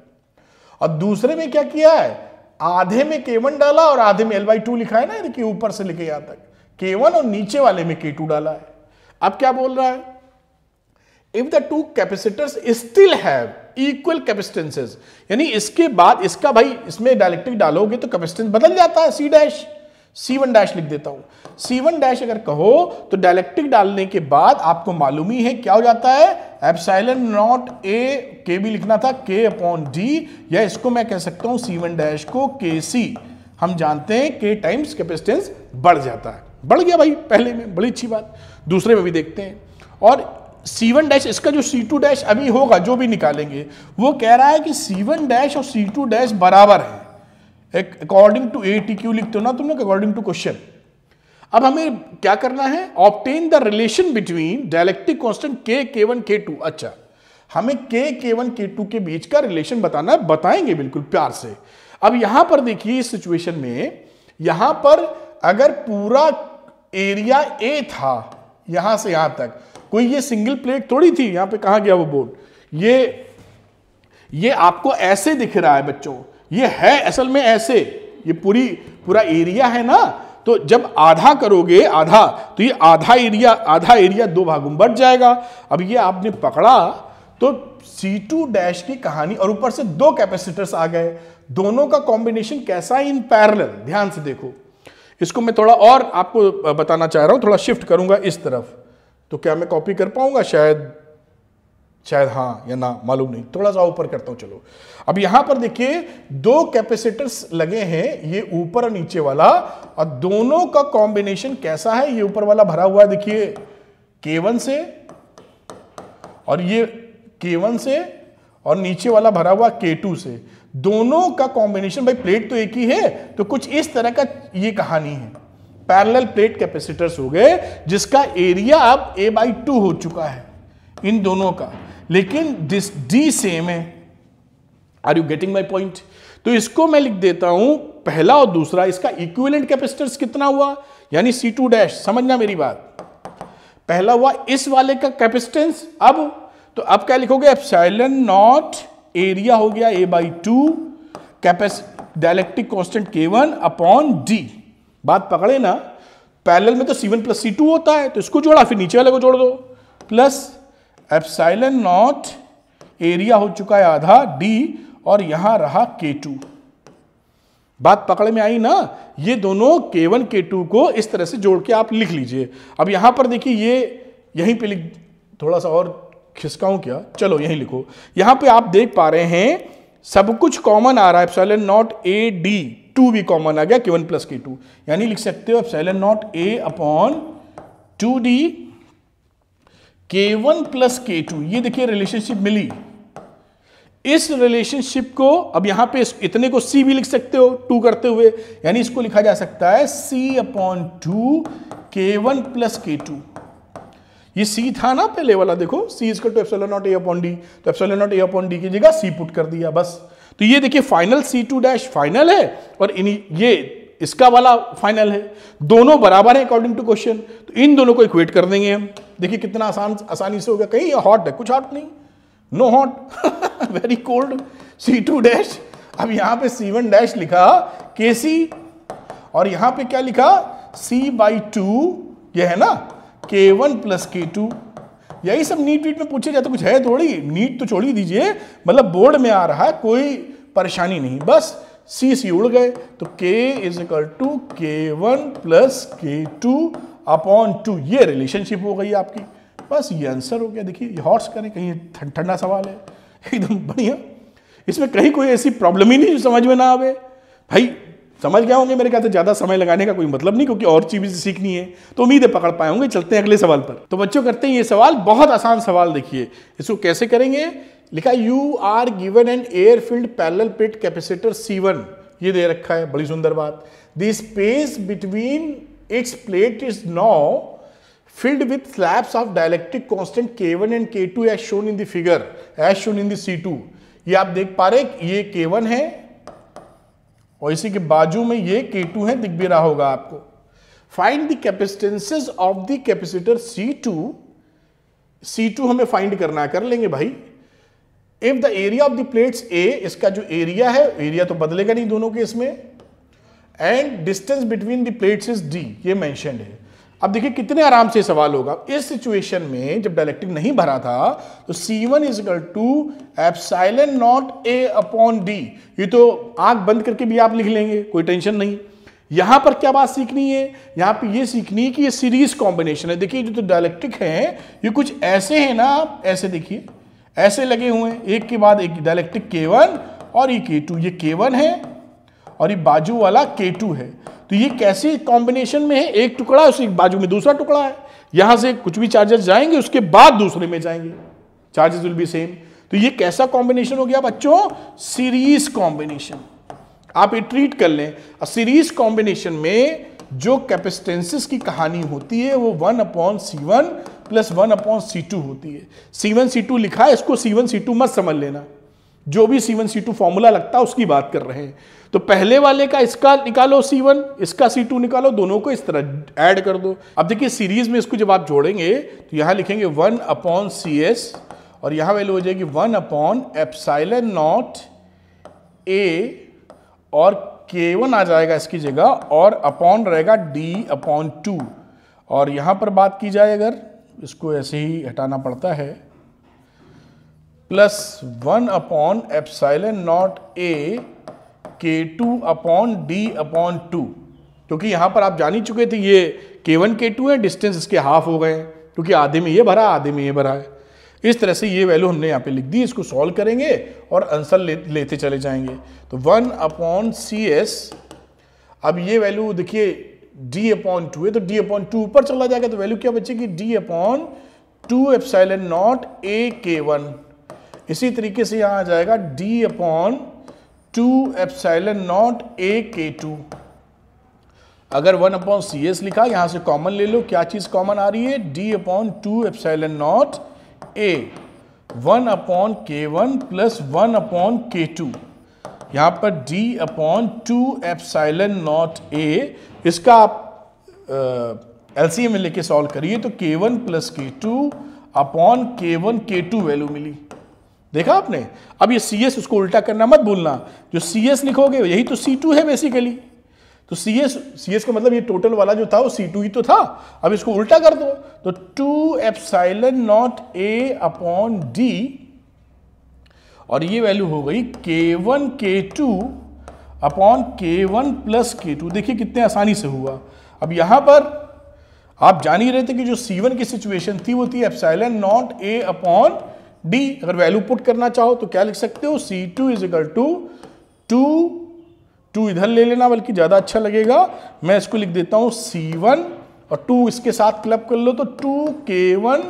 और दूसरे में क्या किया है, आधे में K1 डाला और आधे में L/2 लिखा है ना, देखिए ऊपर से लेके यहां तक K1, और नीचे वाले में K2 डाला है। अब क्या बोल रहा है, if the two capacitors still have equal capacitances, यानी इसके बाद इसका भाई इसमें डाइलेक्ट्रिक डालोगे तो कैपेसिटेंस बदल जाता है, C1 डैश लिख देता हूं। C1 डैश अगर कहो तो डाइलेक्ट्रिक डालने के बाद आपको मालूम ही है क्या हो जाता है, एप्सिलॉन नॉट A, K भी लिखना था, K अपॉन D, या इसको मैं कह सकता हूं C1 डैश को KC। हम जानते हैं K टाइम्स कैपेसिटेंस बढ़ जाता है, बढ़ गया भाई पहले में, बड़ी अच्छी बात। दूसरे में भी देखते हैं, और C1 डैश, इसका जो C2 डैश अभी होगा जो भी निकालेंगे, वो कह रहा है कि C1 डैश और C2 डैश बराबर है अकॉर्डिंग टू ATQ लिखते हो ना तुम लोग, अकॉर्डिंग टू क्वेश्चन। अब हमें क्या करना है, obtain the relation between dielectric constant K, K1, K2। अच्छा, हमें K, K1, K2 के बीच का रिलेशन बताना है, बताएंगे बिल्कुल प्यार से। अब यहां पर देखिए इस सिचुएशन में, यहां पर अगर पूरा एरिया A था यहां से यहां तक, कोई ये सिंगल प्लेट थोड़ी थी, यहां पे कहां गया वो बोर्ड, ये आपको ऐसे दिख रहा है बच्चों, ये है असल में ऐसे, ये पूरा एरिया है ना, तो जब आधा करोगे आधा, तो ये आधा एरिया 2 भागों में बढ़ जाएगा। अब ये आपने पकड़ा तो C2 डैश की कहानी, और ऊपर से 2 कैपेसिटर्स आ गए, दोनों का कॉम्बिनेशन कैसा है, इन पैरेलल। ध्यान से देखो, इसको मैं थोड़ा और आपको बताना चाह रहा हूं, थोड़ा शिफ्ट करूंगा इस तरफ, तो क्या मैं कॉपी कर पाऊंगा, शायद हाँ या ना, मालूम नहीं, थोड़ा सा ऊपर करता हूं। चलो, अब यहां पर देखिए 2 कैपेसिटर्स लगे हैं, ये ऊपर और नीचे वाला, और दोनों का कॉम्बिनेशन कैसा है, ये ऊपर वाला भरा हुआ है देखिए K1 से, और ये K1 से, और नीचे वाला भरा हुआ K2 से। दोनों का कॉम्बिनेशन, भाई प्लेट तो एक ही है, तो कुछ इस तरह का ये कहानी है। पैरेलल प्लेट कैपेसिटर्स हो गए, जिसका एरिया अब A/2 हो चुका है इन दोनों का, लेकिन दिस D सेम है। Are you getting my point? तो इसको मैं लिख देता हूं पहला और दूसरा, इसका इक्विवेलेंट कैपेसिटेंस कितना हुआ, यानी C2 डैश, समझना मेरी बात। पहला हुआ इस वाले का कैपेसिटेंस, अब क्या लिखोगे, एप्सिलॉन नॉट एरिया हो गया A/2 dielectric constant K1 upon D। बात पकड़े ना, पैरेलल में तो C1 प्लस C2 होता है, तो इसको जोड़ा, फिर नीचे वाले को जोड़ दो, प्लस एप्सिलॉन नॉट एरिया हो चुका है आधा D, और यहां रहा K2। बात पकड़ में आई ना, ये दोनों K1 K2 को इस तरह से जोड़ के आप लिख लीजिए। अब यहां पर देखिए, ये यहीं पे लिख, थोड़ा सा और खिसकाऊं क्या, चलो यहीं लिखो। यहां पे आप देख पा रहे हैं सब कुछ कॉमन आ रहा है, एप्सिलॉन नॉट AD 2 भी कॉमन आ गया, K1 प्लस K2, यानी लिख सकते हो epsilon naught A upon 2D K1 plus K2। ये देखिए रिलेशनशिप मिली। इस रिलेशनशिप को अब यहां पे इतने को C भी लिख सकते हो 2 करते हुए, यानी इसको लिखा जा सकता है C upon 2 K1 plus K2। ये C था ना पहले वाला, देखो C equal to epsilon naught A upon D, तो epsilon naught A upon D की जगह C पुट कर दिया बस। तो ये देखिए फाइनल C2 डैश फाइनल है, और ये इसका वाला फाइनल है, दोनों बराबर है अकॉर्डिंग टू क्वेश्चन। तो इन दोनों को इक्वेट कर देंगे हम। देखिए कितना आसानी से हो गया। कहीं हॉट है, कुछ हॉट नहीं, no hot, very cold. C2 dash, अब यहां पे C1 डैश लिखा KC, और यहां पे क्या लिखा C/2, ये है ना K1 प्लस K2। यही सब नीट वीट में पूछे जाते, कुछ है थोड़ी, नीट तो छोड़ ही दीजिए, मतलब बोर्ड में आ रहा है, कोई परेशानी नहीं, बस C उड़ गए। तो K is equal to K1 plus K2 upon 2, ये रिलेशनशिप हो गई आपकी, बस ये आंसर हो गया। देखिए ये हॉट्स करें, कहीं ठंडा सवाल है, एकदम बढ़िया, इसमें कहीं कोई ऐसी प्रॉब्लम ही नहीं जो समझ में ना आवे। भाई समझ गए होंगे, मेरे ख्याल से ज्यादा समय लगाने का कोई मतलब नहीं, क्योंकि और चीजें सीखनी है, तो उम्मीद है पकड़ पाए होंगे। चलते हैं अगले सवाल पर। तो बच्चों करते हैं ये सवाल, बहुत आसान सवाल। देखिए इसको कैसे करेंगे, लिखा you are given an air filled parallel plate capacitor C1, ये दे रखा है, बड़ी सुंदर बात। The space between its plate is now filled with slabs of dielectric constant K1 and K2 as shown in the figure, as shown in the C2। ये आप देख पा रहे, ये K1 है और इसी के बाजू में ये K2 है, दिख भी रहा होगा आपको। Find the capacitances of the capacitor C2। C2 हमें फाइंड करना है, कर लेंगे भाई। If the area of the plates A, इसका जो एरिया है, एरिया तो बदलेगा नहीं दोनों के इसमें, and distance between the plates is D, ये मेंशन्ड है। अब देखिए कितने आराम से सवाल होगा। इस सिचुएशन में जब डाइलेक्ट्रिक नहीं भरा था, तो C1 is equal to epsilon naught A upon D, ये तो आंख बंद करके भी आप लिख लेंगे, कोई टेंशन नहीं। यहां पर क्या बात सीखनी है, यहां पे ये सीखनी है कि ये सीरीज कॉम्बिनेशन है। देखिए जो तो डाइलेक्ट्रिक है, ये कुछ ऐसे है ना, ऐसे देखिए, ऐसे लगे हुए हैं, एक के बाद एक डाइलेक्ट्रिक K1 और ये K2, ये K1 है और ये बाजू वाला K2 है। तो ये कैसी कॉम्बिनेशन में है, एक टुकड़ा है, उसके बाजू में दूसरा टुकड़ा है, यहां से कुछ भी चार्जेस जाएंगे, उसके बाद दूसरे में जाएंगे, चार्जेस विल बी सेम। तो ये कैसा कॉम्बिनेशन हो गया बच्चों, सीरीज कॉम्बिनेशन। आप ये ट्रीट कर लें, सीरीज कॉम्बिनेशन में जो कैपेसिटेंसेस की कहानी होती है वो 1/C1 प्लस 1/C2 होती है। C1 C2 लिखा है, इसको C1 C2 मत समझ लेना, जो भी C1 C2 फॉर्मूला लगता है उसकी बात कर रहे हैं। तो पहले वाले का इसका निकालो C1, इसका C2 निकालो, दोनों को इस तरह ऐड कर दो। अब देखिए सीरीज में इसको जब आप जोड़ेंगे तो यहां लिखेंगे 1/CS, और यहां वैल्यू हो जाएगी 1/एप्सिलॉन नॉट A, और K1 आ जाएगा इसकी जगह, और अपॉन रहेगा D/2। और यहां पर बात की जाए, अगर इसको ऐसे ही हटाना पड़ता है, प्लस 1/एप्सिलॉन नॉट A K2/D/2, क्योंकि यहां पर आप जान ही चुके थे ये K1 K2 है, डिस्टेंस इसके हाफ हो गए, क्योंकि आधे में ये भरा, आधे में ये भरा है। इस तरह से ये वैल्यू हमने यहाँ पे लिख दी। इसको सॉल्व करेंगे और आंसर लेते चले जाएंगे। तो 1/CS, अब ये वैल्यू देखिए D/2 है, तो D/2 ऊपर चला जाएगा, तो वैल्यू क्या बचेगी, D/2 epsilon naught A K1। इसी तरीके से यहां आ जाएगा D/2 epsilon naught A K2। अगर 1/CS लिखा, यहां से कॉमन ले लो, क्या चीज कॉमन आ रही है, D/2 epsilon naught A, 1/K1 plus 1/K2। यहां पर d upon 2 epsilon naught a, इसका आप एलसीएम में लेके सॉल्व करिए तो k1 plus k2 upon k1 k2 value मिली। देखा आपने? अब ये CS उसको उल्टा करना मत भूलना, जो CS लिखोगे यही तो C2 है बेसिकली। तो CS का मतलब ये टोटल वाला जो था वो C2 ही तो था। अब इसको उल्टा कर दो तो 2 epsilon naught a upon d, और ये वैल्यू हो गई k1 k2 upon k1 plus k2। देखिए कितने आसानी से हुआ। अब यहां पर आप जान ही रहे थे कि जो C1 की सिचुएशन थी वो थी epsilon naught a upon d। अगर वैल्यू पुट करना चाहो तो क्या लिख सकते हो, C2 इज इक्वल टू 2 इधर ले लेना बल्कि ज्यादा अच्छा लगेगा, मैं इसको लिख देता हूं C1 और 2 इसके साथ क्लब कर लो तो 2k1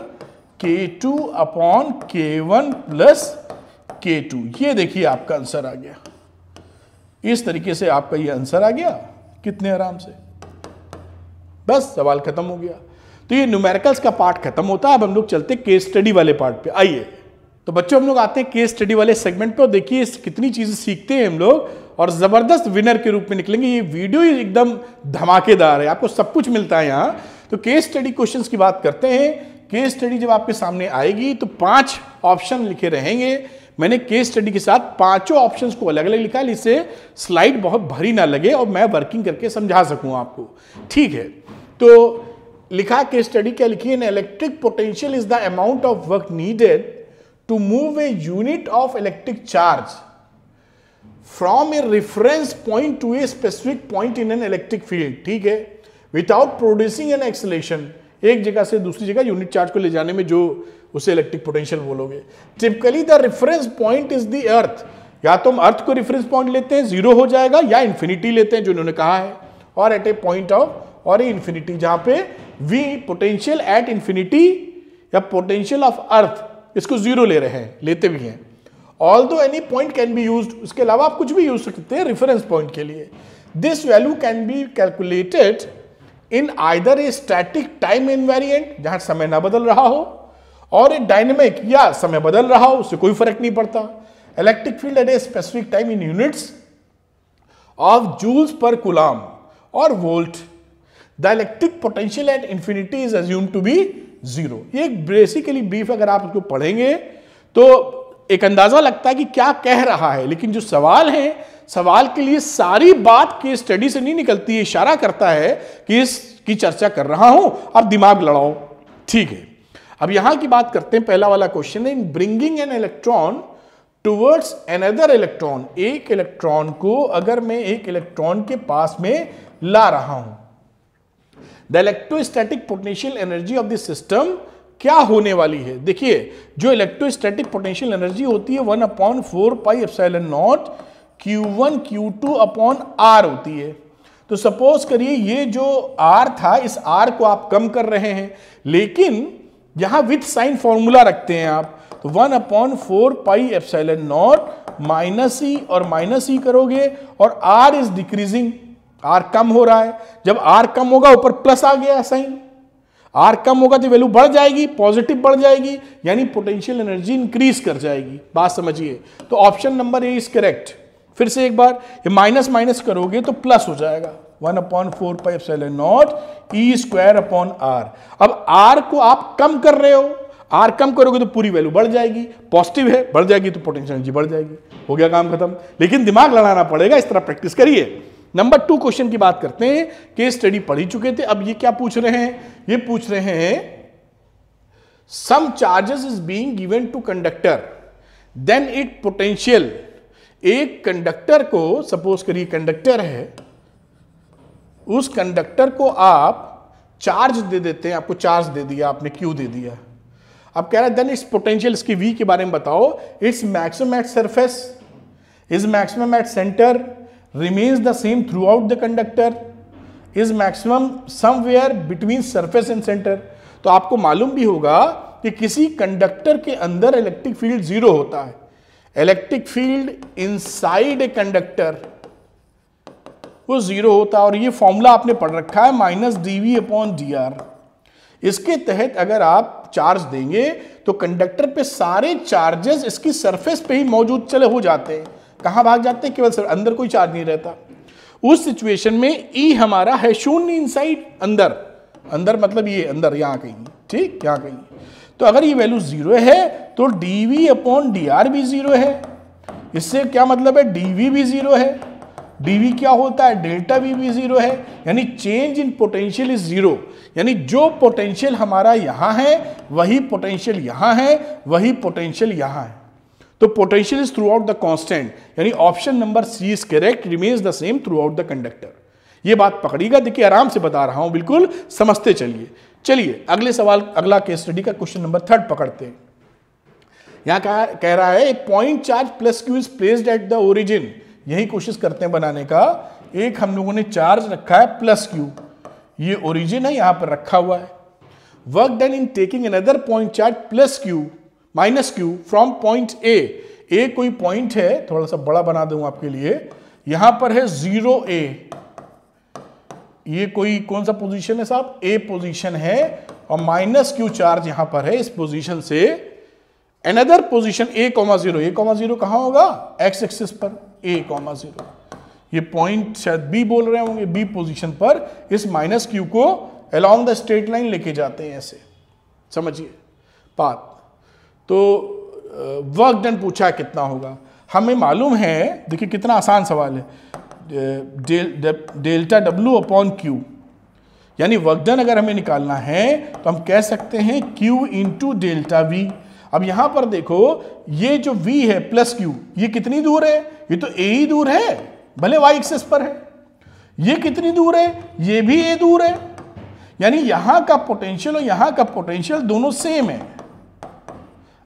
k2 upon k1 plus k2। ये देखिए आपका आंसर आ गया। इस तरीके से आपका ये आंसर आ गया, कितने आराम से, बस सवाल खत्म हो गया। तो ये न्यूमेरिकल्स का पार्ट खत्म होता है। अब हम लोग चलते केस स्टडी वाले पार्ट पे। आइए तो बच्चों हम लोग आते हैं केस स्टडी वाले सेगमेंट पे, और देखिए कितनी चीजें सीखते हैं हम लोग और जबरदस्त विनर के रूप में निकलेंगे। ये वीडियो एकदम धमाकेदार है, आपको सब कुछ मिलता है यहाँ। तो केस स्टडी क्वेश्चंस की बात करते हैं। केस स्टडी जब आपके सामने आएगी तो 5 ऑप्शन लिखे रहेंगे। मैंने केस स्टडी के साथ 5 ऑप्शंस को अलग अलग लिखा है, इससे स्लाइड बहुत भारी ना लगे और मैं वर्किंग करके समझा सकूं आपको, ठीक है। तो लिखा केस स्टडी क्या लिखी है, an electric potential is the amount of work needed to move a unit of electric charge from a reference point to a specific point in an electric field, ठीक है, विदाउट प्रोड्यूसिंग एन एक्सेलरेशन। एक जगह से दूसरी जगह यूनिट चार्ज को ले जाने में जो उसे इलेक्ट्रिक पोटेंशियल बोलोगे। Typically the reference point is the earth, या तो हम अर्थ को रेफरेंस पॉइंट लेते हैं, 0 हो जाएगा, या इंफिनिटी लेते हैं जो उन्होंने कहा है, और एट ए पॉइंट ऑफ और इंफिनिटी, जहां पे v पोटेंशियल एट इंफिनिटी या पोटेंशियल ऑफ अर्थ, इसको 0 ले रहे हैं, लेते भी हैं। Although any point can be used, उसके अलावा आप कुछ भी यूज सकते हैं रेफरेंस पॉइंट के लिए। This value can be calculated in either a static time invariant, जहां समय ना बदल रहा हो, और ए डायनेमिक, या समय बदल रहा हो, उससे कोई फर्क नहीं पड़ता। Electric field at a specific time in units of joules per coulomb और volt. The electric potential at infinity is assumed to be 0। ये बेसिकली ब्रीफ अगर आप उसको पढ़ेंगे तो एक अंदाजा लगता है कि क्या कह रहा है, लेकिन जो सवाल है, सवाल के लिए सारी बात के स्टडी से नहीं निकलती है, इशारा करता है कि इसकी चर्चा कर रहा हूं, अब दिमाग लड़ाओ, ठीक है। अब यहां की बात करते हैं। पहला वाला क्वेश्चन है, in bringing an electron towards another electron, एक इलेक्ट्रॉन को अगर मैं एक इलेक्ट्रॉन के पास में ला रहा हूं, the electrostatic potential energy of the system क्या होने वाली है। देखिए जो इलेक्ट्रोस्टैटिक पोटेंशियल एनर्जी होती है 1/4 pi epsilon naught Q1 Q2 upon R होती है। तो सपोज करिए ये जो R था, इस R को आप कम कर रहे हैं, लेकिन यहां विथ साइन फॉर्मूला रखते हैं आप, तो 1/4 पाई एप्सिलॉन नॉट माइनस ई और माइनस ई करोगे और R इज डिक्रीजिंग, R कम हो रहा है। जब R कम होगा ऊपर प्लस आ गया साइन, R कम होगा तो वैल्यू बढ़ जाएगी, पॉजिटिव बढ़ जाएगी, यानी पोटेंशियल एनर्जी इंक्रीज कर जाएगी। बात समझिए। तो option number A is correct. फिर से एक बार, ये माइनस माइनस करोगे तो प्लस हो जाएगा, 1/4 pi epsilon not E square upon R। अब R को आप कम कर रहे हो, R कम करोगे तो पूरी वैल्यू बढ़ जाएगी, पॉजिटिव है, बढ़ जाएगी तो पोटेंशियल एनर्जी बढ़ जाएगी, हो गया काम खत्म। लेकिन दिमाग लड़ाना पड़ेगा, इस तरह प्रैक्टिस करिए। नंबर 2 क्वेश्चन की बात करते हैं। केस स्टडी पढ़ ही चुके थे, अब ये क्या पूछ रहे हैं, ये पूछ रहे हैं some charges is being given to conductor then it potential. एक कंडक्टर को, सपोज करिए कंडक्टर है, उस कंडक्टर को आप चार्ज दे देते हैं, आपको चार्ज दे दिया आपने, क्यू दे दिया। अब कह रहा है देन इट्स पोटेंशियल, इसकी वी के बारे में बताओ। Its maximum at surface, is maximum at centre, remains the same throughout the conductor, is maximum somewhere between surface and center। तो आपको मालूम भी होगा कि किसी कंडक्टर के अंदर इलेक्ट्रिक फील्ड 0 होता है। Electric field inside a conductor वो 0 होता है, और ये फॉर्मूला आपने पढ़ रखा है -dV/dr। इसके तहत अगर आप चार्ज देंगे तो कंडक्टर पे सारे चार्जेस इसकी सरफेस पे ही मौजूद चले हो जाते हैं, कहां भाग जाते हैं, केवल अंदर कोई चार्ज नहीं रहता। उस सिचुएशन में ई हमारा है शून्य इनसाइड, अंदर, अंदर मतलब ये अंदर यहां कहीं, ठीक, यहां कहीं। तो अगर ये वैल्यू 0 है तो dv अपॉन dr भी 0 है। इससे क्या मतलब है, dv भी 0 है, dv क्या होता है, डेल्टा v भी 0 है, यानी चेंज इन पोटेंशियल इज 0। यानी जो पोटेंशियल हमारा यहां है वही पोटेंशियल यहां है, वही पोटेंशियल यहां है। तो potential is throughout the constant, यानी option number C is correct, remains the same throughout the conductor. ये बात पकड़िएगा, देखिए आराम से बता रहा हूं, बिल्कुल समझते चलिए। चलिए अगले सवाल, अगला केस स्टडी का क्वेश्चन नंबर 3 पकड़ते हैं। यहां कह रहा है point charge plus Q is placed at the origin. यही कोशिश करते हैं बनाने का। एक हम लोगों ने चार्ज रखा है प्लस क्यू, ये ओरिजिन है, यहां पर रखा हुआ है। Work done in taking another point charge plus Q minus Q from point ए कोई पॉइंट है, थोड़ा सा बड़ा बना दूं आपके लिए, यहां पर है 0A। ये कोई कौन सा पोजीशन है साहब, ए पोजीशन है, और माइनस क्यू चार्ज यहां पर है इस पोजीशन से अनदर पोजीशन A,0 कहां होगा, एक्स एक्सिस पर A,0। ये पॉइंट शायद बी बोल रहे होंगे, बी पोजीशन पर इस माइनस क्यू को अलोंग द स्ट्रेट लाइन लेके जाते हैं ऐसे, समझिए बात। तो वर्क डन पूछा है कितना होगा, हमें मालूम है, देखिए कितना आसान सवाल है, डेल्टा W अपॉन क्यू, यानी वर्क डन अगर हमें निकालना है तो हम कह सकते हैं Q इंटू डेल्टा V। अब यहां पर देखो ये जो V है प्लस Q, ये कितनी दूर है, ये तो A ही दूर है, भले Y एक्सिस पर है। ये कितनी दूर है, ये भी A दूर है, यानी यहां का पोटेंशियल और यहां का पोटेंशियल दोनों सेम है।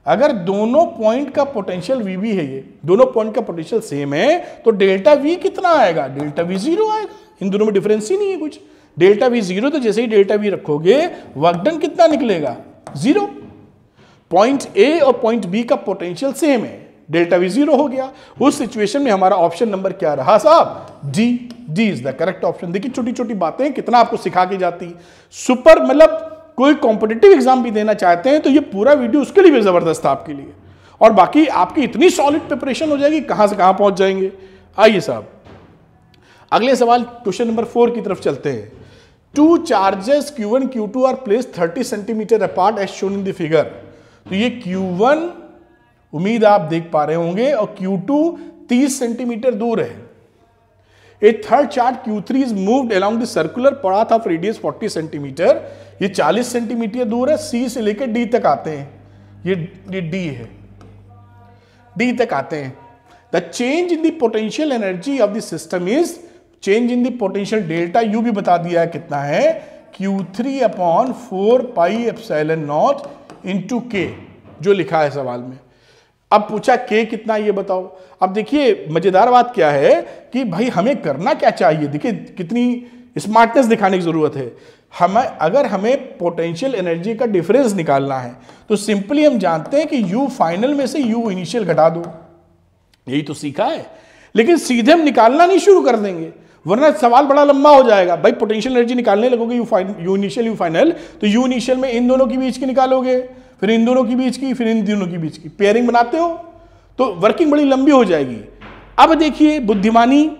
अगर दोनों पॉइंट का पोटेंशियल VB है, ये दोनों पॉइंट का पोटेंशियल सेम है, तो डेल्टा V कितना आएगा, डेल्टा V 0 आएगा। इन दोनों में डिफरेंस ही नहीं है कुछ। डेल्टा V 0, तो जैसे ही डेल्टा V रखोगे वर्क डन कितना निकलेगा, 0। पॉइंट A और पॉइंट B का पोटेंशियल सेम है, डेल्टा V 0 हो गया। उस सिचुएशन में हमारा ऑप्शन नंबर क्या रहा साहब, D is the correct option. देखिए छोटी छोटी बातें कितना आपको सिखा के जाती, सुपर। मतलब कोई कॉम्पिटिटिव एग्जाम भी देना चाहते हैं तो ये पूरा वीडियो उसके लिए भी जबरदस्त है आपके लिए, और बाकी आपकी इतनी सॉलिड प्रिपरेशन हो जाएगी, कहां से कहां पहुंच जाएंगे। आइए साहब अगले सवाल, क्वेश्चन नंबर 4 की तरफ चलते हैं। Two charges Q1 Q2 are place 30 centimetre apart as shown in the figure. तो ये Q1 उम्मीद आप देख पा रहे होंगे, और Q2 30 सेंटीमीटर दूर है। A third chart Q3 is moved along the circular path of radius 40 centimetre. ये 40 सेंटीमीटर दूर है, C से लेकर D तक आते हैं, ये D है, D तक आते हैं। The change in the potential energy of the system is, change in the potential delta U भी बता दिया है कितना है, Q3 upon 4 pi epsilon not into K, जो लिखा है सवाल में। अब पूछा K कितना, ये बताओ। अब देखिए मजेदार बात क्या है कि भाई हमें करना क्या चाहिए, देखिए कितनी स्मार्टनेस दिखाने की जरूरत है। अगर हमें पोटेंशियल एनर्जी का डिफरेंस निकालना है तो सिंपली हम जानते हैं कि U फाइनल में से U इनिशियल घटा दो, यही तो सीखा है। लेकिन सीधे हम निकालना नहीं शुरू कर देंगे, वरना सवाल बड़ा लंबा हो जाएगा। भाई पोटेंशियल एनर्जी निकालने लगोगे U इनिशियल U फाइनल, तो U इनिशियल में इन दोनों के बीच की निकालोगे, फिर इन दोनों के बीच की, फिर इन दोनों के बीच की, पेयरिंग बनाते हो तो वर्किंग बड़ी लंबी हो जाएगी। अब देखिए बुद्धिमानी,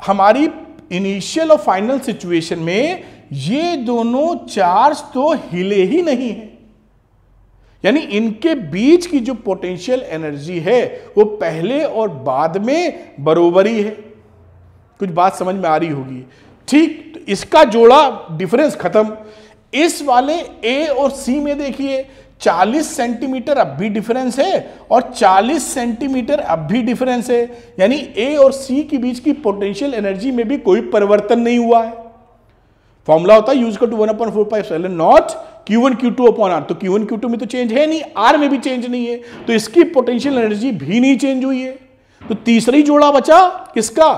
हमारी इनिशियल और फाइनल सिचुएशन में ये दोनों चार्ज तो हिले ही नहीं है, यानी इनके बीच की जो पोटेंशियल एनर्जी है वो पहले और बाद में बरोबरी है। कुछ बात समझ में आ रही होगी, ठीक। तो इसका जोड़ा डिफरेंस खत्म। इस वाले A और C में देखिए 40 सेंटीमीटर अब भी डिफरेंस है और 40 सेंटीमीटर अब भी डिफरेंस है, यानी A और C के बीच की पोटेंशियल एनर्जी में भी कोई परिवर्तन नहीं हुआ है। फॉर्मूला होता है यूज कर to 1/4 pi epsilon naught Q1 Q2 upon R। तो Q1 Q2 में तो चेंज है नहीं, R में भी चेंज नहीं है, तो इसकी पोटेंशियल एनर्जी भी नहीं चेंज हुई है। तो तीसरी जोड़ा बचा किसका,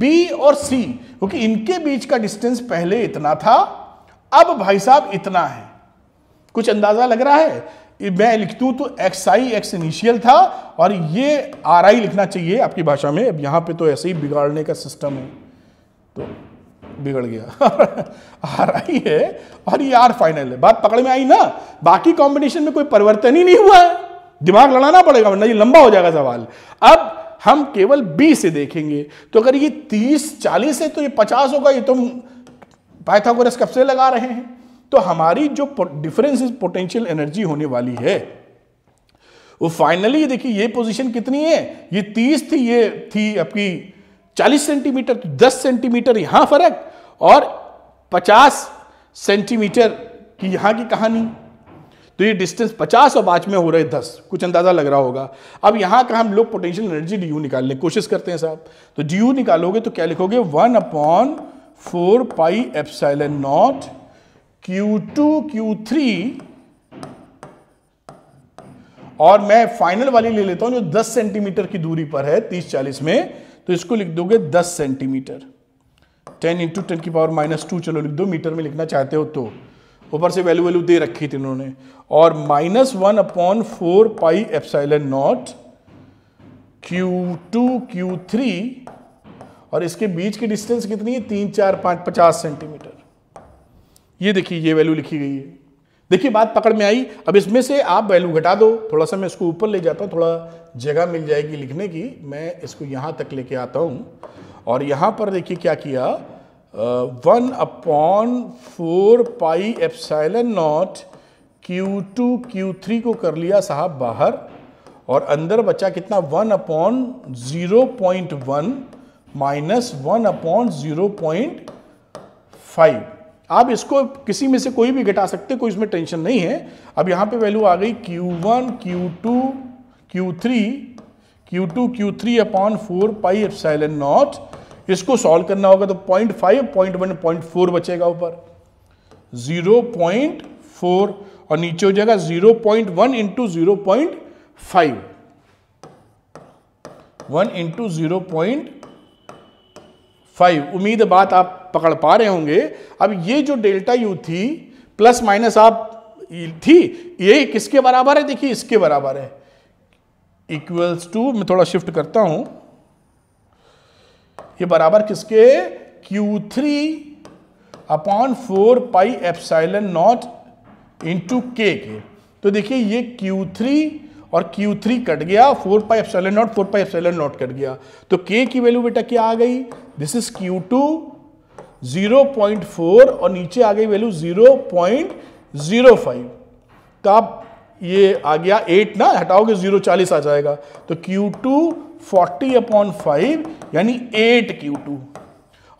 B और C, क्योंकि इनके बीच का डिस्टेंस पहले इतना था, अब भाई साहब इतना है। कुछ अंदाजा लग रहा है, मैं लिख दूं तो XI X इनिशियल था और ये RI लिखना चाहिए आपकी भाषा में। अब यहां पे तो ऐसे ही बिगाड़ने का सिस्टम है, तो बिगड़ गया RI है और ये R फाइनल है। बात पकड़ में आई ना, बाकी कॉम्बिनेशन में कोई परिवर्तन ही नहीं हुआ है, दिमाग लड़ाना पड़ेगा वरना ये लंबा हो जाएगा सवाल। अब हम केवल बी से देखेंगे। तो अगर ये 30-40 है तो ये 50 होगा, ये तो पाइथागोरस कब से लगा रहे हैं। तो हमारी जो डिफरेंस पोटेंशियल एनर्जी होने वाली है वो फाइनली देखिए ये पोजीशन कितनी है, ये 30 थी, ये थी आपकी 40 सेंटीमीटर, तो 10 सेंटीमीटर यहां फर्क और 50 सेंटीमीटर की यहां की कहानी। तो ये डिस्टेंस 50 और बाद में हो रहे 10, कुछ अंदाजा लग रहा होगा। अब यहां का हम लोग पोटेंशियल एनर्जी डी यू निकालने की कोशिश करते हैं साहब। तो डी यू निकालोगे तो क्या लिखोगे, 1/4 pi epsilon not Q2 Q3, और मैं फाइनल वाली ले लेता हूं जो 10 सेंटीमीटर की दूरी पर है 30-40 में, तो इसको लिख दोगे 10 सेंटीमीटर, 10 × 10⁻², चलो लिख दो, मीटर में लिखना चाहते हो तो। ऊपर से वैल्यू दे रखी थी इन्होंने, और -1/4 pi epsilon not Q2 Q3, और इसके बीच की डिस्टेंस कितनी है, 3, 4, 5, 50 सेंटीमीटर। ये देखिए ये वैल्यू लिखी गई है। देखिए बात पकड़ में आई। अब इसमें से आप वैल्यू घटा दो, थोड़ा सा मैं इसको ऊपर ले जाता हूँ, थोड़ा जगह मिल जाएगी लिखने की। मैं इसको यहाँ तक लेके आता हूँ और यहाँ पर देखिए क्या किया, 1/4 pi epsilon not Q2 Q3 को कर लिया साहब बाहर, और अंदर बचा कितना, 1/0.1 माइनस 1/0.5। आप इसको किसी में से कोई भी घटा सकते, कोई इसमें टेंशन नहीं है। अब यहाँ पे वैल्यू आ गई Q1 Q2 Q3/4 pi epsilon not. इसको सॉल्व करना होगा तो 0.5, 0.1, 0.4 बचेगा ऊपर, 0.4, और नीचे हो जाएगा 0.1 × 0.5, 1 × 0.5। उम्मीद है बात आप पकड़ पा रहे होंगे। अब ये जो डेल्टा यू थी प्लस माइनस आप थी, ये किसके बराबर है, देखिए इसके बराबर है, इक्वल्स टू, मैं थोड़ा शिफ्ट करता हूं, ये बराबर किसके, Q3/4 pi epsilon not into के के। तो देखिए ये Q3 और Q3 कट गया, 4 पाई एप्सिलॉन नॉट कट गया, तो के की वैल्यू बेटा क्या आ गई, दिस इज Q2 0.4, और नीचे आ गई वैल्यू 0.05। तो आप ये आ गया 8 ना, हटाओगे 0, 40 आ जाएगा, तो Q2 40/5 यानी 8 Q2,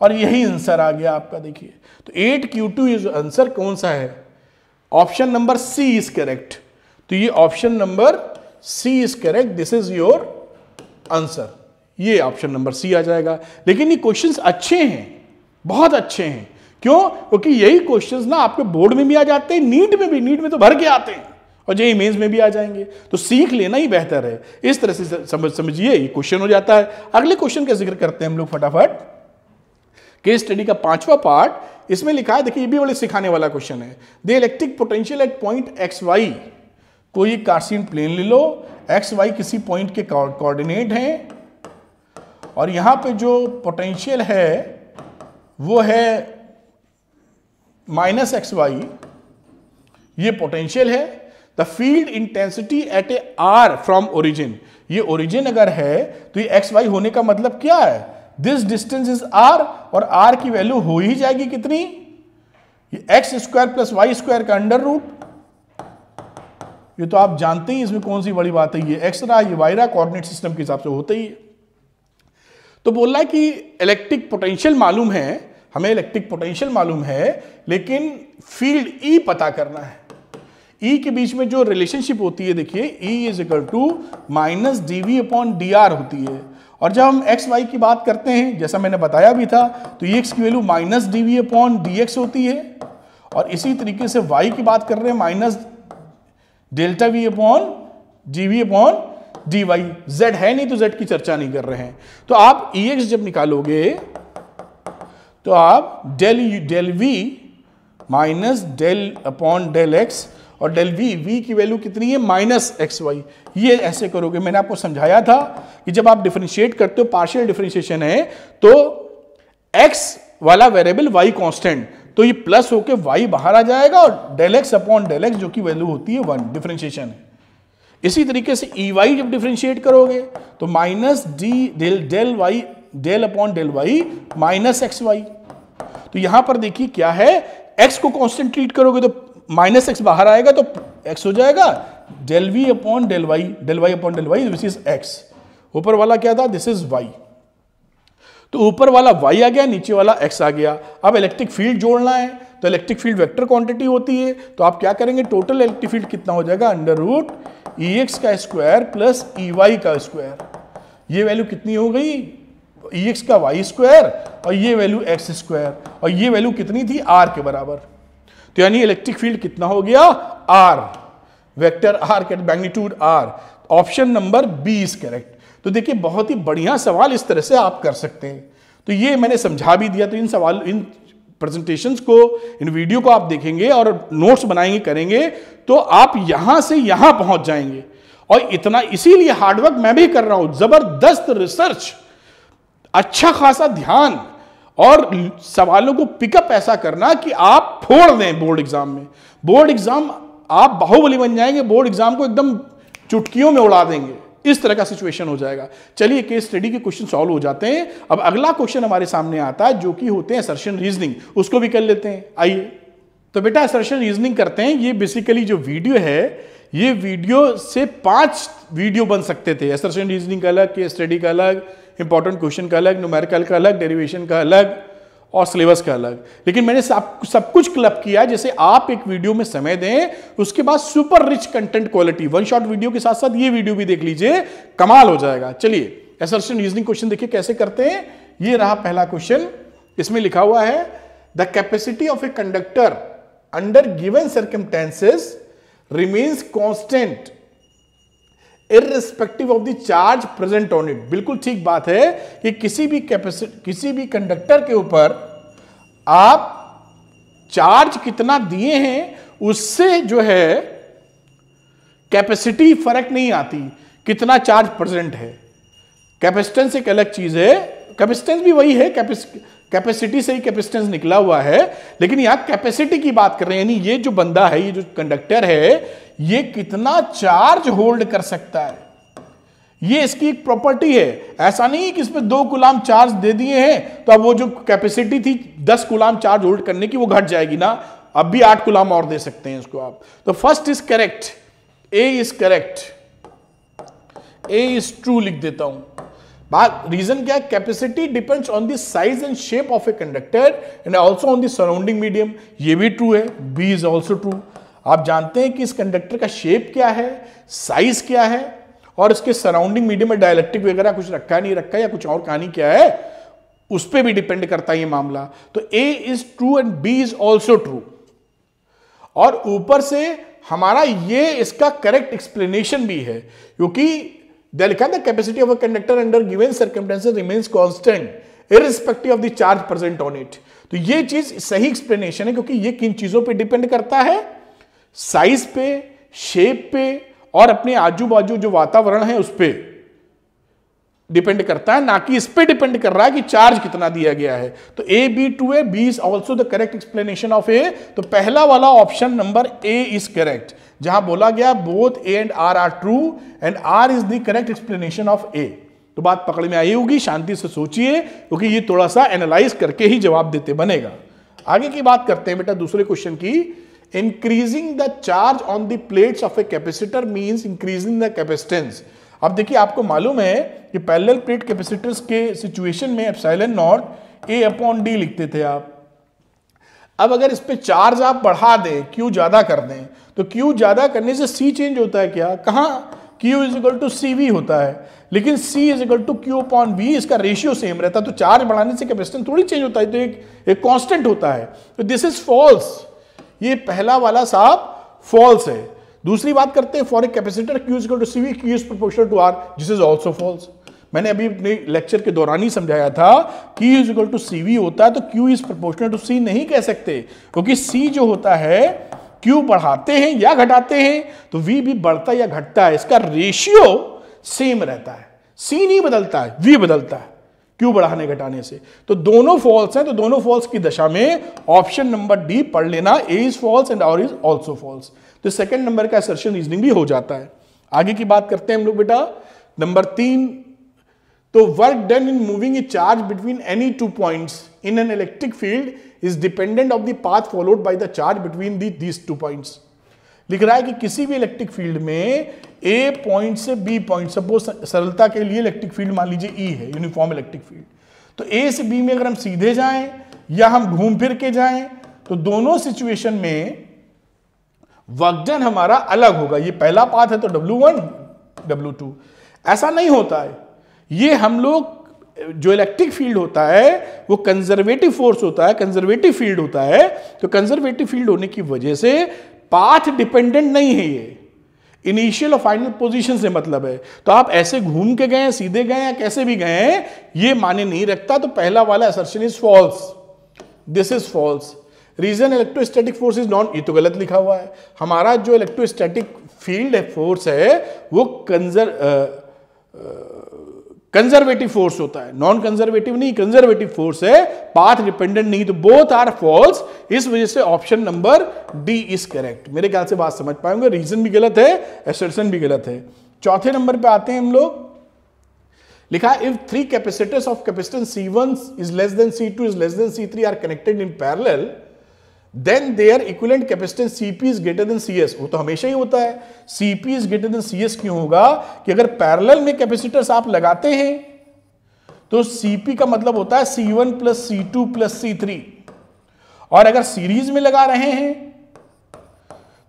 और यही आंसर आ गया आपका। देखिए तो 8 Q2 ये जो आंसर कौन सा है, option number C is correct. तो ये option number C is correct, this is your answer, ये ऑप्शन नंबर सी आ जाएगा। लेकिन ये क्वेश्चंस अच्छे हैं, बहुत अच्छे हैं। क्यों, क्योंकि यही क्वेश्चंस ना आपके बोर्ड में भी आ जाते हैं, नीट में भी, नीट में तो भर के आते हैं, और जेईई मेंस में भी आ जाएंगे। तो सीख लेना ही बेहतर है। इस तरह से समझिए ये क्वेश्चन हो जाता है। अगले क्वेश्चन का जिक्र करते हैं हम लोग फटाफट। केस स्टडी का 5वां पार्ट, इसमें लिखा है, देखिए ये भी बड़े सिखाने वाला क्वेश्चन है। The electric potential eight point XY, कोई कार्टेशियन प्लेन ले लो, XY किसी पॉइंट के कोऑर्डिनेट हैं, और यहां पे जो पोटेंशियल है वो है -XY, ये पोटेंशियल है। The field intensity at A R from origin, ये ओरिजिन अगर है तो ये XY होने का मतलब क्या है, दिस डिस्टेंस इज R, और R की वैल्यू हो ही जाएगी कितनी, ये x² + y² का अंडर रूट। ये तो आप जानते ही, इसमें कौन सी बड़ी बात है, ये x रहा, ये y रहा, कोऑर्डिनेट सिस्टम के हिसाब से होता ही है। तो बोल रहा है कि इलेक्ट्रिक पोटेंशियल मालूम है, हमें इलेक्ट्रिक पोटेंशियल मालूम है, लेकिन फील्ड E पता करना है। E के बीच में जो रिलेशनशिप होती है, देखिए E = -dV/dr होती है। और जब हम x y की बात करते हैं, जैसा मैंने बताया भी था, तो x की वैल्यू -dV/dx होती है, और इसी तरीके से y की बात कर रहे हैं, -ΔV/dV/dy। z है नहीं तो z की चर्चा नहीं कर रहे हैं। तो आप Ex जब निकालोगे तो आप del v -del/del x, और del v की वैल्यू कितनी है, -xy। ये ऐसे करोगे। मैंने आपको समझाया था कि जब आप डिफरेंशिएट करते हो, पार्शियल डिफरेंशिएशन है, तो x वाला वेरिएबल y कांस्टेंट, तो ये प्लस होके y बाहर आ जाएगा, और del x/del x जो की वैल्यू होती है 1, डिफरेंशिएशन है। इसी तरीके से EY जब डिफरेंशिएट करोगे तो minus D del Y del upon del Y minus X Y. तो यहां पर देखिए क्या है, x को कांस्टेंट ट्रीट करोगे तो माइनस एक्स बाहर आएगा तो x हो जाएगा del V upon del Y upon del Y which is x। ऊपर वाला क्या था, दिस इज y। तो ऊपर वाला y आ गया, नीचे वाला x आ गया। अब इलेक्ट्रिक फील्ड जोड़ना है तो इलेक्ट्रिक फील्ड वेक्टर क्वांटिटी होती है, तो आप क्या करेंगे, टोटल इलेक्ट्रिक फील्ड कितना हो जाएगा, अंडर रूट EX का स्क्वायर प्लस EY का स्क्वायर। ये वैल्यू कितनी हो गई, EX का वाई स्क्वायर और ये वैल्यू एक्स स्क्वायर, और ये वैल्यू कितनी थी, R के बराबर। तो यानी इलेक्ट्रिक फील्ड कितना हो गया, R, वेक्टर R के magnitude R। Option number B is correct. तो देखिए बहुत ही बढ़िया सवाल इस तरह से आप कर सकते हैं। तो ये मैंने समझा भी दिया। तो इन सवाल, इन प्रेजेंटेशंस को, इन वीडियो को आप देखेंगे और नोट्स बनाएंगे, करेंगे, तो आप यहां से यहां पहुंच जाएंगे। और इतना इसीलिए हार्डवर्क मैं भी कर रहा हूं, जबरदस्त रिसर्च, अच्छा खासा ध्यान और सवालों को पिकअप ऐसा करना कि आप फोड़ दें बोर्ड एग्जाम में। बोर्ड एग्जाम आप बाहुबली बन जाएंगे, बोर्ड एग्जाम को एकदम चुटकियों में उड़ा देंगे, इस तरह का सिचुएशन हो जाएगा। चलिए केस स्टडी के क्वेश्चन सॉल्व हो जाते हैं। अब अगला क्वेश्चन हमारे सामने आता है जो कि होते हैं असर्शन रीजनिंग, उसको भी कर लेते हैं। आइए तो बेटा असर्शन रीजनिंग करते हैं। ये बेसिकली जो वीडियो है, ये वीडियो से 5 वीडियो बन सकते थे। असर्शन रीजनिंग का अलग, केस स्टडी का अलग, इंपॉर्टेंट क्वेश्चन का अलग, न्यूमेरिकल का अलग, डेरिवेशन का अलग और सिलेबस का अलग। लेकिन मैंने सब कुछ क्लब किया। जैसे आप एक वीडियो में समय दें, उसके बाद super rich content quality, one shot video के साथ साथ ये वीडियो भी देख लीजिए, कमाल हो जाएगा। चलिए असर्शन रीजनिंग क्वेश्चन देखिए कैसे करते हैं। ये रहा पहला क्वेश्चन। इसमें लिखा हुआ है the capacity of a conductor under given circumstances remains constant irrespective of the charge present on it. बिल्कुल ठीक बात है कि किसी भी कंडक्टर के ऊपर आप चार्ज कितना दिए हैं उससे जो है कैपेसिटी फर्क नहीं आती, कितना चार्ज प्रेजेंट है। कैपेसिटेंस एक अलग चीज है, कैपेसिटेंस भी वही है, कैपेसिटी से ही कैपेसिटेंस निकला हुआ है, लेकिन यहां कैपेसिटी की बात कर रहे हैं। यानी ये जो बंदा है, ये जो कंडक्टर है, ये कितना चार्ज होल्ड कर सकता है, ये इसकी एक प्रॉपर्टी है। ऐसा नहीं कि इसमें 2 कूलाम चार्ज दे दिए हैं तो अब वो जो कैपेसिटी थी 10 कूलाम चार्ज होल्ड करने की, वो घट जाएगी ना, अब भी 8 कूलाम और दे सकते हैं इसको आप। तो first is correct, A is correct, A is true लिख देता हूं। बात रीजन क्या है, capacity depends on the size and shape of a conductor and also on the surrounding medium. ये भी ट्रू है, बी इज आल्सो ट्रू। आप जानते हैं कि इस कंडक्टर का शेप क्या है, साइज क्या है, और इसके सराउंडिंग मीडियम में डायइलेक्ट्रिक वगैरह कुछ रखा नहीं रखा या कुछ और कहानी क्या है, उस पर भी डिपेंड करता है ये मामला। तो A is true and B is also true. और ऊपर से हमारा ये इसका करेक्ट एक्सप्लेनेशन भी है, क्योंकि लिखा था capacity of a conductor under given circumstances remains constant irrespective of the charge present on it. तो ये चीज सही एक्सप्लेनेशन है, क्योंकि ये किन चीजों पे डिपेंड करता है, साइज पे, शेप पे और अपने आजू बाजू जो वातावरण है उस पे डिपेंड करता है, ना कि इस पे डिपेंड कर रहा है कि चार्ज कितना दिया गया है। तो ए बी ट्रू है, B is also the correct explanation of A. तो पहला वाला option number A is correct, जहां बोला गया both A and R are true and R is the correct explanation of A. तो बात पकड़ में आई होगी, शांति से सोचिए, क्योंकि ये थोड़ा सा एनालाइज करके ही जवाब देते बनेगा। आगे की बात करते हैं बेटा दूसरे क्वेश्चन की। Increasing the charge on the plates of a capacitor means increasing the capacitance. अब देखिए आपको मालूम है कि पैरेलल प्लेट कैपेसिटर्स के सिचुएशन में epsilon not a upon D लिखते थे आप। अब अगर इस पे चार्ज आप बढ़ा दें, क्यू ज्यादा कर दें, तो क्यू ज्यादा करने से सी चेंज होता है क्या, कहां, Q is equal to C V होता है, लेकिन C is equal to Q upon V, इसका रेशियो सेम रहता है। तो चार्ज बढ़ाने से कैपेसिटेंस थोड़ी चेंज होता है, तो एक कांस्टेंट होता है। तो दिस इज फॉल्स, ये पहला वाला साहब फॉल्स है। दूसरी बात करते हैं, for a capacitor Q is equal to C V, Q is proportional to R, this is also false. मैंने अभी अपने लेक्चर के दौरान ही समझाया था, Q is equal to C V होता है, तो Q is proportional to C नहीं कह सकते, क्योंकि सी जो होता है, क्यू बढ़ाते हैं या घटाते हैं तो वी भी बढ़ता या घटता है, इसका रेशियो सेम रहता है। सी नहीं बदलता है, वी बदलता है क्यू बढ़ाने घटाने से। तो दोनों फॉल्स हैं, तो दोनों फॉल्स की दशा में ऑप्शन नंबर डी पढ़ लेना, A is false and R is also false. तो सेकंड नंबर का असर्शन रीजनिंग भी हो जाता है। आगे की बात करते हैं हम लोग बेटा। नंबर 3, तो work done in moving A charge between any 2 points in an electric field is dependent of the path followed by the charge between these 2 points. लिख रहा है कि किसी भी इलेक्ट्रिक फील्ड में ए पॉइंट से बी पॉइंट, सपोज सरलता के लिए इलेक्ट्रिक फील्ड मान लीजिए ई है, यूनिफॉर्म इलेक्ट्रिक फील्ड, तो ए से बी में अगर हम सीधे जाएं या हम घूम फिर के जाएं तो दोनों सिचुएशन में वर्क डन हमारा अलग होगा। ये पहला पाथ है तो W1 W2, ऐसा नहीं होता है। ये हम लोग जो इलेक्ट्रिक फील्ड होता है वो कंजर्वेटिव फोर्स होता है, कंजर्वेटिव फील्ड होता है, तो कंजर्वेटिव फील्ड होने की वजह से पाथ डिपेंडेंट नहीं है। ये इनिशियल और फाइनल पोजीशन से मतलब है। तो आप ऐसे घूम के गए, सीधे गए या कैसे भी गए, ये माने नहीं रखता। तो पहला वाला assertion is false, this is false. Reason electrostatic force is non, ये तो गलत लिखा हुआ है। हमारा जो इलेक्ट्रोस्टैटिक फील्ड है, फोर्स है, वो कंजर्वेटिव फोर्स होता है, नॉन कंजर्वेटिव नहीं, कंजर्वेटिव फोर्स है, पाथ डिपेंडेंट नहीं। तो बोथ आर फॉल्स, इस वजह से option number D is correct. मेरे ख्याल से बात समझ पाएंगे, रीजन भी गलत है, असर्शन भी गलत है। चौथे नंबर पे आते हैं हम लोग। लिखा है if 3 capacitors of capacitance C1 is less than C2 is less than C3 are connected in parallel, then their equivalent capacitance CP is greater than CS। वो तो हमेशा ही होता है, CP is greater than CS क्यों होगा कि अगर पैरेलल में कैपेसिटर्स आप लगाते हैं तो CP का मतलब होता है C1 plus C2 plus C3, और अगर सीरीज में लगा रहे हैं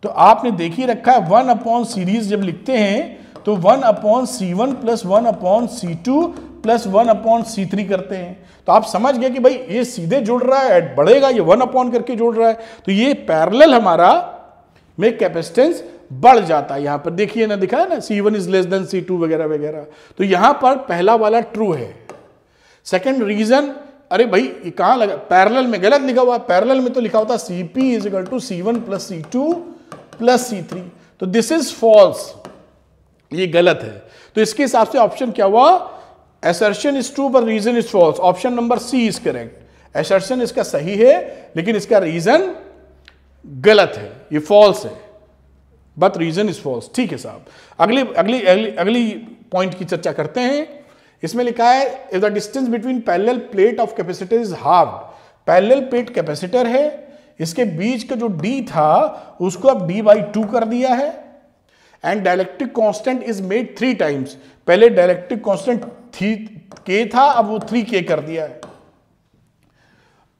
तो आपने देख ही रखा है 1 अपॉन सीरीज जब लिखते हैं तो 1 upon C1 plus 1 upon C2 plus 1 upon C3 करते हैं। तो आप समझ गए कि भाई ये सीधे जुड़ रहा है, बढ़ेगा, ये 1 अपॉन करके जुड़ रहा है, तो ये पैरेलल हमारा में कैपेसिटेंस बढ़ जाता है। यहां पर देखिए ना, दिखा है ना, C1 is less than C2 वगैरह वगैरह। तो यहां पर पहला वाला ट्रू है। सेकंड रीजन, अरे भाई ये कहां लगा, पैरेलल में गलत लिखा हुआ, पैरेलल में तो लिखा होता CP is equal to C1 plus C2 plus C3, तो दिस इज फॉल्स, ये गलत है। तो इसके हिसाब से ऑप्शन क्या हुआ, assertion is true but reason is false। Option number C is correct. assertion इसका सही है लेकिन इसका रीजन गलत है, ये फॉल्स है, बट रीजन इज फॉल्स। ठीक है साहब, अगली अगली अगली अगली पॉइंट की चर्चा करते हैं। इसमें लिखा है if the distance between parallel plate of capacitor is half. Parallel plate capacitor है, इसके बीच का जो D था उसको अब D/2 कर दिया है, and dielectric constant is made 3 times. पहले डाइलेक्ट्रिक कांस्टेंट K था, अब वो 3K कर दिया है।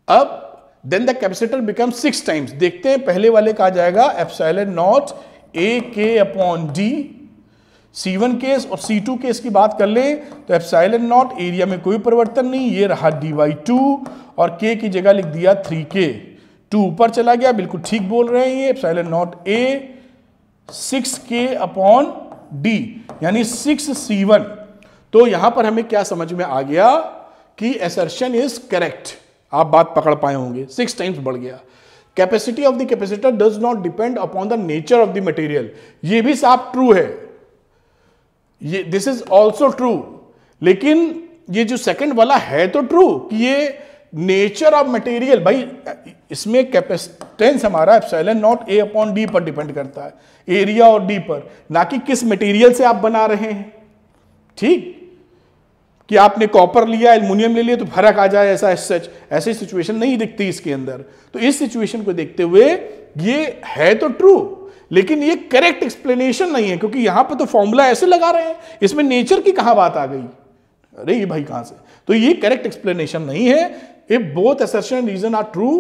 अब then the capacitor become 6 times. देखते हैं पहले वाले का आ जाएगा epsilon naught AK upon D। C1 case और C2 केस की बात कर लें तो एप्सिलॉन नॉट एरिया में कोई परिवर्तन नहीं, ये रहा D/2 और K की जगह लिख दिया 3K। 2 ऊपर चला गया, बिल्कुल ठीक बोल रहे हैं ये, epsilon naught A 6K upon D यानी 6C1। तो यहां पर हमें क्या समझ में आ गया कि असर्शन इज करेक्ट, आप बात पकड़ पाए होंगे, 6 टाइम्स बढ़ गया। Capacity of the capacitor does not depend upon the nature of the material, ये भी साफ ट्रू है, ये दिस इज ऑल्सो ट्रू। लेकिन ये जो सेकंड वाला है तो ट्रू कि ये नेचर ऑफ मटेरियल, भाई इसमें कैपेसिटेंस हमारा epsilon naught A upon D पर डिपेंड करता है, एरिया और D पर, ना कि किस मटेरियल से आप बना रहे हैं। ठीक, कि आपने कॉपर लिया, एल्युमिनियम ले लिया तो फर्क आ जाए, ऐसा सच ऐसी सिचुएशन नहीं दिखती इसके अंदर। तो इस सिचुएशन को देखते हुए ये है तो ट्रू, लेकिन ये करेक्ट एक्सप्लेनेशन नहीं है, क्योंकि यहां पर तो फॉर्मूला ऐसे लगा रहे हैं, इसमें नेचर की कहां बात आ गई, अरे ये भाई कहां से, तो ये करेक्ट एक्सप्लेनेशन नहीं है। If both assertion reason are true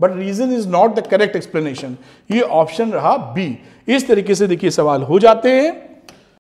but reason is not the correct explanation, ये ऑप्शन रहा बी। इस तरीके से देखिए सवाल हो जाते हैं।